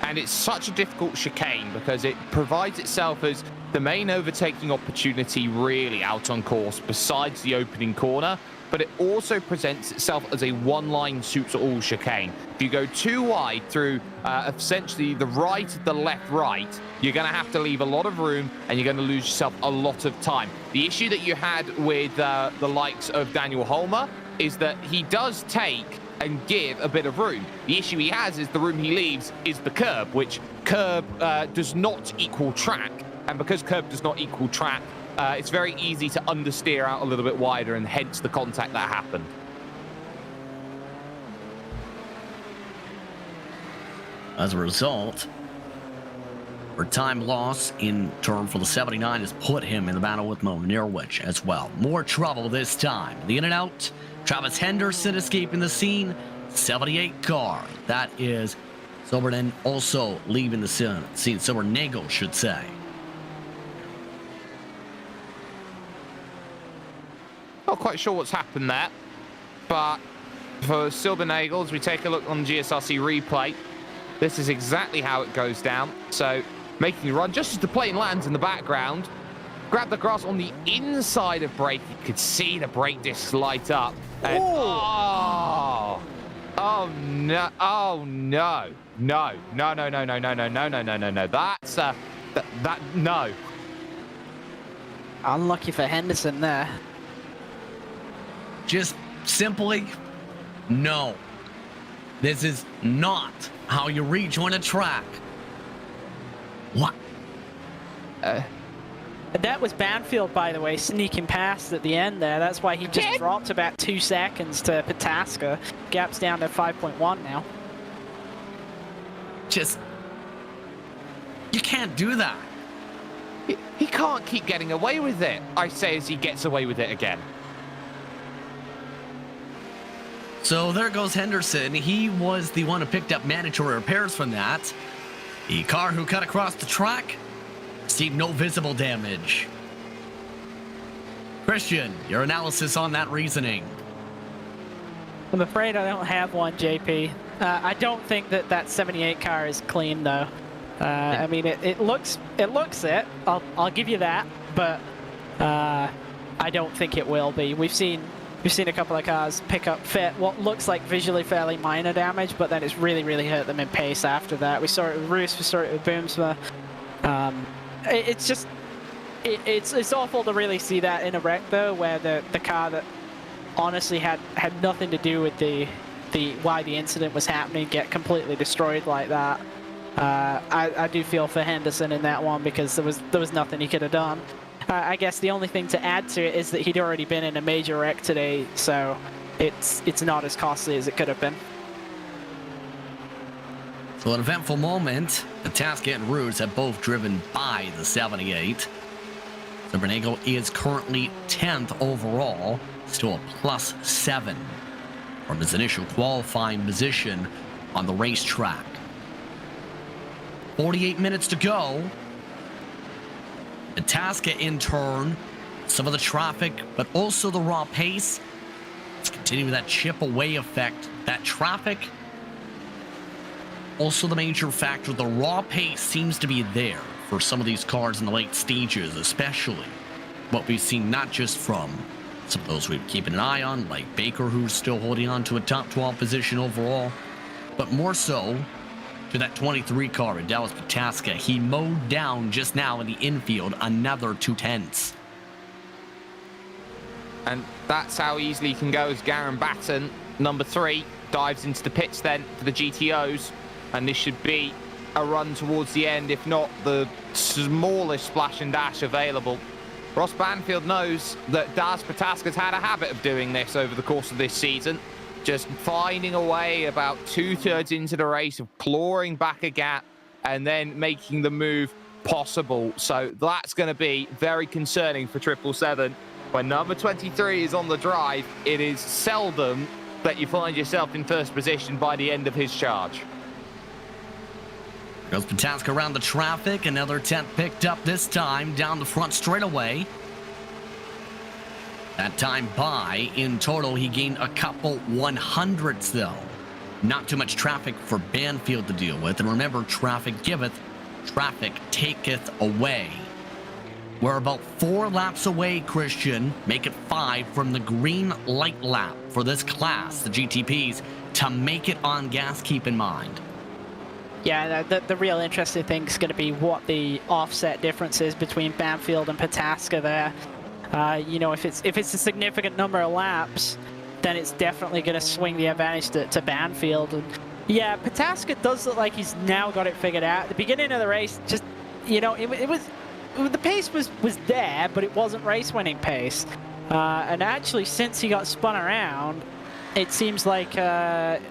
and it's such a difficult chicane because it provides itself as the main overtaking opportunity really out on course besides the opening corner, but it also presents itself as a one-line suits-all chicane. If you go too wide through essentially the right, the left, right, you're going to have to leave a lot of room and you're going to lose yourself a lot of time. The issue that you had with the likes of Daniel Holmer is that he does take and give a bit of room. The issue he has is the room he leaves is the curb, which curb does not equal track. And because curb does not equal track, it's very easy to understeer out a little bit wider, and hence the contact that happened. As a result, for time loss in turn for the 79 has put him in the battle with Mo Nierwich as well. More trouble this time. The in and out, Travis Henderson escaping the scene. 78 car. That is Silverden also leaving the scene. Silvernagel should say. Not quite sure what's happened there, but for Silvernagel, as we take a look on the GSRC replay, this is exactly how it goes down. So making a run just as the plane lands in the background. Grab the grass on the inside of brake. You could see the brake discs light up. And, oh no! Oh no! No! No! No! No! No! No! No! No! No! No! No! No! That's no. Unlucky for Henderson there. Just simply, no. This is not how you rejoin a track. What? That was Banfield, by the way, sneaking past at the end there. That's why he just dropped about 2 seconds to Pataska. Gap's down to 5.1 now. Just... You can't do that. He can't keep getting away with it, I say, as he gets away with it again. So there goes Henderson. He was the one who picked up mandatory repairs from that. The car who cut across the track received no visible damage. Christian, your analysis on that reasoning? I'm afraid I don't have one, JP. I don't think that 78 car is clean, though. I mean, it looks it. I'll give you that, but I don't think it will be. We've seen a couple of cars pick up what looks like visually fairly minor damage, but then it's really hurt them in pace after that. We saw it with Roos, we saw it with Boomsma. It's just it's awful to really see that in a wreck, though, where the car that honestly had nothing to do with the why the incident was happening get completely destroyed like that. I do feel for Henderson in that one, because there was nothing he could have done. I guess the only thing to add to it is that he'd already been in a major wreck today, so it's not as costly as it could have been. So an eventful moment. Pataska and Roos have both driven by the 78. So Bernego is currently 10th overall, still a +7 from his initial qualifying position on the racetrack. 48 minutes to go. Pataska, in turn, some of the traffic, but also the raw pace. It's continuing that chip away effect. That traffic, also the major factor. The raw pace seems to be there for some of these cars in the late stages, especially what we've seen not just from some of those we're keeping an eye on, like Baker, who's still holding on to a top 12 position overall, but more so to that 23 car in Dallas Pataska. He mowed down just now in the infield another 2/10. And that's how easily you can go as Garen Batten, number 3, dives into the pits then for the GTOs. And this should be a run towards the end, if not the smallest splash and dash available. Ross Banfield knows that Dallas Pataska's had a habit of doing this over the course of this season. Just finding a way about 2/3 into the race of clawing back a gap and then making the move possible. So that's going to be very concerning for 777. When number 23 is on the drive, it is seldom that you find yourself in first position by the end of his charge. Goes Pataska around the traffic. Another 10th picked up this time down the front straightaway. That time by, in total, he gained a couple 100ths, though. Not too much traffic for Banfield to deal with. And remember, traffic giveth, traffic taketh away. We're about 4 laps away, Christian. Make it 5 from the green light lap for this class, the GTPs, to make it on gas, keep in mind. Yeah, the real interesting thing is going to be what the offset difference is between Banfield and Pataska there. You know, if it's a significant number of laps, then it's definitely going to swing the advantage to Banfield. And yeah, Pataska does look like he's now got it figured out. At the beginning of the race, just, you know, the pace was there, but it wasn't race-winning pace. And actually, since he got spun around, it seems like the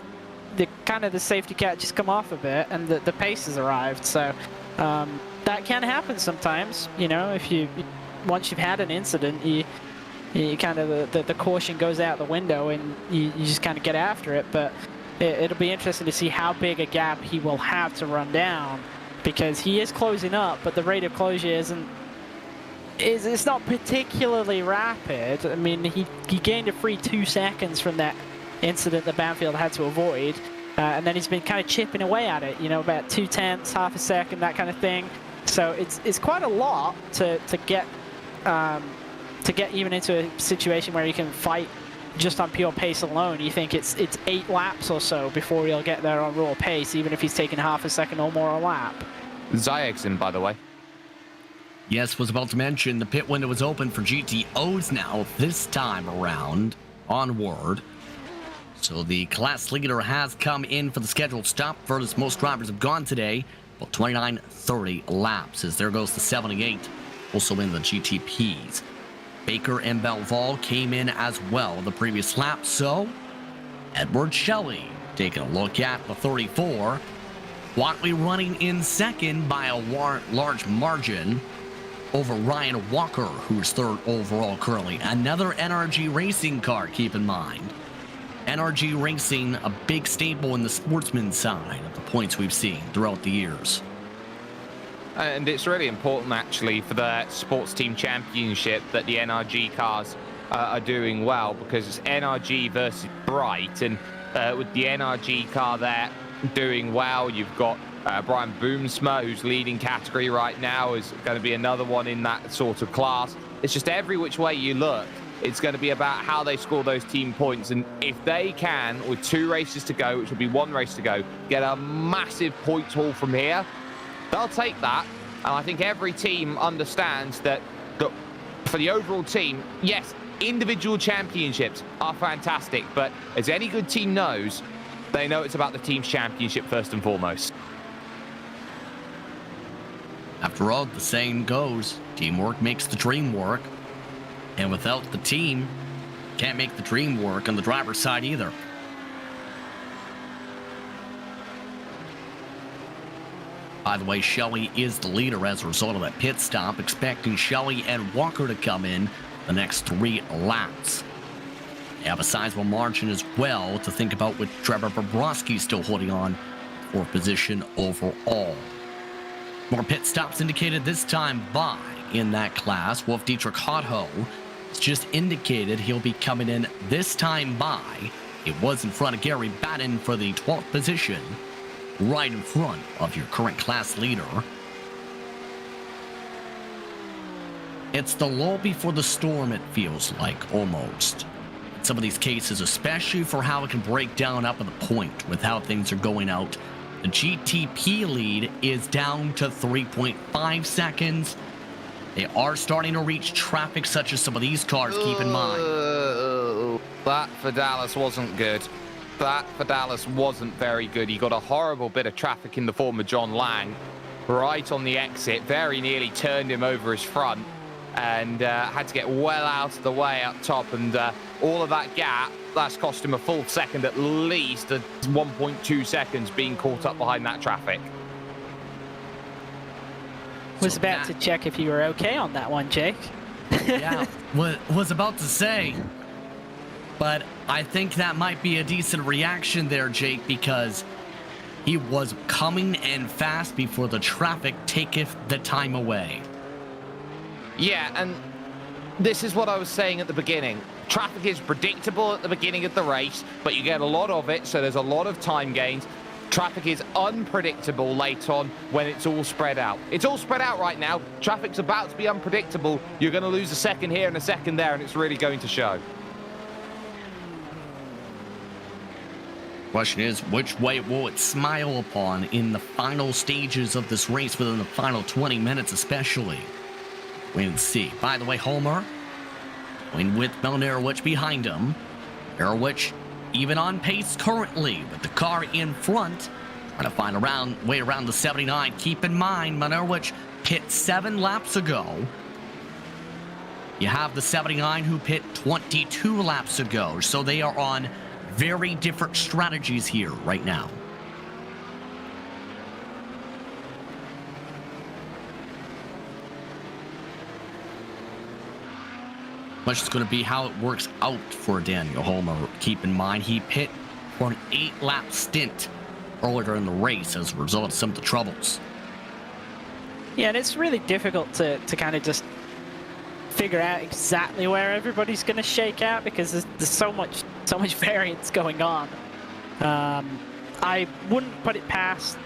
safety cat just come off a bit, and the pace has arrived. So that can happen sometimes. You know, if once you've had an incident, you kind of the caution goes out the window, and you just kind of get after it. But it'll be interesting to see how big a gap he will have to run down, because he is closing up, but the rate of closure it's not particularly rapid. I mean, he gained a free 2 seconds from that incident that Banfield had to avoid, and then he's been kind of chipping away at it, you know, about 2/10, half a second, that kind of thing. So it's quite a lot to get even into a situation where you can fight just on pure pace alone. You think it's 8 laps or so before he'll get there on raw pace, even if he's taking half a second or more a lap. Zayeg's in, by the way. Yes, was about to mention the pit window is open for GTOs now, this time around, onward. So the class leader has come in for the scheduled stop. Furthest most drivers have gone today, about 29-30 laps, as there goes the 78, also in the GTPs. Baker and Belval came in as well the previous lap, so Edward Shelley taking a look at the 34. Watley running in second by a large margin over Ryan Walker, who's third overall currently. Another NRG Racing car, keep in mind. NRG Racing, a big staple in the sportsman side of the points we've seen throughout the years. And it's really important, actually, for the Sports Team Championship that the NRG cars are doing well, because it's NRG versus Bright, and with the NRG car there doing well, you've got Brian Boomsma, who's leading category right now, is going to be another one in that sort of class. It's just every which way you look, it's going to be about how they score those team points. And if they can, with 2 races to go, which will be 1 race to go, get a massive points haul from here, they'll take that. And I think every team understands that for the overall team, yes, individual championships are fantastic, but as any good team knows, they know it's about the team's championship first and foremost. After all, the saying goes, teamwork makes the dream work. And without the team, can't make the dream work on the driver's side either. By the way, Shelley is the leader as a result of that pit stop, expecting Shelley and Walker to come in the next 3 laps. They have a sizable margin as well to think about, with Trevor Bobrovsky still holding on for position overall. More pit stops indicated this time by, in that class, Wolf Dietrich Hotho. It's just indicated he'll be coming in this time by. It was in front of Gary Batten for the 12th position, right in front of your current class leader. It's the lull before the storm, it feels like, almost. In some of these cases, especially for how it can break down up at the point with how things are going out. The GTP lead is down to 3.5 seconds. They are starting to reach traffic, such as some of these cars, keep in mind. That for Dallas wasn't good. That for Dallas wasn't very good. He got a horrible bit of traffic in the form of John Lang right on the exit. Very nearly turned him over his front and had to get well out of the way up top. And all of that gap, that's cost him a full second at least, 1.2 seconds being caught up behind that traffic. Was about to check if you were okay on that one, Jake. Yeah, was about to say. But I think that might be a decent reaction there, Jake, because he was coming in fast before the traffic taketh the time away. Yeah, and this is what I was saying at the beginning. Traffic is predictable at the beginning of the race, but you get a lot of it, so there's a lot of time gains. Traffic is unpredictable late on when it's all spread out. It's all spread out right now. Traffic's about to be unpredictable. You're going to lose a second here and a second there, and it's really going to show. Question is, which way will it smile upon in the final stages of this race, within the final 20 minutes especially? Wait and see. By the way, Homer going with Melon Erowich behind him. Erowich even on pace currently with the car in front, trying to find a way around the 79. Keep in mind, Manerwich pit 7 laps ago. You have the 79 who pit 22 laps ago, so they are on very different strategies here right now. Much is going to be how it works out for Daniel Homer. Keep in mind, he pit for an 8-lap stint earlier in the race as a result of some of the troubles. Yeah, and it's really difficult to kind of just figure out exactly where everybody's going to shake out, because there's so much variance going on. I wouldn't put it past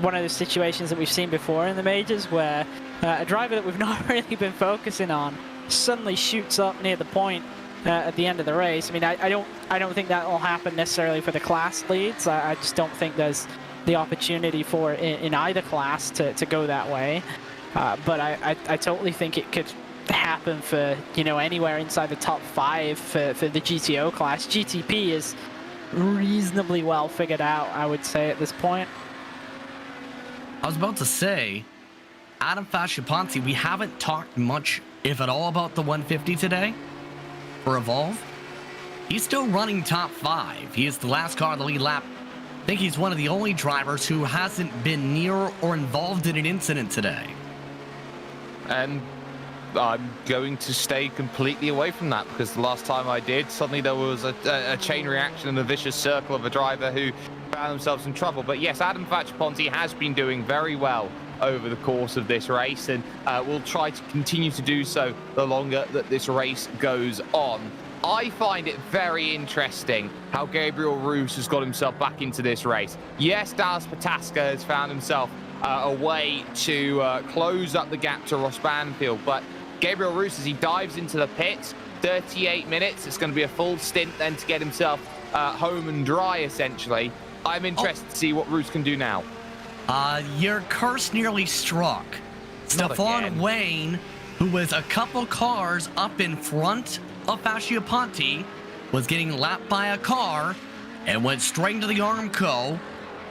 one of those situations that we've seen before in the majors, where a driver that we've not really been focusing on suddenly shoots up near the point at the end of the race. I mean, I don't think that will happen necessarily for the class leads. I just don't think there's the opportunity for in either class to go that way. But I totally think it could happen for, you know, anywhere inside the top 5 for the GTO class. GTP is reasonably well figured out, I would say, at this point. I was about to say, Adam Fasciaponti, we haven't talked much, if at all, about the 150 today for Evolve. He's still running top 5. He is the last car on the lead lap. I think he's one of the only drivers who hasn't been near or involved in an incident today. And I'm going to stay completely away from that, because the last time I did, suddenly there was a chain reaction and a vicious circle of a driver who found themselves in trouble. But yes, Adam Fasciaponti has been doing very well over the course of this race, and will try to continue to do so the longer that this race goes on. I find it very interesting how Gabriel Roos has got himself back into this race. Yes, Dallas Pataska has found himself a way to close up the gap to Ross Banfield, but Gabriel Roos, as he dives into the pits, 38 minutes, it's going to be a full stint then to get himself home and dry, essentially. I'm interested to see what Roos can do now. Your curse nearly struck. Stefan Wayne, who was a couple cars up in front of Fasciaponti, was getting lapped by a car and went straight into the Armco.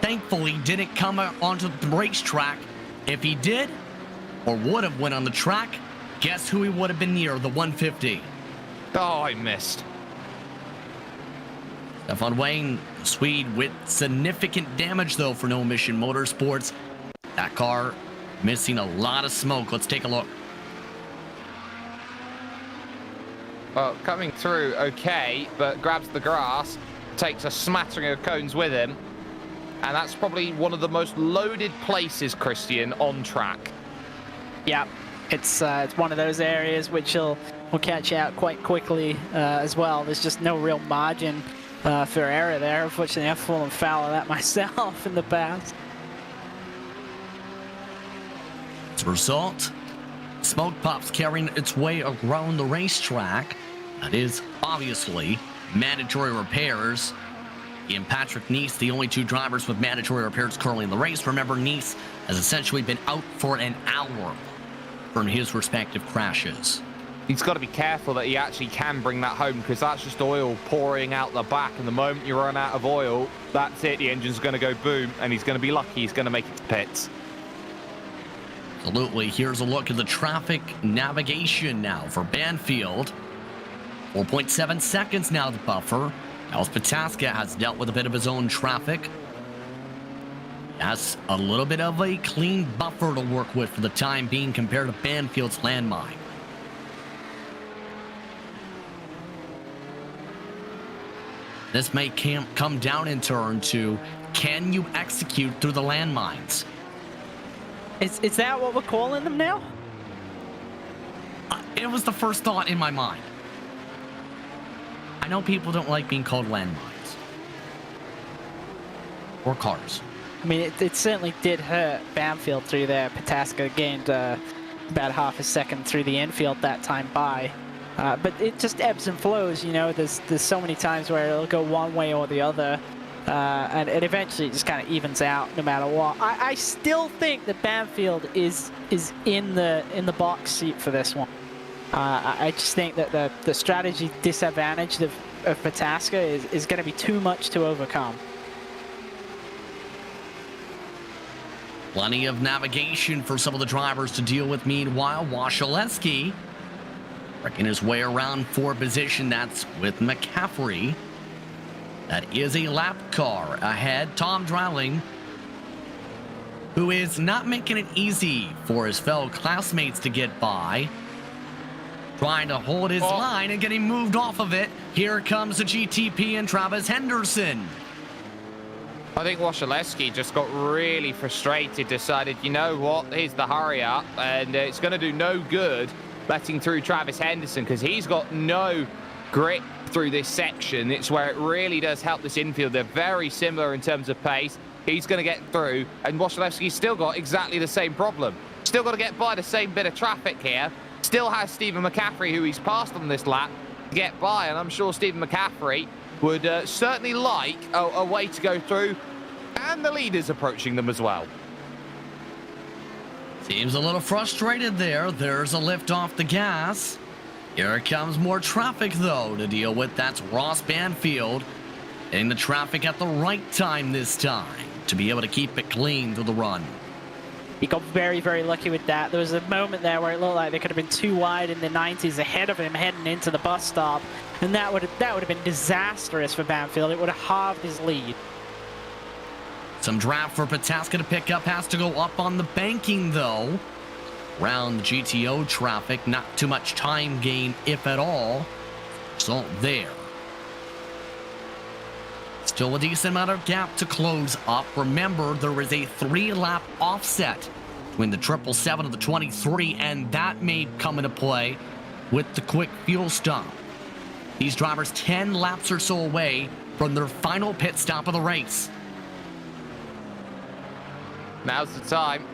Thankfully, didn't come onto the racetrack. If he did, or would have went on the track, guess who he would have been near? The 150. Oh, I missed. Stefan Wayne, Swede, with significant damage, though, for No Mission Motorsports. That car missing a lot of smoke. Let's take a look. Well, coming through okay, but grabs the grass, takes a smattering of cones with him. And that's probably one of the most loaded places, Christian, on track. Yeah, it's one of those areas which will catch you out quite quickly as well. There's just no real margin for error there. Unfortunately, I've fallen foul of that myself in the past. As a result, smoke pops carrying its way around the racetrack. That is obviously mandatory repairs. And Patrick Nice, the only 2 drivers with mandatory repairs currently in the race. Remember, Nice has essentially been out for an hour from his respective crashes. He's got to be careful that he actually can bring that home, because that's just oil pouring out the back, and the moment you run out of oil, that's it. The engine's going to go boom, and he's going to be lucky he's going to make it to pits. Absolutely. Here's a look at the traffic navigation now for Banfield. 4.7 seconds now, the buffer. Dallas Pataska has dealt with a bit of his own traffic. That's a little bit of a clean buffer to work with for the time being compared to Banfield's landmine. This may come down in turn to, can you execute through the landmines? Is that what we're calling them now? It was the first thought in my mind. I know people don't like being called landmines. Or cars. I mean, it certainly did hurt Banfield through there. Pataska gained about half a second through the infield that time by. But it just ebbs and flows, you know. There's so many times where it'll go one way or the other. And it eventually just kind of evens out no matter what. I still think that Banfield is in the box seat for this one. I just think that the strategy disadvantage of Pataska is going to be too much to overcome. Plenty of navigation for some of the drivers to deal with. Meanwhile, Wasilewski working his way around for position. That's with McCaffrey. That is a lap car ahead. Tom Dreiling, who is not making it easy for his fellow classmates to get by. Trying to hold his line and getting moved off of it. Here comes the GTP and Travis Henderson. I think Wasilewski just got really frustrated, decided, you know what, here's the hurry up, and it's going to do no good letting through Travis Henderson, because he's got no grip through this section. It's where it really does help this infield. They're very similar in terms of pace. He's going to get through, and Wasilewski's still got exactly the same problem. Still got to get by the same bit of traffic here. Still has Stephen McCaffrey, who he's passed on this lap, to get by, and I'm sure Stephen McCaffrey would certainly like a way to go through, and the leader's approaching them as well. Seems a little frustrated there. There's a lift off the gas. Here comes more traffic, though, to deal with. That's Ross Banfield hitting the traffic at the right time this time to be able to keep it clean through the run. He got very, very lucky with that. There was a moment there where it looked like they could have been too wide in the 90s ahead of him heading into the bus stop, and that would have been disastrous for Banfield. It would have halved his lead. Some draft for Pataska to pick up. Has to go up on the banking, though. Around the GTO traffic, not too much time gain, if at all. So there. Still a decent amount of gap to close up. Remember, there is a 3-lap offset between the 777 and the 23, and that may come into play with the quick fuel stop. These drivers 10 laps or so away from their final pit stop of the race. Now's the time.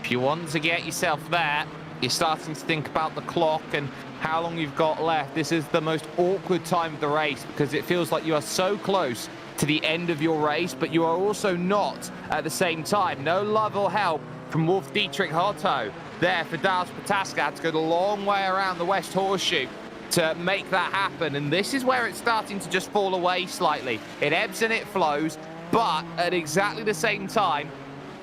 If you want to get yourself there, you're starting to think about the clock and how long you've got left. This is the most awkward time of the race because it feels like you are so close to the end of your race, but you are also not at the same time. No love or help from Wolf Dietrich Hotto there for Dallas Pataska. Had to go the long way around the West Horseshoe to make that happen, and this is where it's starting to just fall away slightly. It ebbs and it flows, but at exactly the same time,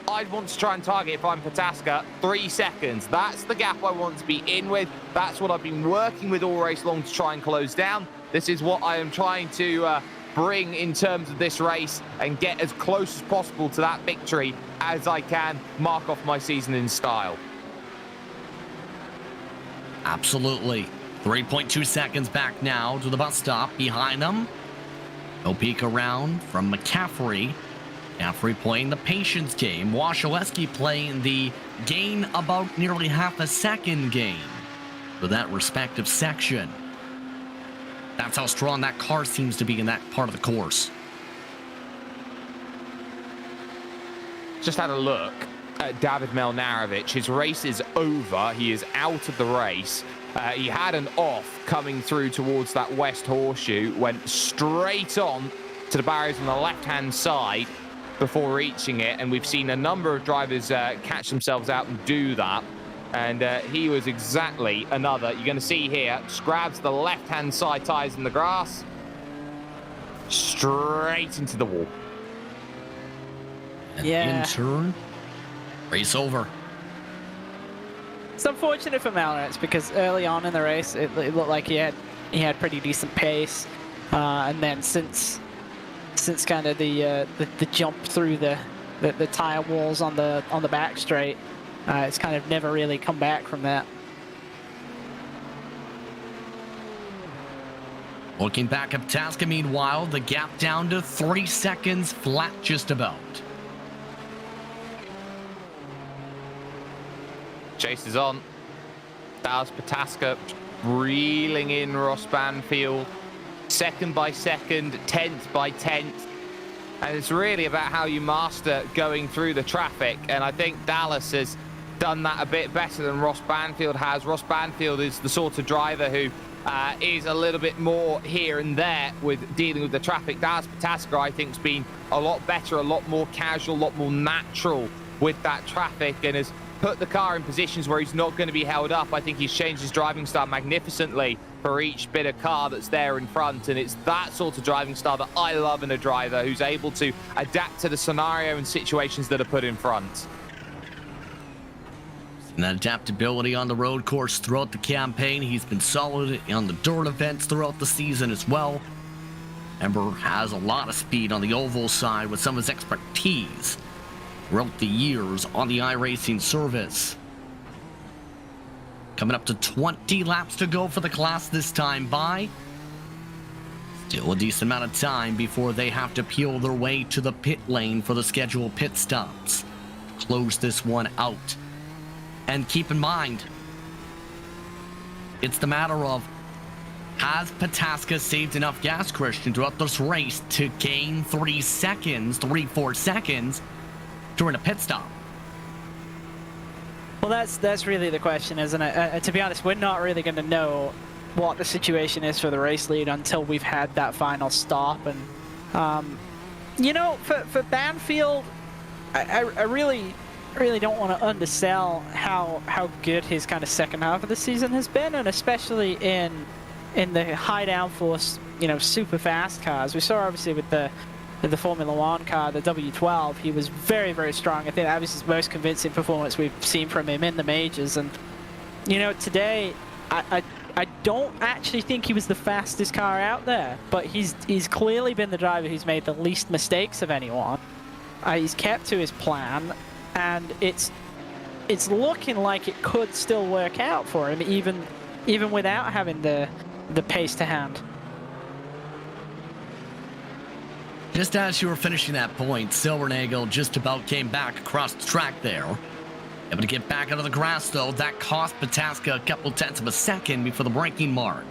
I'd want to try and target, if I'm Pataska, 3 seconds. That's the gap I want to be in with. That's what I've been working with all race long to try and close down. This is what I am trying to bring in terms of this race and get as close as possible to that victory as I can. Mark off my season in style. Absolutely. 3.2 seconds back now to the bus stop behind them. No peek around from McCaffrey. McCaffrey playing the patience game. Washaleski playing the gain about nearly half a second game for that respective section. That's how strong that car seems to be in that part of the course. Just had a look at David Melnarovic. His race is over. He is out of the race. He had an off coming through towards that West Horseshoe, went straight on to the barriers on the left-hand side before reaching it, and we've seen a number of drivers catch themselves out and do that, and he was exactly another. You're going to see here, just grabs the left-hand side tires in the grass, straight into the wall. And Yeah. in turn, race over. It's unfortunate for Malnitz because early on in the race, it looked like he had pretty decent pace, and then since kind of the jump through the tire walls on the back straight, it's kind of never really come back from that. Looking back at Pataska, meanwhile, the gap down to 3 seconds flat just about. Chase is on. Dallas Pataska reeling in Ross Banfield. Second by second, 10th by 10th. And it's really about how you master going through the traffic. And I think Dallas has done that a bit better than Ross Banfield has. Ross Banfield is the sort of driver who is a little bit more here and there with dealing with the traffic. Dallas Pataska, I think, has been a lot better, a lot more casual, a lot more natural with that traffic, and has put the car in positions where he's not going to be held up. I think he's changed his driving style magnificently for each bit of car that's there in front, and it's that sort of driving style that I love in a driver who's able to adapt to the scenario and situations that are put in front. And that adaptability on the road course throughout the campaign. He's been solid on the dirt events throughout the season as well. Ember has a lot of speed on the oval side with some of his expertise throughout the years on the iRacing service. Coming up to 20 laps to go for the class this time by. Still a decent amount of time before they have to peel their way to the pit lane for the scheduled pit stops. Close this one out. And keep in mind, it's the matter of, has Pataska saved enough gas, Christian, throughout this race to gain 4 seconds during a pit stop? Well, that's really the question, isn't it? To be honest, we're not really going to know what the situation is for the race lead until we've had that final stop. And you know, for Banfield, I really really don't want to undersell how good his kind of second half of the season has been, and especially in the high downforce, super fast cars. We saw obviously with the Formula One car, the W12, he was very, very strong. I think that was his most convincing performance we've seen from him in the majors. And today, I don't actually think he was the fastest car out there, but he's clearly been the driver who's made the least mistakes of anyone. He's kept to his plan, and it's looking like it could still work out for him, even without having the pace to hand. Just as you were finishing that point, Silvernagel just about came back across the track there. Able to get back onto the grass, though. That cost Pataska a couple tenths of a second before the braking mark.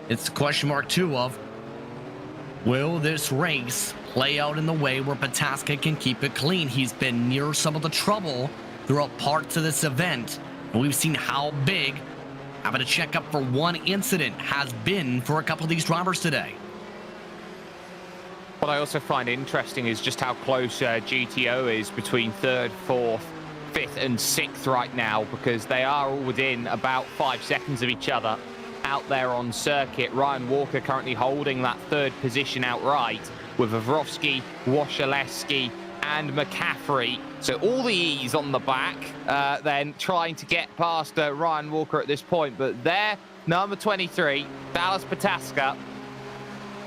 It's the question mark, too, of will this race play out in the way where Pataska can keep it clean? He's been near some of the trouble throughout parts of this event, and we've seen how big having to check up for one incident has been for a couple of these drivers today. What I also find interesting is just how close GTO is between 3rd, 4th, 5th and 6th right now, because they are all within about 5 seconds of each other out there on circuit. Ryan Walker currently holding that 3rd position outright, with Wawrowski, Wasilewski and McCaffrey. So all the E's on the back, then trying to get past Ryan Walker at this point. But there, number 23, Dallas Pataska.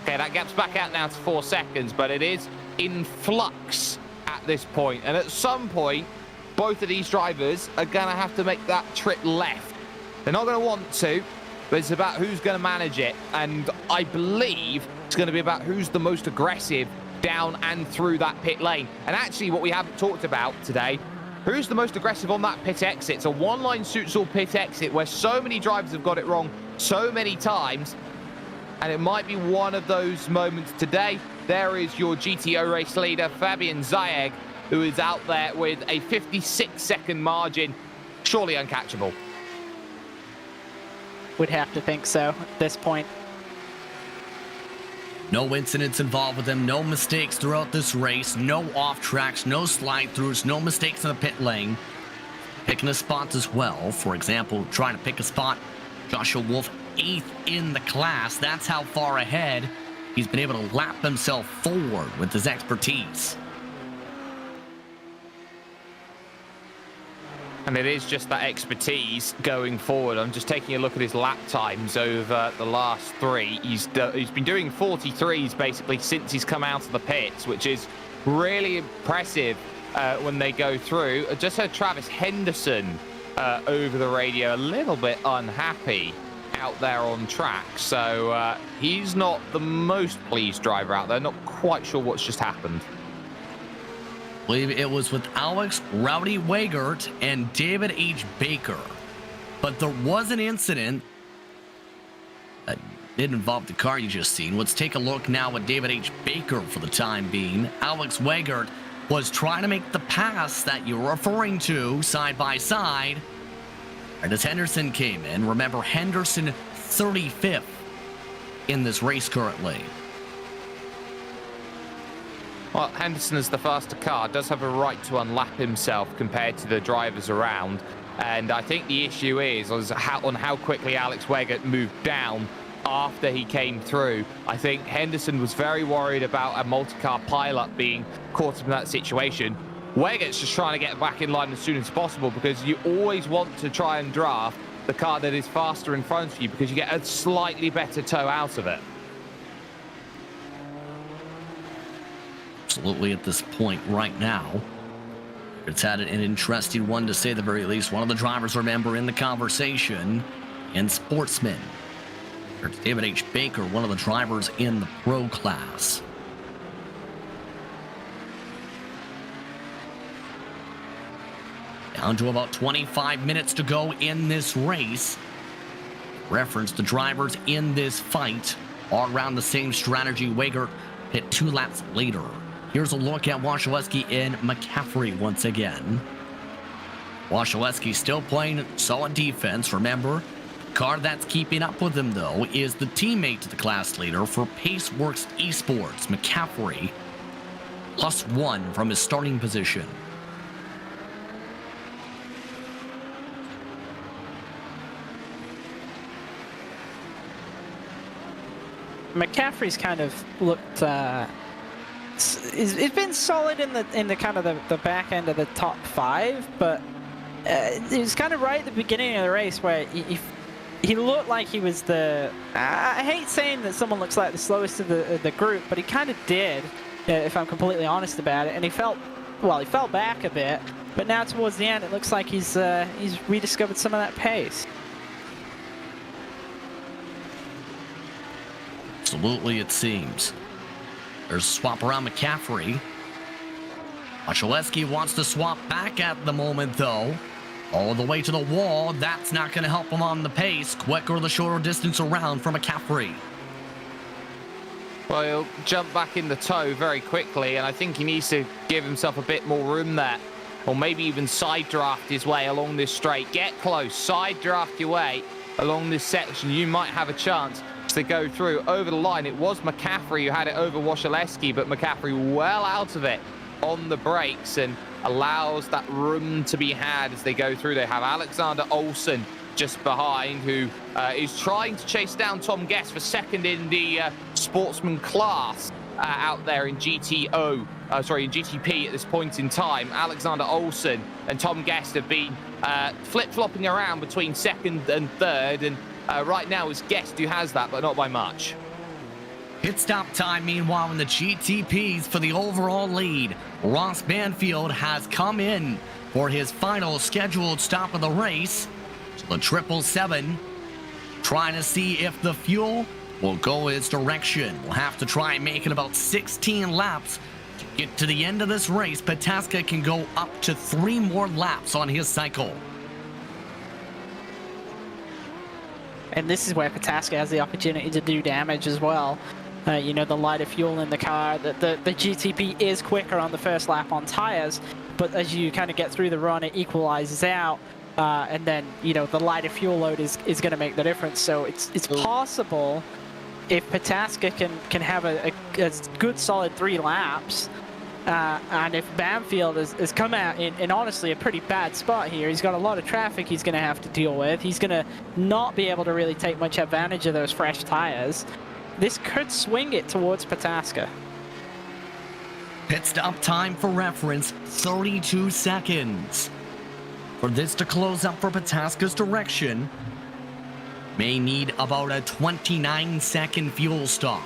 Okay, that gap's back out now to 4 seconds, but it is in flux at this point. And at some point, both of these drivers are going to have to make that trip left. They're not going to want to, but it's about who's going to manage it. And I believe it's going to be about who's the most aggressive down and through that pit lane. And actually, what we haven't talked about today, who's the most aggressive on that pit exit? It's a one-line suits-all pit exit where so many drivers have got it wrong so many times. And it might be one of those moments today. There is your GTO race leader, Fabian Zayeg, who is out there with a 56-second margin. Surely uncatchable. Would have to think so at this point. No incidents involved with him, no mistakes throughout this race, no off tracks, no slide throughs, no mistakes in the pit lane. Picking his spots as well. For example, trying to pick a spot. Joshua Wolf, 8th in the class. That's how far ahead he's been able to lap himself forward with his expertise. And it is just that expertise going forward. I'm just taking a look at his lap times over the last 3. He's been doing 43s basically since he's come out of the pits, which is really impressive when they go through. I just heard Travis Henderson over the radio a little bit unhappy out there on track. So he's not the most pleased driver out there. Not quite sure what's just happened. I believe it was with Alex Rowdy Weigert and David H. Baker. But there was an incident that didn't involve the car you just seen. Let's take a look now at David H. Baker for the time being. Alex Weigert was trying to make the pass that you're referring to side by side. And as Henderson came in, remember Henderson 35th in this race currently. Well, Henderson as the faster car does have a right to unlap himself compared to the drivers around. And I think the issue is on how quickly Alex Weigert moved down after he came through. I think Henderson was very worried about a multi-car pileup being caught up in that situation. Weigert's just trying to get back in line as soon as possible, because you always want to try and draft the car that is faster in front of you, because you get a slightly better tow out of it. Absolutely at this point right now. It's had an interesting one, to say the very least. One of the drivers, remember, in the conversation, and Sportsman. There's David H. Baker, one of the drivers in the pro class. Down to about 25 minutes to go in this race. Reference the drivers in this fight all around the same strategy. Weigert hit 2 laps later. Here's a look at Wasilewski and McCaffrey once again. Wasilewski still playing solid defense. Remember, the car that's keeping up with him, though, is the teammate to the class leader for Paceworks Esports, McCaffrey. +1 from his starting position. McCaffrey's kind of looked. He's been solid in the kind of the back end of the top 5, but it was kind of right at the beginning of the race where he looked like he was the. I hate saying that someone looks like the slowest of the group, but he kind of did, if I'm completely honest about it. And he fell back a bit, but now towards the end, it looks like he's rediscovered some of that pace. Absolutely, it seems. There's a swap around McCaffrey. Wachaleski wants to swap back at the moment, though. All the way to the wall. That's not going to help him on the pace. Quicker the shorter distance around for McCaffrey. Well, he'll jump back in the toe very quickly, and I think he needs to give himself a bit more room there. Or maybe even side draft his way along this straight. Get close, side draft your way along this section. You might have a chance to go through over the line. It was McCaffrey who had it over Wachaleski, but McCaffrey well out of it on the brakes and allows that room to be had as they go through. They have Alexander Olsen just behind, who is trying to chase down Tom Guest for second in the sportsman class out there in GTP at this point in time. Alexander Olsen and Tom Guest have been flip-flopping around between second and third, and right now it's Guest who has that, but not by much. Pit stop time, meanwhile, in the GTPs for the overall lead. Ross Banfield has come in for his final scheduled stop of the race. So the 777, trying to see if the fuel will go its direction. We'll have to try and make it about 16 laps to get to the end of this race. Pataska can go up to 3 more laps on his cycle. And this is where Pataska has the opportunity to do damage as well. You know, the lighter fuel in the car, the GTP is quicker on the first lap on tires, but as you kind of get through the run, it equalizes out, and then, you know, the lighter fuel load is going to make the difference. So it's possible if Pataska can have a good solid 3 laps, and if Banfield has come out in honestly a pretty bad spot here. He's got a lot of traffic he's going to have to deal with. He's going to not be able to really take much advantage of those fresh tires. This could swing it towards Pataska. Pit stop time for reference, 32 seconds. For this to close up for Pataska's direction, may need about a 29-second fuel stop.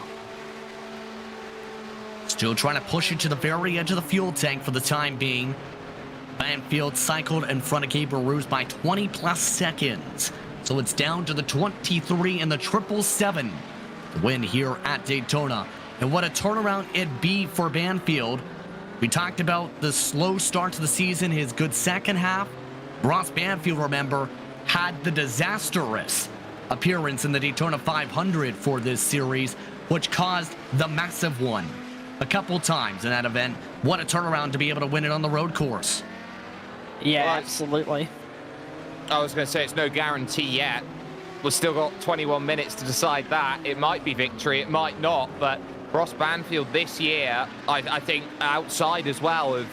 Still trying to push it to the very edge of the fuel tank for the time being. Banfield cycled in front of Gabriel Roos by 20+ seconds. So it's down to the 23 and the 777 to win here at Daytona. And what a turnaround it'd be for Banfield. We talked about the slow start to the season, his good second half. Ross Banfield, remember, had the disastrous appearance in the Daytona 500 for this series, which caused the massive one a couple times in that event. What a turnaround to be able to win it on the road course. Yeah, absolutely. I was going to say it's no guarantee yet. We've still got 21 minutes to decide that. It might be victory, it might not, but Ross Banfield this year, I think outside as well of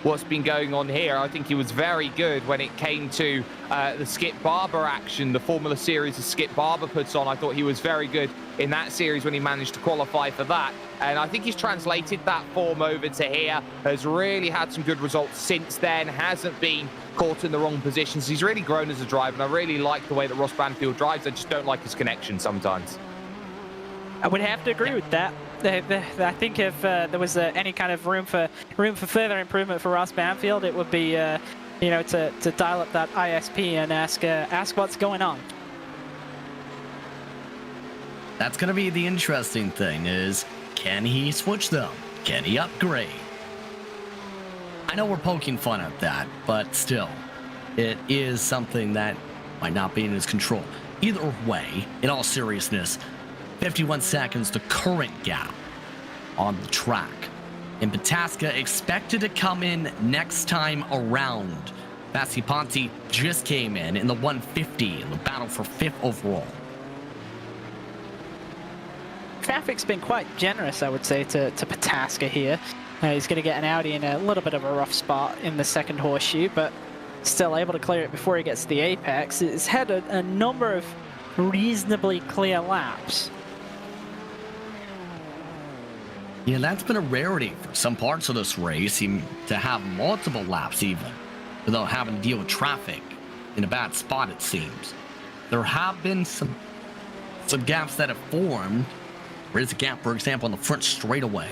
what's been going on here, I think he was very good when it came to the Skip Barber action, the Formula Series that Skip Barber puts on. I thought he was very good in that series when he managed to qualify for that. And I think he's translated that form over to here, has really had some good results since then, hasn't been caught in the wrong positions. He's really grown as a driver, and I really like the way that Ross Banfield drives. I just don't like his connection sometimes. I would have to agree with that. I think if there was any kind of room for further improvement for Ross Banfield, it would be you know, to dial up that ISP and ask what's going on. That's going to be the interesting thing, is can he switch them? Can he upgrade? I know we're poking fun at that, but still, it is something that might not be in his control. Either way, in all seriousness, 51 seconds, the current gap on the track. And Pataska expected to come in next time around. Bassi Ponti just came in the 150 in the battle for 5th overall. Traffic's been quite generous, I would say, to Pataska here. He's going to get an Audi in a little bit of a rough spot in the second horseshoe, but still able to clear it before he gets to the apex. It's had a number of reasonably clear laps. Yeah, that's been a rarity for some parts of this race, even to have multiple laps even, without having to deal with traffic in a bad spot, it seems. There have been some gaps that have formed. There is a gap, for example, on the front straightaway.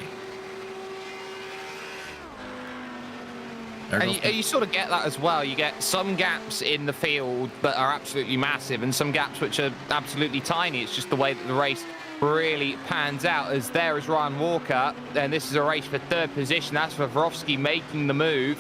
And you sort of get that as well. You get some gaps in the field that are absolutely massive and some gaps which are absolutely tiny. It's just the way that the race really pans out. As there is Ryan Walker, and this is a race for third position. That's Wawrowski making the move.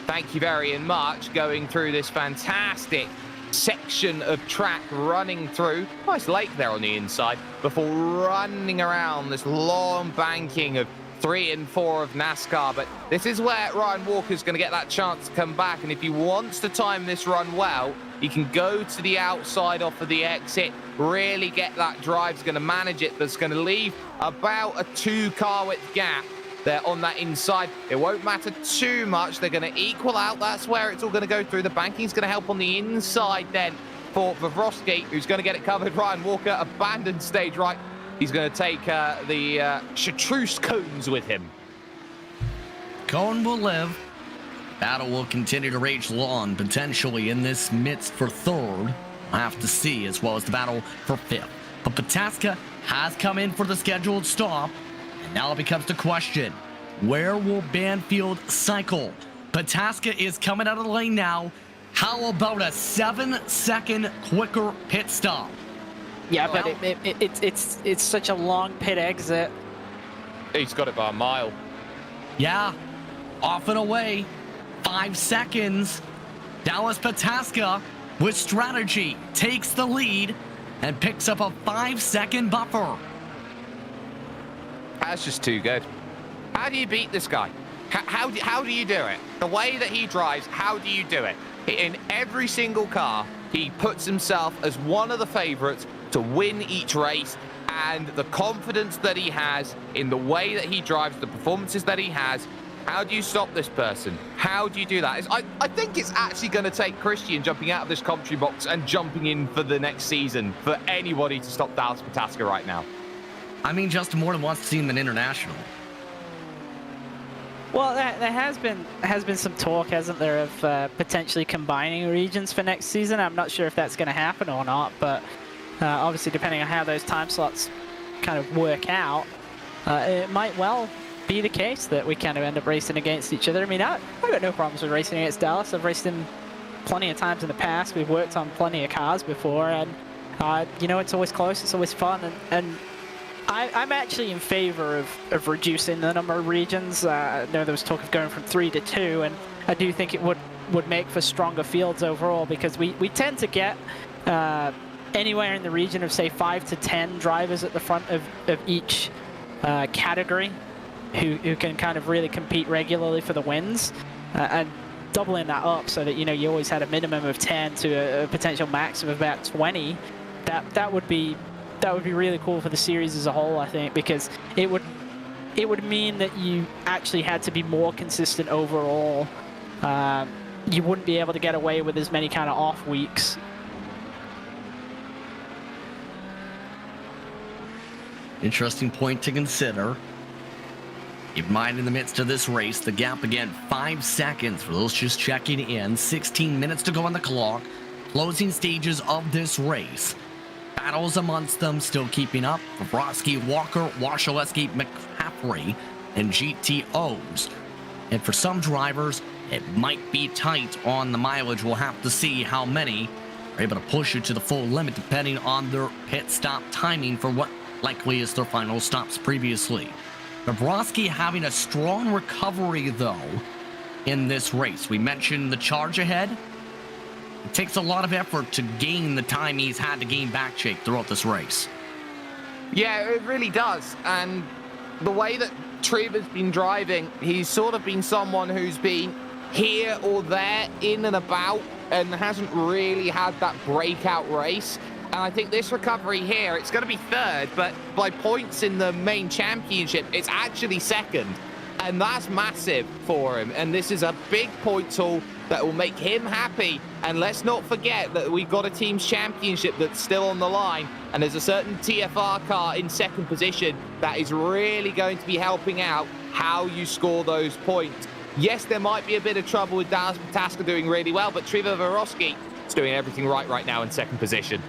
Thank you very much. Going through this fantastic section of track, running through. Nice lake there on the inside before running around this long banking of 3 and 4 of NASCAR. But this is where Ryan Walker's going to get that chance to come back, and if he wants to time this run well, he can go to the outside off of the exit, really get that drive. He's going to manage it, but it's going to leave about a 2-car width gap there on that inside. It won't matter too much. They're going to equal out. That's where it's all going to go through. The banking's going to help on the inside then for Wawrowski, who's going to get it covered. Ryan Walker abandoned stage right. He's going to take the chartreuse cones with him. Cone will live. Battle will continue to rage on, potentially in this midst for third. We'll have to see, as well as the battle for fifth. But Pataska has come in for the scheduled stop, and now it becomes the question, where will Banfield cycle? Pataska is coming out of the lane now. How about a 7-second quicker pit stop? Yeah, but it's such a long pit exit. He's got it by a mile. Yeah, off and away. 5 seconds. Dallas Pataska, with strategy, takes the lead and picks up a 5-second buffer. That's just too good. How do you beat this guy? How do you do it? The way that he drives, how do you do it? In every single car, he puts himself as one of the favorites to win each race, and the confidence that he has in the way that he drives, the performances that he has. How do you stop this person? How do you do that? I think it's actually going to take Christian jumping out of this commentary box and jumping in for the next season for anybody to stop Dallas Pataska right now. I mean, Justin Morton wants to see him in international. Well, there has been some talk, hasn't there, of potentially combining regions for next season. I'm not sure if that's going to happen or not, but obviously depending on how those time slots kind of work out, it might well be the case that we kind of end up racing against each other. I mean, I've got no problems with racing against Dallas. I've raced him plenty of times in the past. We've worked on plenty of cars before, and you know, it's always close, it's always fun, and I'm actually in favor of reducing the number of regions. I know there was talk of going from 3 to 2, and I do think it would make for stronger fields overall, because we tend to get anywhere in the region of, say, 5 to 10 drivers at the front of each category who can kind of really compete regularly for the wins, and doubling that up so that, you know, you always had a minimum of 10 to a potential max of about 20. That would be really cool for the series as a whole, I think, because it would mean that you actually had to be more consistent overall. You wouldn't be able to get away with as many kind of off weeks. Interesting point to consider. Keep in mind, in the midst of this race, the gap again, 5 seconds for those just checking in. 16 minutes to go on the clock. Closing stages of this race. Battles amongst them still keeping up. Wawrowski, Walker, Washaleski, McCaffrey, and GTOs. And for some drivers, it might be tight on the mileage. We'll have to see how many are able to push it to the full limit depending on their pit stop timing for what likely is their final stops previously. Wawrowski having a strong recovery, though, in this race. We mentioned the charge ahead. It takes a lot of effort to gain the time he's had to gain back, Jake, throughout this race. Yeah, it really does. And the way that Trevor's been driving, he's sort of been someone who's been here or there, in and about, and hasn't really had that breakout race. And I think this recovery here, it's going to be third, but by points in the main championship, it's actually second. And that's massive for him. And this is a big point tool that will make him happy. And let's not forget that we've got a team's championship that's still on the line. And there's a certain TFR car in second position that is really going to be helping out how you score those points. Yes, there might be a bit of trouble with Dallas Pataska doing really well, but Trevor Varosky is doing everything right now in second position.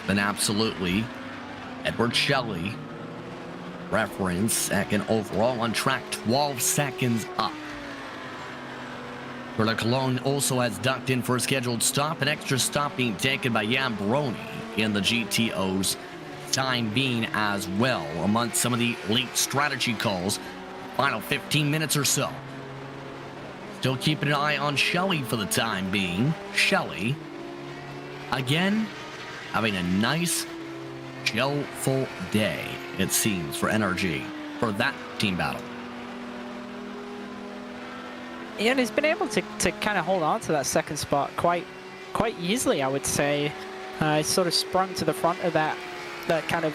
And absolutely, Edward Shelley, reference second overall on track, 12 seconds up. Berta Cologne also has ducked in for a scheduled stop, an extra stop being taken by Jan Brony in the GTO's time being as well, amongst some of the late strategy calls, final 15 minutes or so. Still keeping an eye on Shelley for the time being. Shelley, again, having a nice, chill-full day, it seems, for NRG, for that team battle. Yeah, and he's been able to kind of hold on to that second spot quite easily, I would say. He sort of sprung to the front of that kind of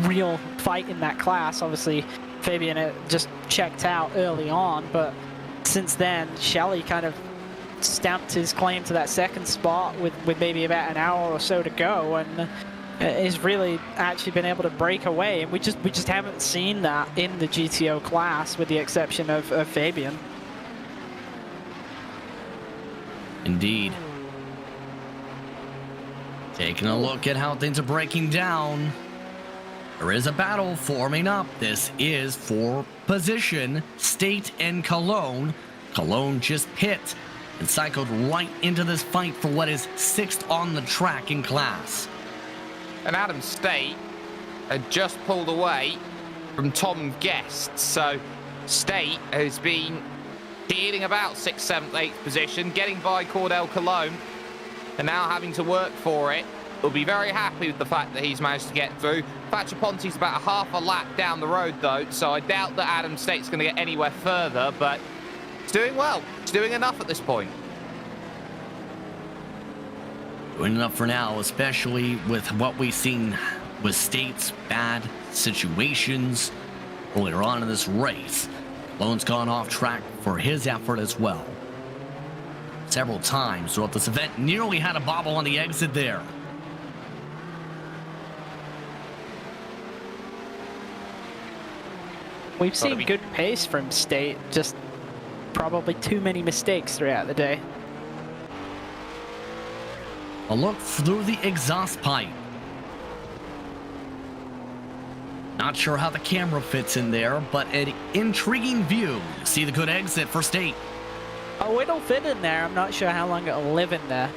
real fight in that class. Obviously, Fabian just checked out early on, but since then, Shelley kind of stamped his claim to that second spot with maybe about an hour or so to go, and has really actually been able to break away. And we just haven't seen that in the GTO class, with the exception of Fabian. Indeed. Taking a look at how things are breaking down. There is a battle forming up. This is for position, State and Cologne. Cologne just pit and cycled right into this fight for what is 6th on the track in class. And Adam State had just pulled away from Tom Guest. So State has been dealing about 6th, 7th, 8th position, getting by Cordell Cologne, and now having to work for it. He'll be very happy with the fact that he's managed to get through. Thatcher Ponte's about a half a lap down the road, though, so I doubt that Adam State's going to get anywhere further, but he's doing well. He's doing enough at this point. Doing enough for now, especially with what we've seen with State's bad situations earlier on in this race. Cologne's gone off track for his effort as well. Several times throughout this event, nearly had a bobble on the exit there. We've seen good pace from State, just probably too many mistakes throughout the day. A look through the exhaust pipe. Not sure how the camera fits in there, but an intriguing view. See the good exit for State. Oh, it'll fit in there. I'm not sure how long it'll live in there.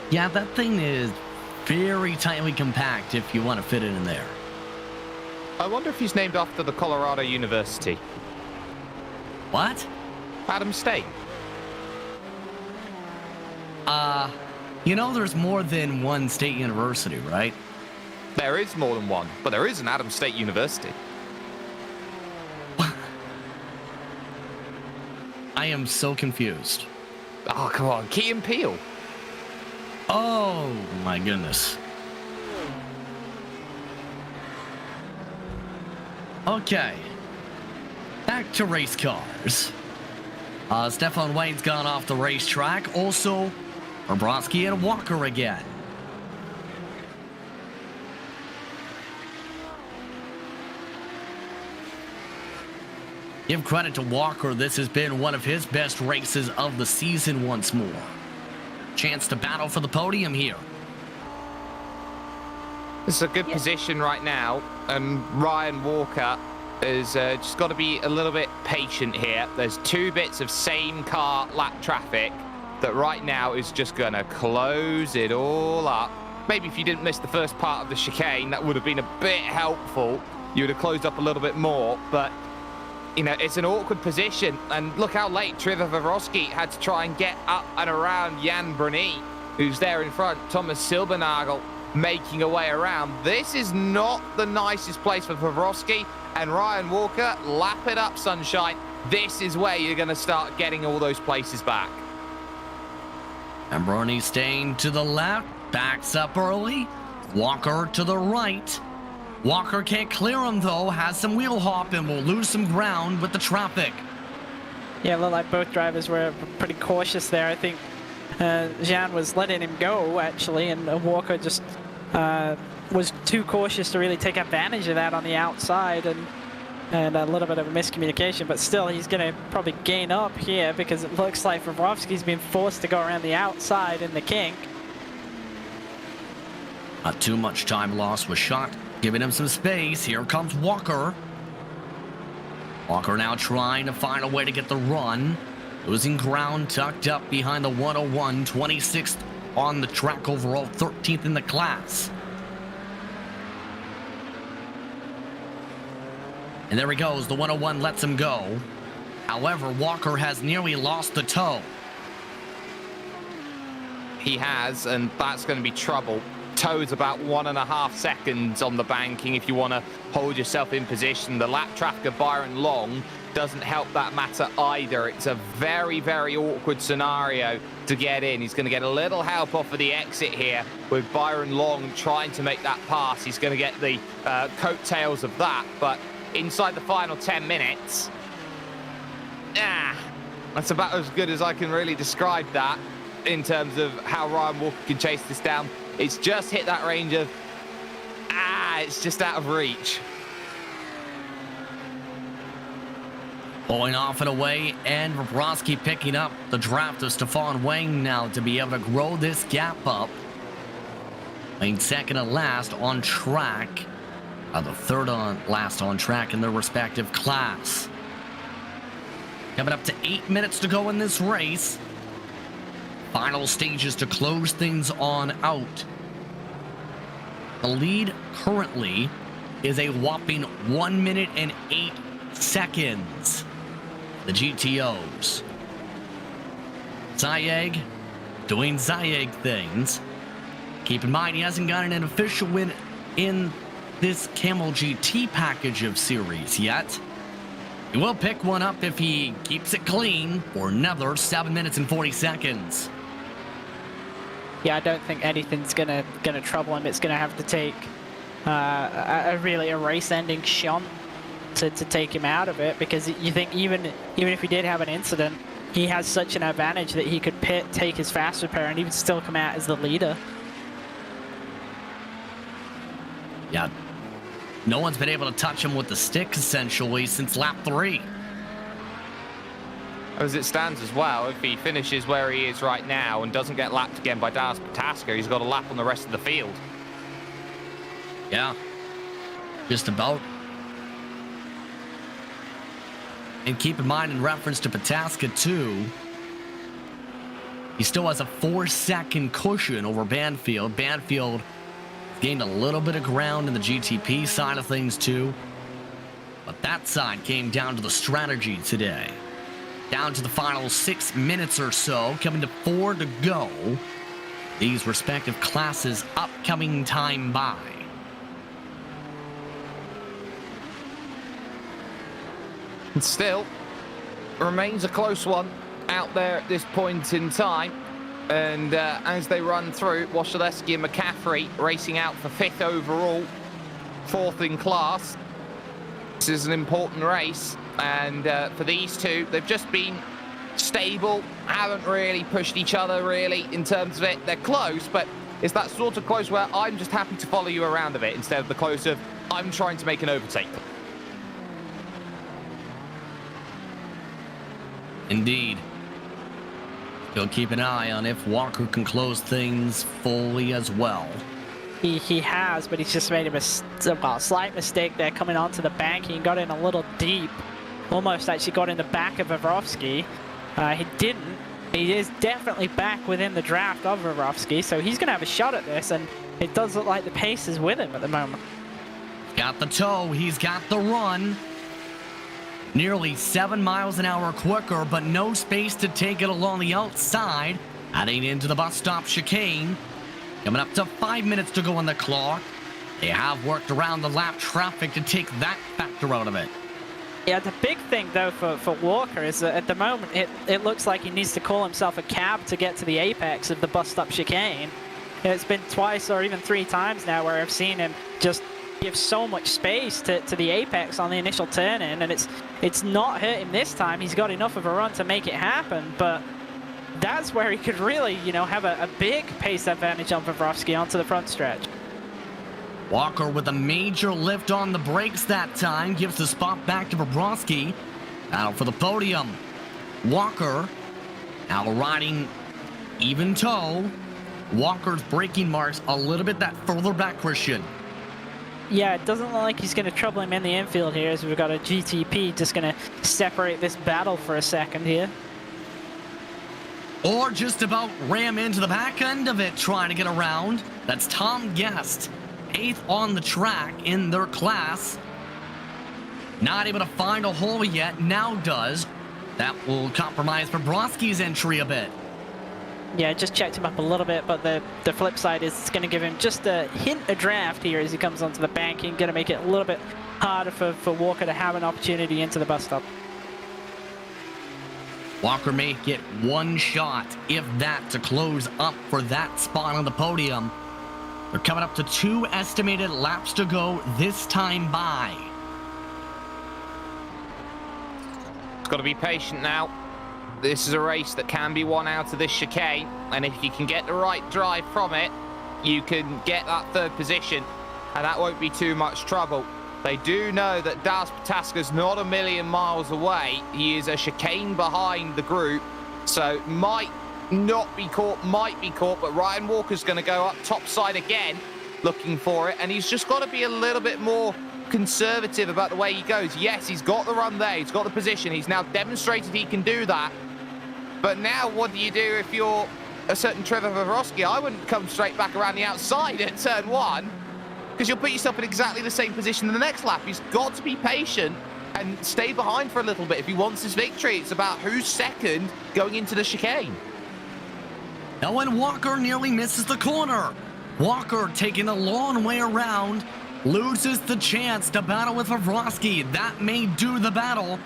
Yeah, that thing is very tightly compact if you want to fit it in there. I wonder if he's named after the Colorado University. What? Adam State. You know there's more than one state university, right? There is more than one, but there is an Adam State University. I am so confused. Oh, come on, Key and Peele. Oh, my goodness. Okay. Back to race cars. Stefan Wayne's gone off the racetrack. Also, Bobrovsky and Walker again. Give credit to Walker. This has been one of his best races of the season once more. Chance to battle for the podium here. This is a good position right now, and Ryan Walker has just got to be a little bit patient here. There's 2 bits of same car lap traffic that right now is just going to close it all up. Maybe if you didn't miss the first part of the chicane, that would have been a bit helpful. You would have closed up a little bit more, but you know, it's an awkward position, and look how late Trevor Varosky had to try and get up and around Jan Bruni, who's there in front. Thomas Silbernagel making a way around. This is not the nicest place for Varosky, and Ryan Walker, lap it up, sunshine. This is where you're going to start getting all those places back. And Bruni staying to the left. Backs up early. Walker to the right. Walker can't clear him though, has some wheel hop and will lose some ground with the traffic. Yeah, it looked like both drivers were pretty cautious there. I think Jean was letting him go actually, and Walker just was too cautious to really take advantage of that on the outside, and a little bit of a miscommunication, but still he's going to probably gain up here because it looks like Vrofsky's been forced to go around the outside in the kink. Not too much time lost with Schott, giving him some space. Here comes Walker. Walker now trying to find a way to get the run. Losing ground, tucked up behind the 101, 26th on the track overall, 13th in the class. And there he goes, the 101 lets him go. However, Walker has nearly lost the toe. He has, and that's going to be trouble. Toe's about 1.5 seconds on the banking if you want to hold yourself in position. The lap traffic of Byron Long doesn't help that matter either. It's a very, very awkward scenario to get in. He's going to get a little help off of the exit here with Byron Long trying to make that pass. He's going to get the coattails of that, but inside the final 10 minutes, that's about as good as I can really describe that in terms of how Ryan Walker can chase this down. It's just hit that range of, it's just out of reach. Pulling off and away, and Vrofsky picking up the draft of Stefan Wang now to be able to grow this gap up. Playing second and last on track. The third on last on track in their respective class. Coming up to 8 minutes to go in this race. Final stages to close things on out. The lead currently is a whopping 1 minute and 8 seconds. The GTOs. Zayag doing Zayag things. Keep in mind, he hasn't gotten an official win in this Camel GT package of series yet. He will pick one up if he keeps it clean for another 7 minutes and 40 seconds. Yeah, I don't think anything's gonna trouble him. It's gonna have to take really a race-ending shunt to take him out of it, because you think even if he did have an incident, he has such an advantage that he could pit, take his fast repair, and even still come out as the leader. Yeah, no one's been able to touch him with the stick essentially since lap 3. As it stands as well, if he finishes where he is right now and doesn't get lapped again by Dallas Pataska, he's got a lap on the rest of the field. Yeah, just about. And keep in mind, in reference to Pataska too, he still has a 4-second cushion over Banfield. Banfield gained a little bit of ground in the GTP side of things too, but that side came down to the strategy today. Down to the final 6 minutes or so, coming to 4 to go. These respective classes' upcoming time by. And still, remains a close one out there at this point in time. And as they run through, Wasilewski and McCaffrey racing out for 5th overall, 4th in class. This is an important race. And for these two, they've just been stable, haven't really pushed each other really in terms of it. They're close, but it's that sort of close where I'm just happy to follow you around a bit instead of the close of I'm trying to make an overtake. Indeed. Still keep an eye on if Walker can close things fully as well. He has, but he's just made a slight mistake there coming onto the bank. He got in a little deep. Almost actually got in the back of Vrofsky. He didn't. He is definitely back within the draft of Vrofsky, so he's going to have a shot at this, and it does look like the pace is with him at the moment. Got the toe, he's got the run. Nearly 7 miles an hour quicker, but no space to take it along the outside. Heading into the bus stop chicane. Coming up to 5 minutes to go on the clock. They have worked around the lap traffic to take that factor out of it. Yeah, the big thing, though, for Walker is that at the moment, it looks like he needs to call himself a cab to get to the apex of the bus stop chicane. It's been twice or even 3 times now where I've seen him just give so much space to the apex on the initial turn in, and it's not hurt him this time. He's got enough of a run to make it happen, but that's where he could really, you know, have a big pace advantage on Pavlovsky onto the front stretch. Walker with a major lift on the brakes that time gives the spot back to Bobrovsky. Battle for the podium. Walker now riding even toe. Walker's braking marks a little bit that further back, Christian. Yeah, it doesn't look like he's going to trouble him in the infield here, as we've got a GTP just going to separate this battle for a second here. Or just about ram into the back end of it trying to get around. That's Tom Guest, 8th on the track in their class. Not able to find a hole yet, now does. That will compromise Bobrovsky's entry a bit. Yeah, just checked him up a little bit, but the flip side is it's going to give him just a hint of draft here as he comes onto the banking, going to make it a little bit harder for Walker to have an opportunity into the bus stop. Walker may get one shot, if that, to close up for that spot on the podium. They're coming up to 2 estimated laps to go this time by. It's got to be patient now. This is a race that can be won out of this chicane, and if you can get the right drive from it, you can get that 3rd position, and that won't be too much trouble. They do know that Dallas Pataska's not a million miles away. He is a chicane behind the group, so might not be caught, might be caught, but Ryan Walker's going to go up top side again, looking for it, and he's just got to be a little bit more conservative about the way he goes. Yes, he's got the run there, he's got the position, he's now demonstrated he can do that. But now what do you do if you're a certain Trevor Pavlovsky? I wouldn't come straight back around the outside at turn 1, because you'll put yourself in exactly the same position in the next lap. He's got to be patient and stay behind for a little bit if he wants his victory. It's about who's second going into the chicane. Now when Walker nearly misses the corner. Walker taking a long way around, loses the chance to battle with Pavlovsky. That may do the battle.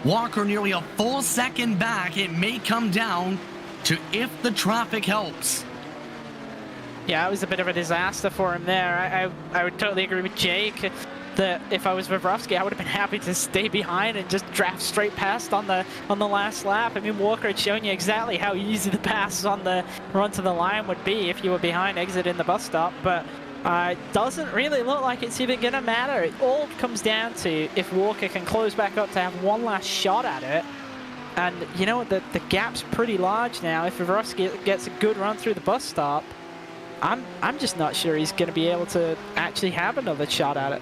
Walker nearly a full second back. It may come down to if the traffic helps. Yeah, it was a bit of a disaster for him there. I would totally agree with Jake that if I was Pavlovsky, I would have been happy to stay behind and just draft straight past on the last lap. I mean, Walker had shown you exactly how easy the passes on the run to the line would be if you were behind exiting the bus stop, but it doesn't really look like it's even going to matter. It all comes down to if Walker can close back up to have one last shot at it. And, you know, the gap's pretty large now. If Pavlovsky gets a good run through the bus stop, I'm just not sure he's going to be able to actually have another shot at it.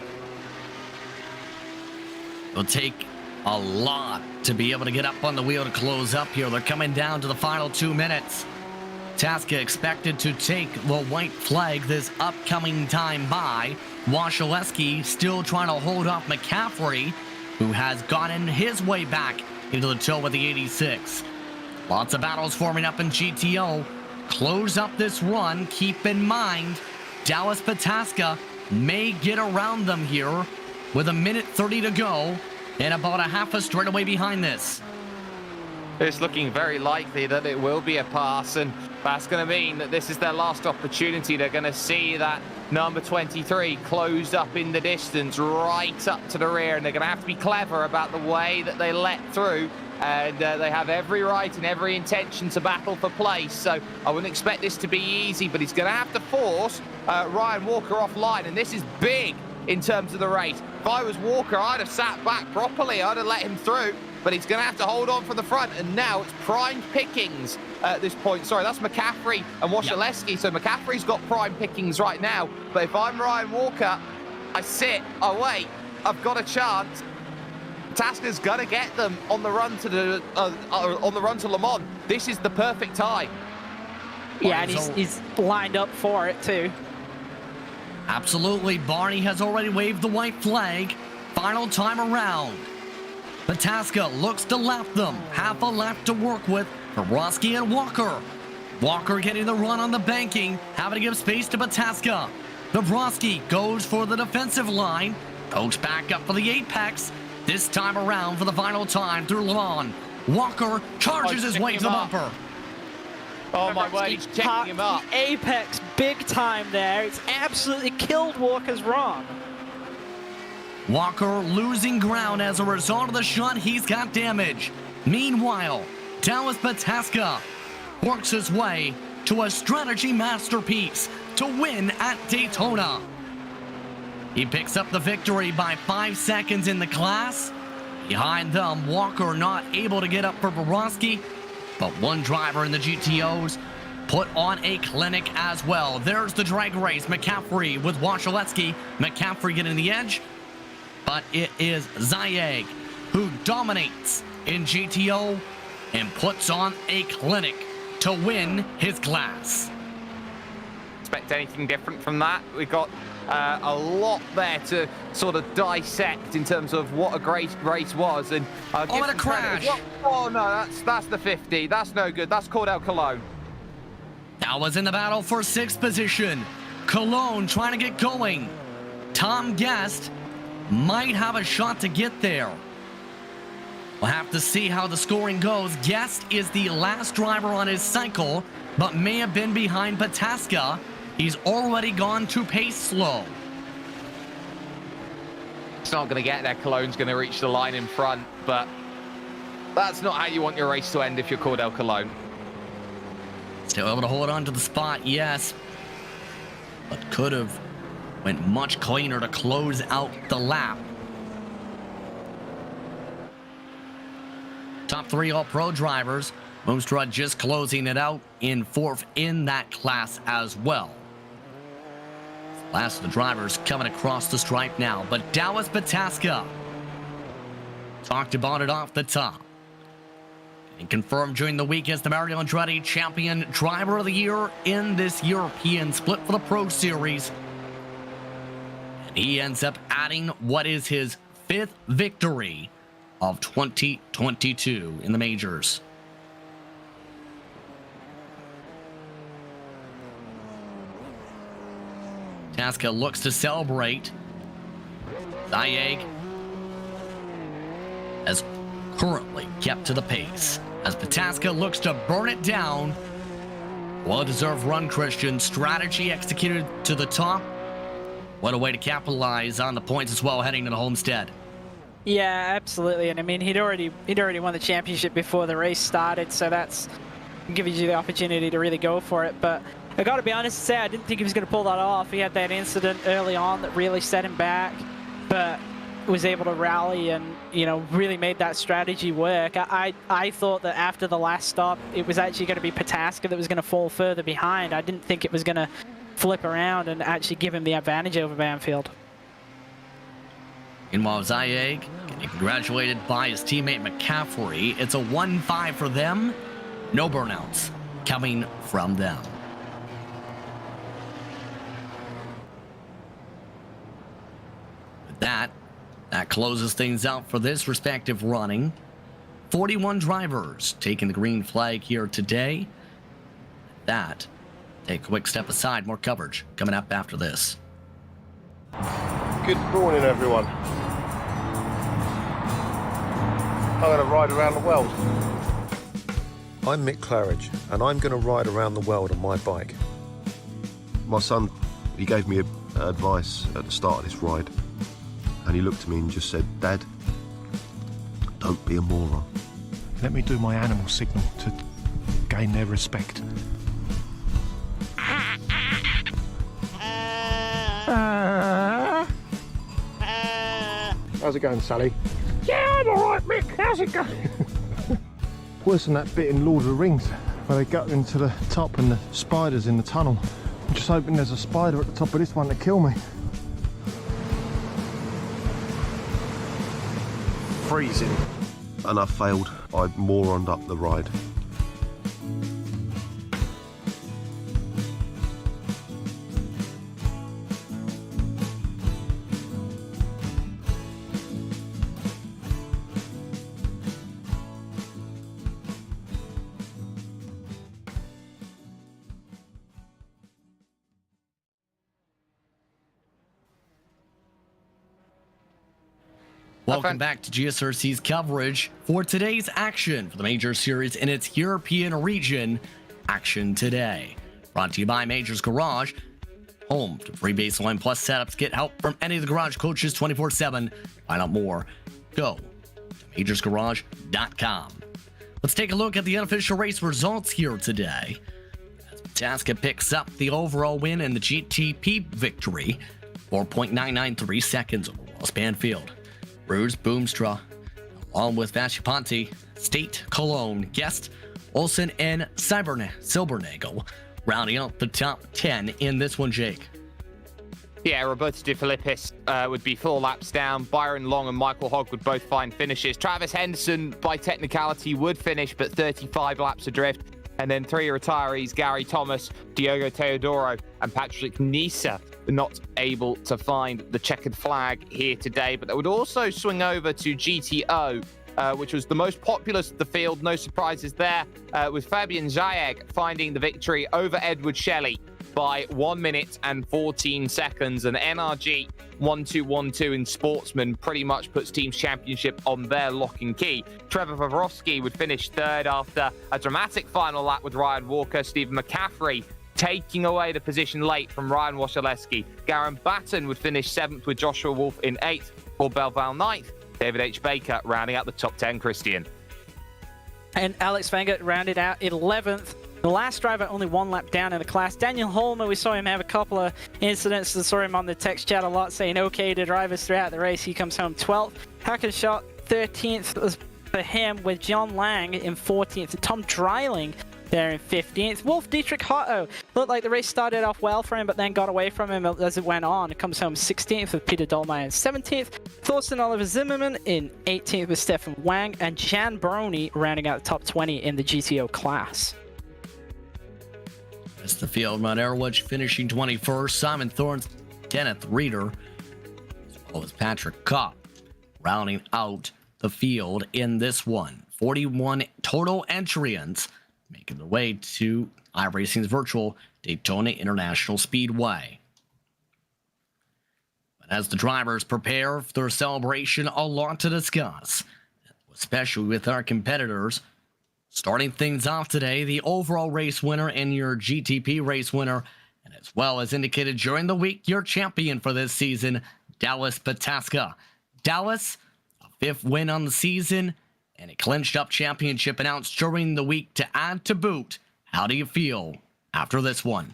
It'll take a lot to be able to get up on the wheel to close up here. They're coming down to the final 2 minutes. Taska expected to take the white flag this upcoming time by. Wasilewski still trying to hold off McCaffrey, who has gotten his way back into the tow with the 86. Lots of battles forming up in GTO. Close up this run. Keep in mind, Dallas Pataska may get around them here with 1:30 to go and about a half a straightaway behind this. It's looking very likely that it will be a pass, and that's going to mean that this is their last opportunity. They're going to see that number 23 closed up in the distance right up to the rear, and they're going to have to be clever about the way that they let through, and they have every right and every intention to battle for place. So I wouldn't expect this to be easy, but he's going to have to force Ryan Walker offline, and this is big in terms of the race. If I was Walker, I'd have sat back properly. I'd have let him through, but he's going to have to hold on from the front, and now it's prime pickings at this point. Sorry, that's McCaffrey and Wasilewski, so McCaffrey's got prime pickings right now, but if I'm Ryan Walker, I sit, I wait, I've got a chance. Taska's going to get them on the run to the Le Mans. This is the perfect time. Yeah, and he's lined up for it too. Absolutely. Barney has already waved the white flag. Final time around. Pataska looks to lap them. Half a lap to work with for Roski and Walker. Walker getting the run on the banking, having to give space to Pataska. Bobrovsky goes for the defensive line. Goes back up for the apex. This time around for the final time through Le Mans. Walker charges his way to the bumper. Oh my word, he's checking him up. The apex big time there. It's absolutely killed Walker's run. Walker losing ground as a result of the shot. He's got damage. Meanwhile, Dallas Pataska works his way to a strategy masterpiece to win at Daytona. He picks up the victory by 5 seconds in the class. Behind them, Walker not able to get up for Borowski, but one driver in the GTOs put on a clinic as well. There's the drag race. McCaffrey with Wachuletsky. McCaffrey getting the edge, but it is Zayag who dominates in GTO and puts on a clinic to win his class. Expect anything different from that? We've got a lot there to sort of dissect in terms of what a great race was. And what a crash! Oh no, that's the 50. That's no good. That's Cordell Cologne. That was in the battle for 6th position. Cologne trying to get going. Tom Guest might have a shot to get there. We'll have to see how the scoring goes. Guest is the last driver on his cycle, but may have been behind Pataska. He's already gone to pace slow. It's not going to get there. Cologne's going to reach the line in front, but that's not how you want your race to end if you're Cordell Cologne. Still able to hold on to the spot, yes. But could have went much cleaner to close out the lap. Top 3 All-Pro drivers. Moonstruck just closing it out in 4th in that class as well. Last of the drivers coming across the stripe now, but Dallas Pataska talked about it off the top. And confirmed during the week as the Mario Andretti Champion Driver of the Year in this European split for the Pro Series. And he ends up adding what is his 5th victory of 2022 in the majors. Pataska looks to celebrate. Zayag has currently kept to the pace as Pataska looks to burn it down. Well-deserved run, Christian. Strategy executed to the top. What a way to capitalize on the points as well heading to the homestead. Yeah, absolutely. And I mean, he'd already won the championship before the race started, so that's giving you the opportunity to really go for it. But I got to be honest and say I didn't think he was going to pull that off. He had that incident early on that really set him back, but was able to rally and, you know, really made that strategy work. I thought that after the last stop, it was actually going to be Pataska that was going to fall further behind. I didn't think it was going to flip around and actually give him the advantage over Banfield. Meanwhile, Zayag getting congratulated by his teammate McCaffrey. It's a 1-5 for them. No burnouts coming from them. With that closes things out for this respective running. 41 drivers taking the green flag here today. Take a quick step aside. More coverage coming up after this. Good morning, everyone. I'm going to ride around the world. I'm Mick Claridge, and I'm going to ride around the world on my bike. My son, he gave me advice at the start of this ride, and he looked at me and just said, "Dad, don't be a moron." Let me do my animal signal to gain their respect. How's it going, Sally? Yeah, I'm alright, Mick. How's it going? Worse than that bit in Lord of the Rings where they go into the top and the spiders in the tunnel. I'm just hoping there's a spider at the top of this one to kill me. Freezing. And I failed. I moroned up the ride. Welcome back to GSRC's coverage for today's action for the Major Series in its European region. action today. Brought to you by Majors Garage, home to free baseline plus setups. Get help from any of the garage coaches 24/7. Find out more. Go to majorsgarage.com. Let's take a look at the unofficial race results here today. Tasca picks up the overall win in the GTP victory, 4.993 seconds over Ross Banfield. Bruce Boomstra, along with Vasciponte, State, Cologne, Guest, Olsen, and Silbernagel, rounding out the top 10 in this one, Jake. Yeah, Roberto De Filippis would be 4 laps down. Byron Long and Michael Hogg would both find finishes. Travis Henderson, by technicality, would finish, but 35 laps adrift. And then 3 retirees, Gary Thomas, Diogo Teodoro, and Patrick Nisa, not able to find the checkered flag here today. But that would also swing over to GTO, which was the most populous of the field. No surprises there, with Fabian Zayeg finding the victory over Edward Shelley by 1 minute and 14 seconds. And NRG 1212 in Sportsman pretty much puts Teams Championship on their lock and key. Trevor Pavlovsky would finish 3rd after a dramatic final lap with Ryan Walker. Stephen McCaffrey taking away the position late from Ryan Wasilewski. Garen Batten would finish 7th with Joshua Wolf in 8th. Paul Belval 9th. David H. Baker rounding out the top 10, Christian. And Alex Wenger rounded out 11th. The last driver only 1 lap down in the class. Daniel Holmer, we saw him have a couple of incidents. We saw him on the text chat a lot saying okay to drivers throughout the race. He comes home 12th. Hackenschott 13th was for him, with John Lang in 14th. And Tom Dreiling there in 15th. Wolf Dietrich Hotto looked like the race started off well for him, but then got away from him as it went on. It comes home 16th with Peter Dolmeyer in 17th. Thorsten Oliver Zimmerman in 18th with Stefan Wang, and Jan Brony rounding out the top 20 in the GTO class. That's the field. Mount Erwich finishing 21st. Simon Thorns, Kenneth Reeder, as well as Patrick Kopp, rounding out the field in this one. 41 total entrants making their way to iRacing's virtual Daytona International Speedway. But as the drivers prepare for their celebration, a lot to discuss, especially with our competitors. Starting things off today, the overall race winner and your GTP race winner, and as well as indicated during the week, your champion for this season, Dallas Pataska. Dallas, a 5th win on the season, and a clinched up championship announced during the week to add to boot. How do you feel after this one?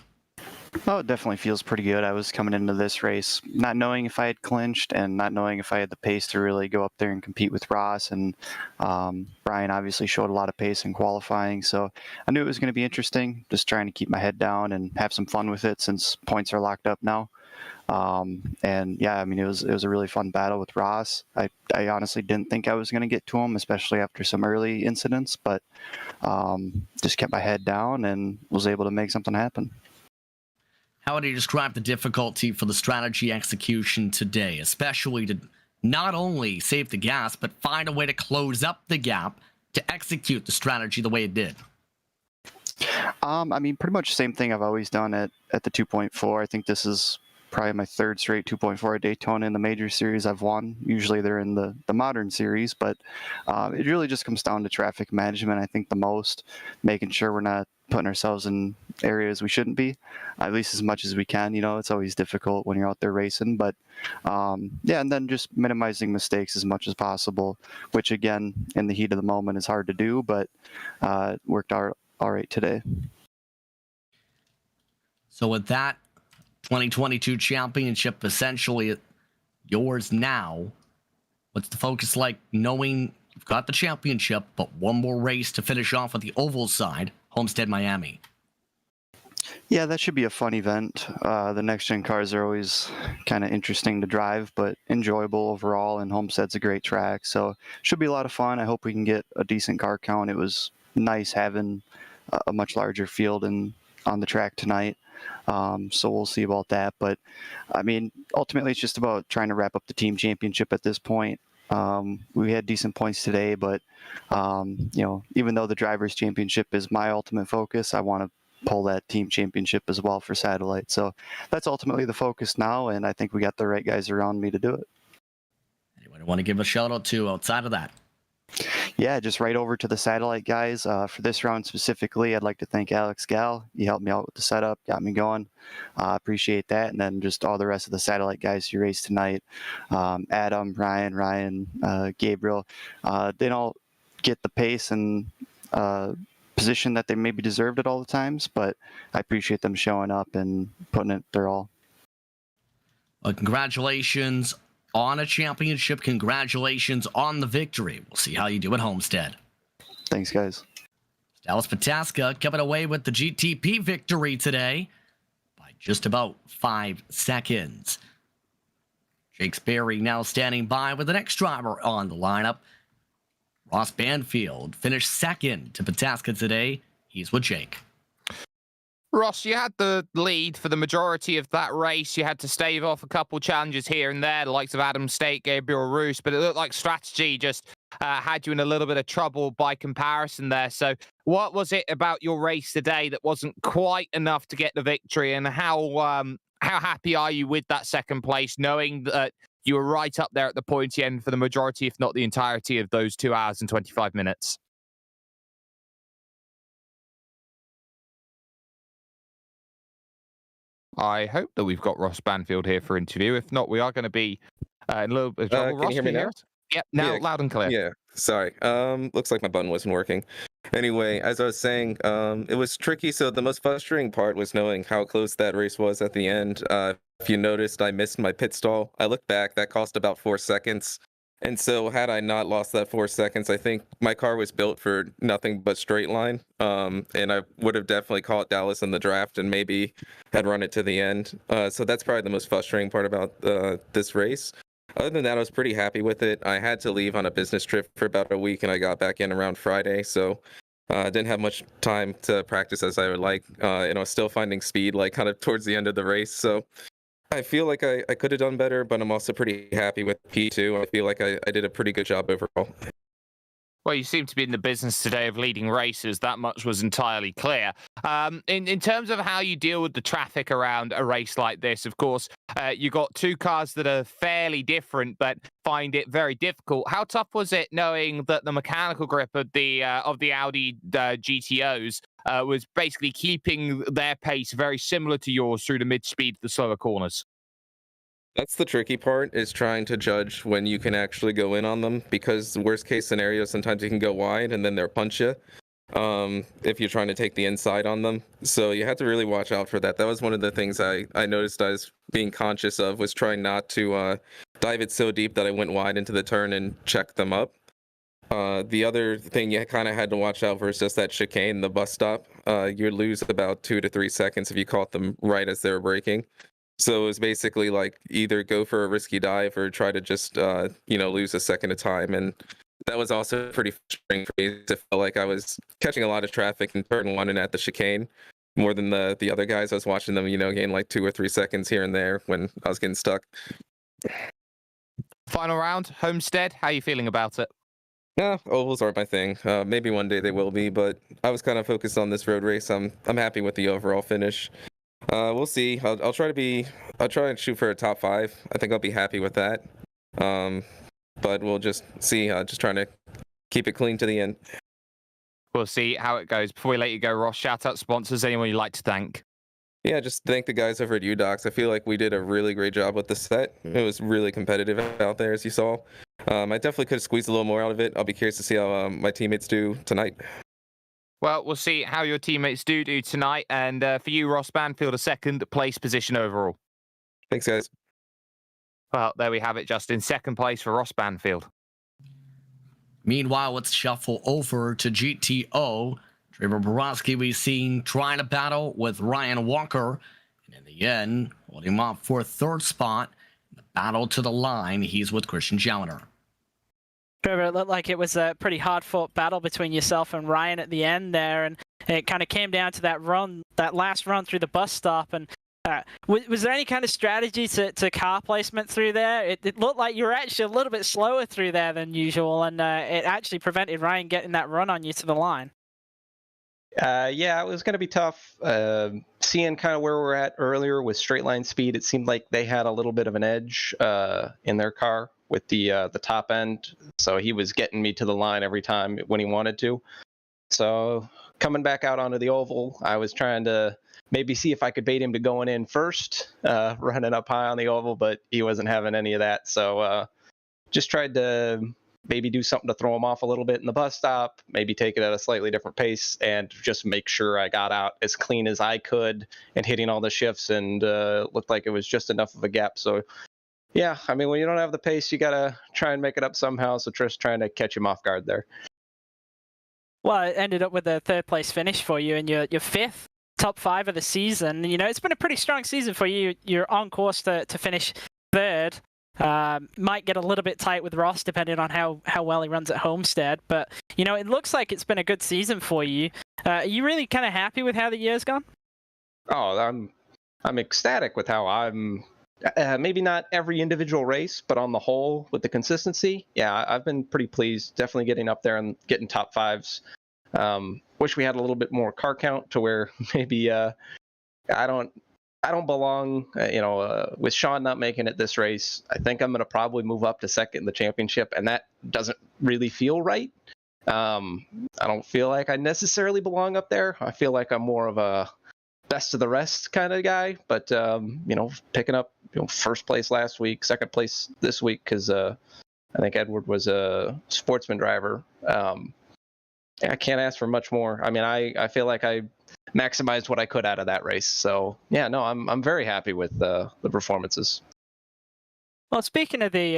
Oh, it definitely feels pretty good. I was coming into this race not knowing if I had clinched and not knowing if I had the pace to really go up there and compete with Ross. And Brian obviously showed a lot of pace in qualifying. So I knew it was going to be interesting, just trying to keep my head down and have some fun with it since points are locked up now. And yeah, I mean, it was a really fun battle with Ross. I honestly didn't think I was going to get to him, especially after some early incidents, but just kept my head down and was able to make something happen. How would you describe the difficulty for the strategy execution today, especially to not only save the gas, but find a way to close up the gap to execute the strategy the way it did? I mean, pretty much the same thing I've always done at the 2.4. I think this is probably my 3rd straight 2.4 at Daytona in the major series I've won. Usually they're in the modern series, but it really just comes down to traffic management. I think the most, making sure we're not putting ourselves in areas we shouldn't be, at least as much as we can. You know, it's always difficult when you're out there racing, but yeah, and then just minimizing mistakes as much as possible, which again, in the heat of the moment is hard to do, but it worked out all right today. So with that 2022 championship essentially yours now, what's the focus like knowing you've got the championship, but one more race to finish off at the oval side, Homestead, Miami? Yeah, that should be a fun event. The next-gen cars are always kind of interesting to drive, but enjoyable overall, and Homestead's a great track, so should be a lot of fun. I hope we can get a decent car count. It was nice having a much larger field on the track tonight, so we'll see about that. But, I mean, ultimately it's just about trying to wrap up the team championship at this point. We had decent points today, but, you know, even though the Drivers Championship is my ultimate focus, I want to pull that team championship as well for Satellite. So that's ultimately the focus now, and I think we got the right guys around me to do it. Anyone want to give a shout out to outside of that? Yeah, just right over to the satellite guys. For this round specifically, I'd like to thank Alex Gal. He helped me out with the setup, got me going. Appreciate that. And then just all the rest of the satellite guys who raced tonight. Adam, Ryan, Gabriel. They didn't all get the pace and position that they maybe deserved at all the times, but I appreciate them showing up and putting it their all. Well, congratulations on a championship. Congratulations on the victory. We'll see how you do at Homestead. Thanks, guys. Dallas Pataska coming away with the GTP victory today by just about 5 seconds. Jake Sperry now standing by with the next driver on the lineup. Ross Banfield finished second to Pataska today. He's with Jake. Ross, you had the lead for the majority of that race. You had to stave off a couple challenges here and there, the likes of Adam State, Gabriel Roos, but it looked like strategy just had you in a little bit of trouble by comparison there. So what was it about your race today that wasn't quite enough to get the victory, and how happy are you with that second place, knowing that you were right up there at the pointy end for the majority, if not the entirety, of those 2 hours and 25 minutes? I hope that we've got Ross Banfield here for interview. If not, we are going to be in a little bit of trouble. Can Ross, you hear me now? Yep, now loud and clear. Yeah, sorry. Looks like my button wasn't working. Anyway, as I was saying, it was tricky. So the most frustrating part was knowing how close that race was at the end. If you noticed, I missed my pit stall. I looked back, that cost about 4 seconds. And so had I not lost that 4 seconds, I think my car was built for nothing but straight line. And I would have definitely caught Dallas in the draft and maybe had run it to the end. So that's probably the most frustrating part about this race. Other than that, I was pretty happy with it. I had to leave on a business trip for about a week, and I got back in around Friday. So I didn't have much time to practice as I would like. And I was still finding speed like kind of towards the end of the race. So I feel like I could have done better, but I'm also pretty happy with P2. I feel like I did a pretty good job overall. Well, you seem to be in the business today of leading races. That much was entirely clear. In terms of how you deal with the traffic around a race like this, of course, you got two cars that are fairly different, but find it very difficult. How tough was it knowing that the mechanical grip of the Audi GTOs was basically keeping their pace very similar to yours through the mid-speed, the slower corners? That's the tricky part, is trying to judge when you can actually go in on them, because the worst case scenario, sometimes you can go wide and then they'll punch you if you're trying to take the inside on them. So you have to really watch out for that. That was one of the things I noticed I was being conscious of, was trying not to dive it so deep that I went wide into the turn and check them up. The other thing you kind of had to watch out for is just that chicane, the bus stop. You'd lose about 2 to 3 seconds if you caught them right as they were braking. So it was basically like either go for a risky dive or try to just, lose a second of time. And that was also pretty frustrating for me. I felt like I was catching a lot of traffic in turn 1 and at the chicane more than the other guys. I was watching them, gain like 2 or 3 seconds here and there when I was getting stuck. Final round, Homestead. How are you feeling about it? No, ovals aren't my thing. Maybe one day they will be, but I was kind of focused on this road race. I'm happy with the overall finish. We'll see. I'll try and shoot for a top 5. I think I'll be happy with that. But we'll just see. Just trying to keep it clean to the end. We'll see how it goes. Before we let you go, Ross, shout out sponsors, anyone you'd like to thank? Yeah, just thank the guys over at UDocs. I feel like we did a really great job with the set. It was really competitive out there, as you saw. I definitely could have squeezed a little more out of it. I'll be curious to see how my teammates do tonight. Well, we'll see how your teammates do tonight. And for you, Ross Banfield, a second place position overall. Thanks, guys. Well, there we have it, Justin. Second place for Ross Banfield. Meanwhile, let's shuffle over to GTO. Trevor Borowski we've seen trying to battle with Ryan Walker. And in the end, holding him off for a third spot. In the battle to the line, he's with Christian Jauner. Trevor, it looked like it was a pretty hard-fought battle between yourself and Ryan at the end there, and it kind of came down to that last run through the bus stop. And was there any kind of strategy to car placement through there? It looked like you were actually a little bit slower through there than usual, and it actually prevented Ryan getting that run on you to the line. Yeah, it was going to be tough. Seeing kind of where we're at earlier with straight line speed, it seemed like they had a little bit of an edge in their car with the top end, so he was getting me to the line every time when he wanted to. So coming back out onto the oval, I was trying to maybe see if I could bait him to going in first, running up high on the oval, but he wasn't having any of that. So just tried to maybe do something to throw him off a little bit in the bus stop, maybe take it at a slightly different pace, and just make sure I got out as clean as I could and hitting all the shifts, and looked like it was just enough of a gap. So yeah, I mean, when you don't have the pace, you got to try and make it up somehow. So just trying to catch him off guard there. Well, it ended up with a third place finish for you and your fifth top 5 of the season. You know, it's been a pretty strong season for you. You're on course to finish third. Might get a little bit tight with Ross depending on how well he runs at Homestead. But, you know, it looks like it's been a good season for you. Are you really kind of happy with how the year's gone? Oh, I'm ecstatic with how I'm. Maybe not every individual race, but on the whole, with the consistency, yeah, I've been pretty pleased. Definitely getting up there and getting top 5s. Wish we had a little bit more car count to where maybe I don't belong. With Sean not making it this race, I think I'm going to probably move up to second in the championship, and that doesn't really feel right. I don't feel like I necessarily belong up there. I feel like I'm more of a best of the rest kind of guy, but picking up first place last week, second place this week, because I think Edward was a sportsman driver. I can't ask for much more. I mean, I feel like I maximized what I could out of that race. So yeah, no, I'm very happy with the performances. Well, speaking of the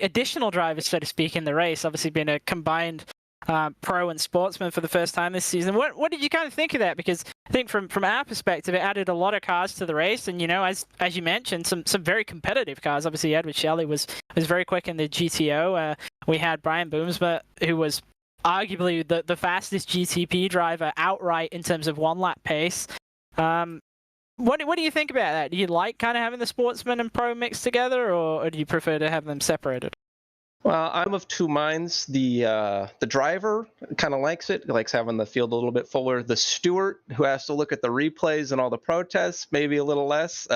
additional drivers, so to speak, in the race, obviously being a combined pro and sportsman for the first time this season, what did you kind of think of that? Because I think from our perspective, it added a lot of cars to the race, and as you mentioned, some very competitive cars. Obviously, Edward Shelley was very quick in the GTO. We had Brian Boomsma, who was arguably the fastest GTP driver outright in terms of one-lap pace. What do you think about that? Do you like kind of having the sportsman and pro mixed together, or do you prefer to have them separated? Well, I'm of two minds. The driver kind of likes it. He likes having the field a little bit fuller. The steward, who has to look at the replays and all the protests, maybe a little less.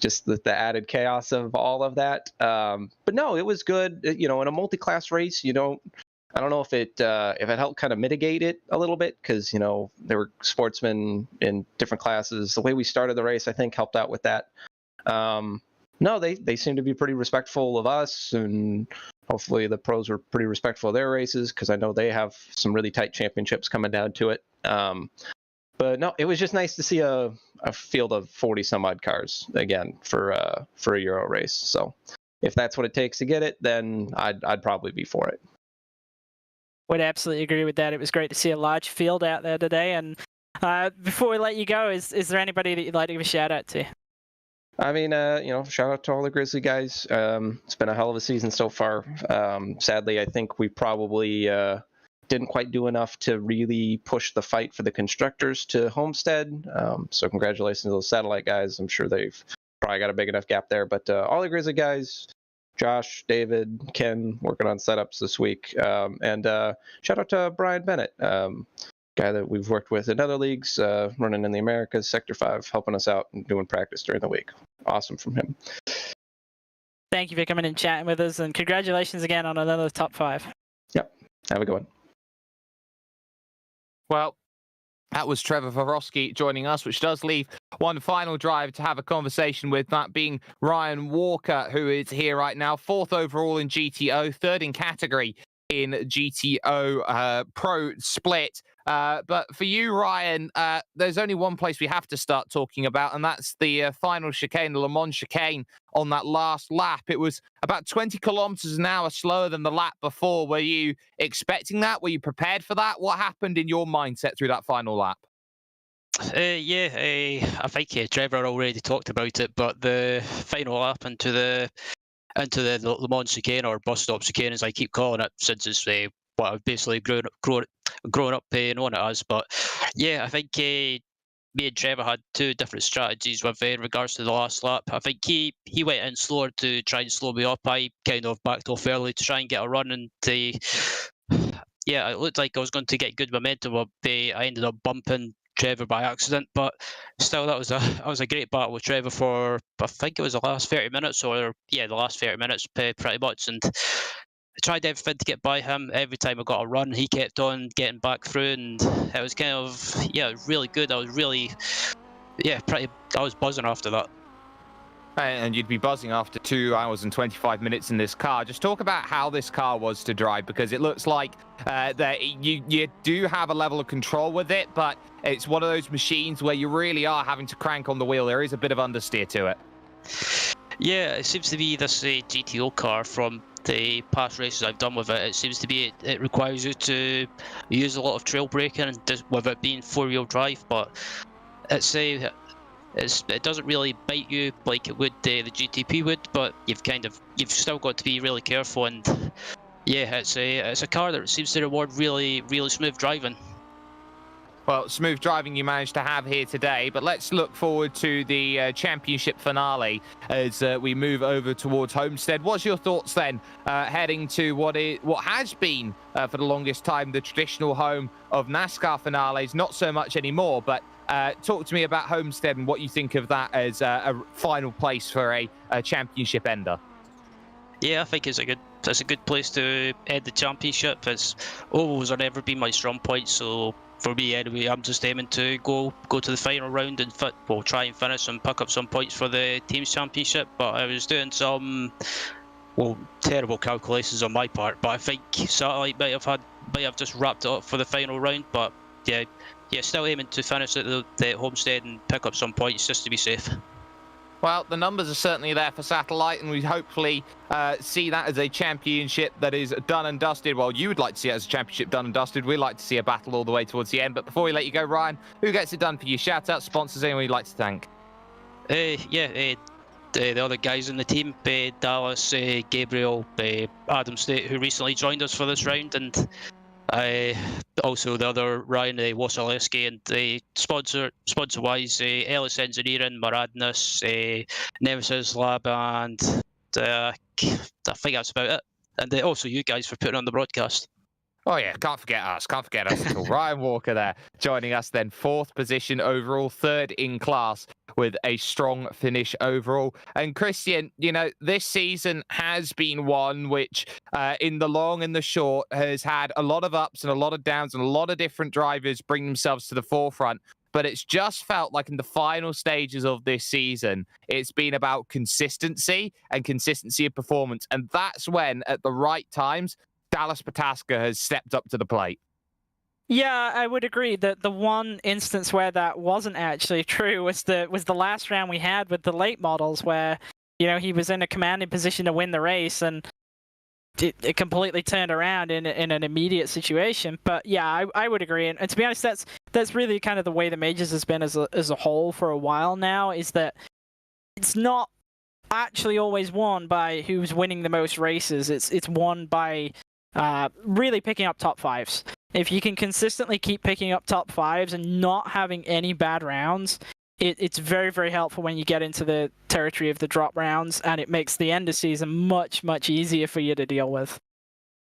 Just the added chaos of all of that. But no, it was good. In a multi-class race, I don't know if it helped kind of mitigate it a little bit, because there were sportsmen in different classes. The way we started the race, I think, helped out with that. No, they seem to be pretty respectful of us, and hopefully the pros were pretty respectful of their races, because I know they have some really tight championships coming down to it. But no, it was just nice to see a field of 40 some odd cars again for a Euro race. So if that's what it takes to get it, then I'd probably be for it. Would absolutely agree with that. It was great to see a large field out there today. And before we let you go, is there anybody that you'd like to give a shout out to? I mean, shout out to all the Grizzly guys. It's been a hell of a season so far. Sadly, I think we probably didn't quite do enough to really push the fight for the constructors to Homestead. So congratulations to those satellite guys. I'm sure they've probably got a big enough gap there. But all the Grizzly guys, Josh, David, Ken, working on setups this week. And shout out to Brian Bennett, guy that we've worked with in other leagues, running in the Americas, Sector 5, helping us out and doing practice during the week. Awesome from him. Thank you for coming and chatting with us, and congratulations again on another top 5. Yep. Have a good one. Well, that was Trevor Vorosky joining us, which does leave one final driver to have a conversation with, that being Ryan Walker, who is here right now, 4th overall in GTO, 3rd in category in GTO Pro Split. But for you, Ryan, there's only one place we have to start talking about, and that's the final chicane, the Le Mans chicane on that last lap. It was about 20 kilometers an hour slower than the lap before. Were you expecting that? Were you prepared for that? What happened in your mindset through that final lap? I think Trevor already talked about it, but the final lap into the Le Mans chicane, or bus stop chicane as I keep calling it, since it's what I've basically grown up knowing it as. But yeah, I think me and Trevor had two different strategies with in regards to the last lap. I think he went in slower to try and slow me up. I kind of backed off early to try and get a run, and it looked like I was going to get good momentum. I ended up bumping Trevor by accident, but still that was a great battle with Trevor for, I think it was the last 30 minutes, or yeah, the last 30 minutes pretty much, and I tried everything to get by him. Every time I got a run, he kept on getting back through, and it was kind of, yeah, it was really good. I was really, yeah, I was buzzing after that. And you'd be buzzing after 2 hours and 25 minutes in this car. Just talk about how this car was to drive, because it looks like that you do have a level of control with it, but it's one of those machines where you really are having to crank on the wheel. There is a bit of understeer to it. Yeah, it seems to be this GTO car from the past races I've done with it. It seems to be it requires you to use a lot of trail braking, and with it being 4-wheel drive, but it doesn't really bite you like it would the GTP would, but you've still got to be really careful, and yeah, it's a car that seems to reward really smooth driving. Well, smooth driving you managed to have here today, but let's look forward to the championship finale as we move over towards Homestead. What's your thoughts then, heading to what has been for the longest time the traditional home of NASCAR finales? Not so much anymore, but talk to me about Homestead and what you think of that as a final place for a championship ender. Yeah, I think it's a good place to end the championship. Ovals have never been my strong point, so for me anyway, I'm just aiming to go to the final round and try and finish and pick up some points for the team's championship. But I was doing some terrible calculations on my part, but I think Satellite might have just wrapped it up for the final round. But yeah, still aiming to finish at the Homestead and pick up some points just to be safe. Well, the numbers are certainly there for Satellite, and we hopefully see that as a championship that is done and dusted. Well, you would like to see it as a championship done and dusted. We'd like to see a battle all the way towards the end. But before we let you go, Ryan, who gets it done for you? Shout out sponsors, anyone you'd like to thank? The other guys in the team, Dallas, Gabriel, Adam State, who recently joined us for this round, and also the other Ryan Wasilewski, and the sponsor-wise, Ellis Engineering, Maradness, Nemesis Lab, and I think that's about it. And also you guys for putting on the broadcast. Oh yeah, can't forget us at all. Ryan Walker there, joining us then, 4th position overall, 3rd in class with a strong finish overall. And Christian, this season has been one which, in the long and the short, has had a lot of ups and a lot of downs, and a lot of different drivers bring themselves to the forefront. But it's just felt like in the final stages of this season, it's been about consistency and consistency of performance. And that's when, at the right times, Dallas Pataska has stepped up to the plate. Yeah, I would agree that the one instance where that wasn't actually true was the last round we had with the late models, where he was in a commanding position to win the race, and it completely turned around in an immediate situation. But yeah, I would agree, and to be honest, that's really kind of the way the majors has been as a whole for a while now, is that it's not actually always won by who's winning the most races. It's won by really picking up top 5s. If you can consistently keep picking up top 5s and not having any bad rounds, it's very, very helpful when you get into the territory of the drop rounds, and it makes the end of season much, much easier for you to deal with.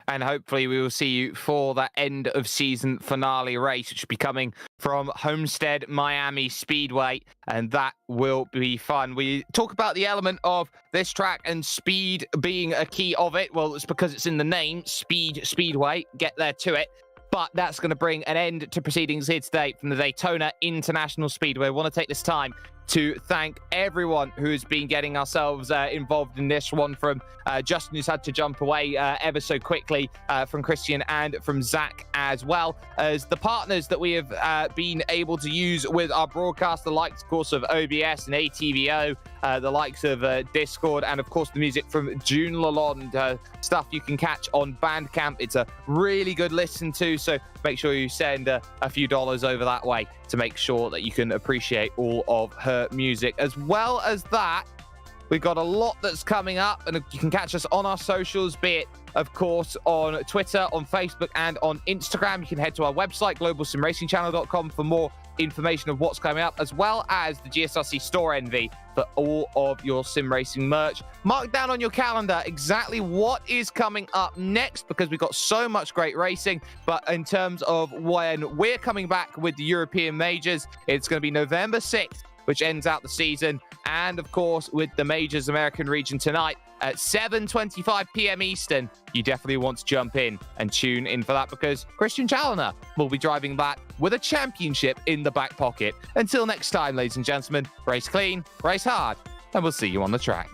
And hopefully we will see you for that end of season finale race, which will be coming from Homestead Miami Speedway, and that will be fun. We talk about the element of this track and speed being a key of it. Well, it's because it's in the name, Speedway. Get there to it. But that's going to bring an end to proceedings here today from the Daytona International Speedway. I want to take this time to thank everyone who's been getting ourselves involved in this one, from Justin, who's had to jump away ever so quickly, from Christian, and from Zach, as well as the partners that we have been able to use with our broadcast, the likes, of course, of OBS and ATVO, the likes of Discord, and of course the music from June Lalonde, stuff you can catch on Bandcamp. It's a really good listen to, so make sure you send a few dollars over that way to make sure that you can appreciate all of her music. As well as that, we've got a lot that's coming up, and you can catch us on our socials, be it, of course, on Twitter, on Facebook, and on Instagram. You can head to our website, globalsimracingchannel.com, for more information of what's coming up, as well as the GSRC store envy for all of your sim racing merch. Mark down on your calendar exactly what is coming up next, because we've got so much great racing. But in terms of when we're coming back with the European majors, it's going to be November 6th, which ends out the season. And of course, with the majors American region tonight at 7:25 p.m. Eastern, you definitely want to jump in and tune in for that, because Christian Challoner will be driving that with a championship in the back pocket. Until next time, ladies and gentlemen, race clean, race hard, and we'll see you on the track.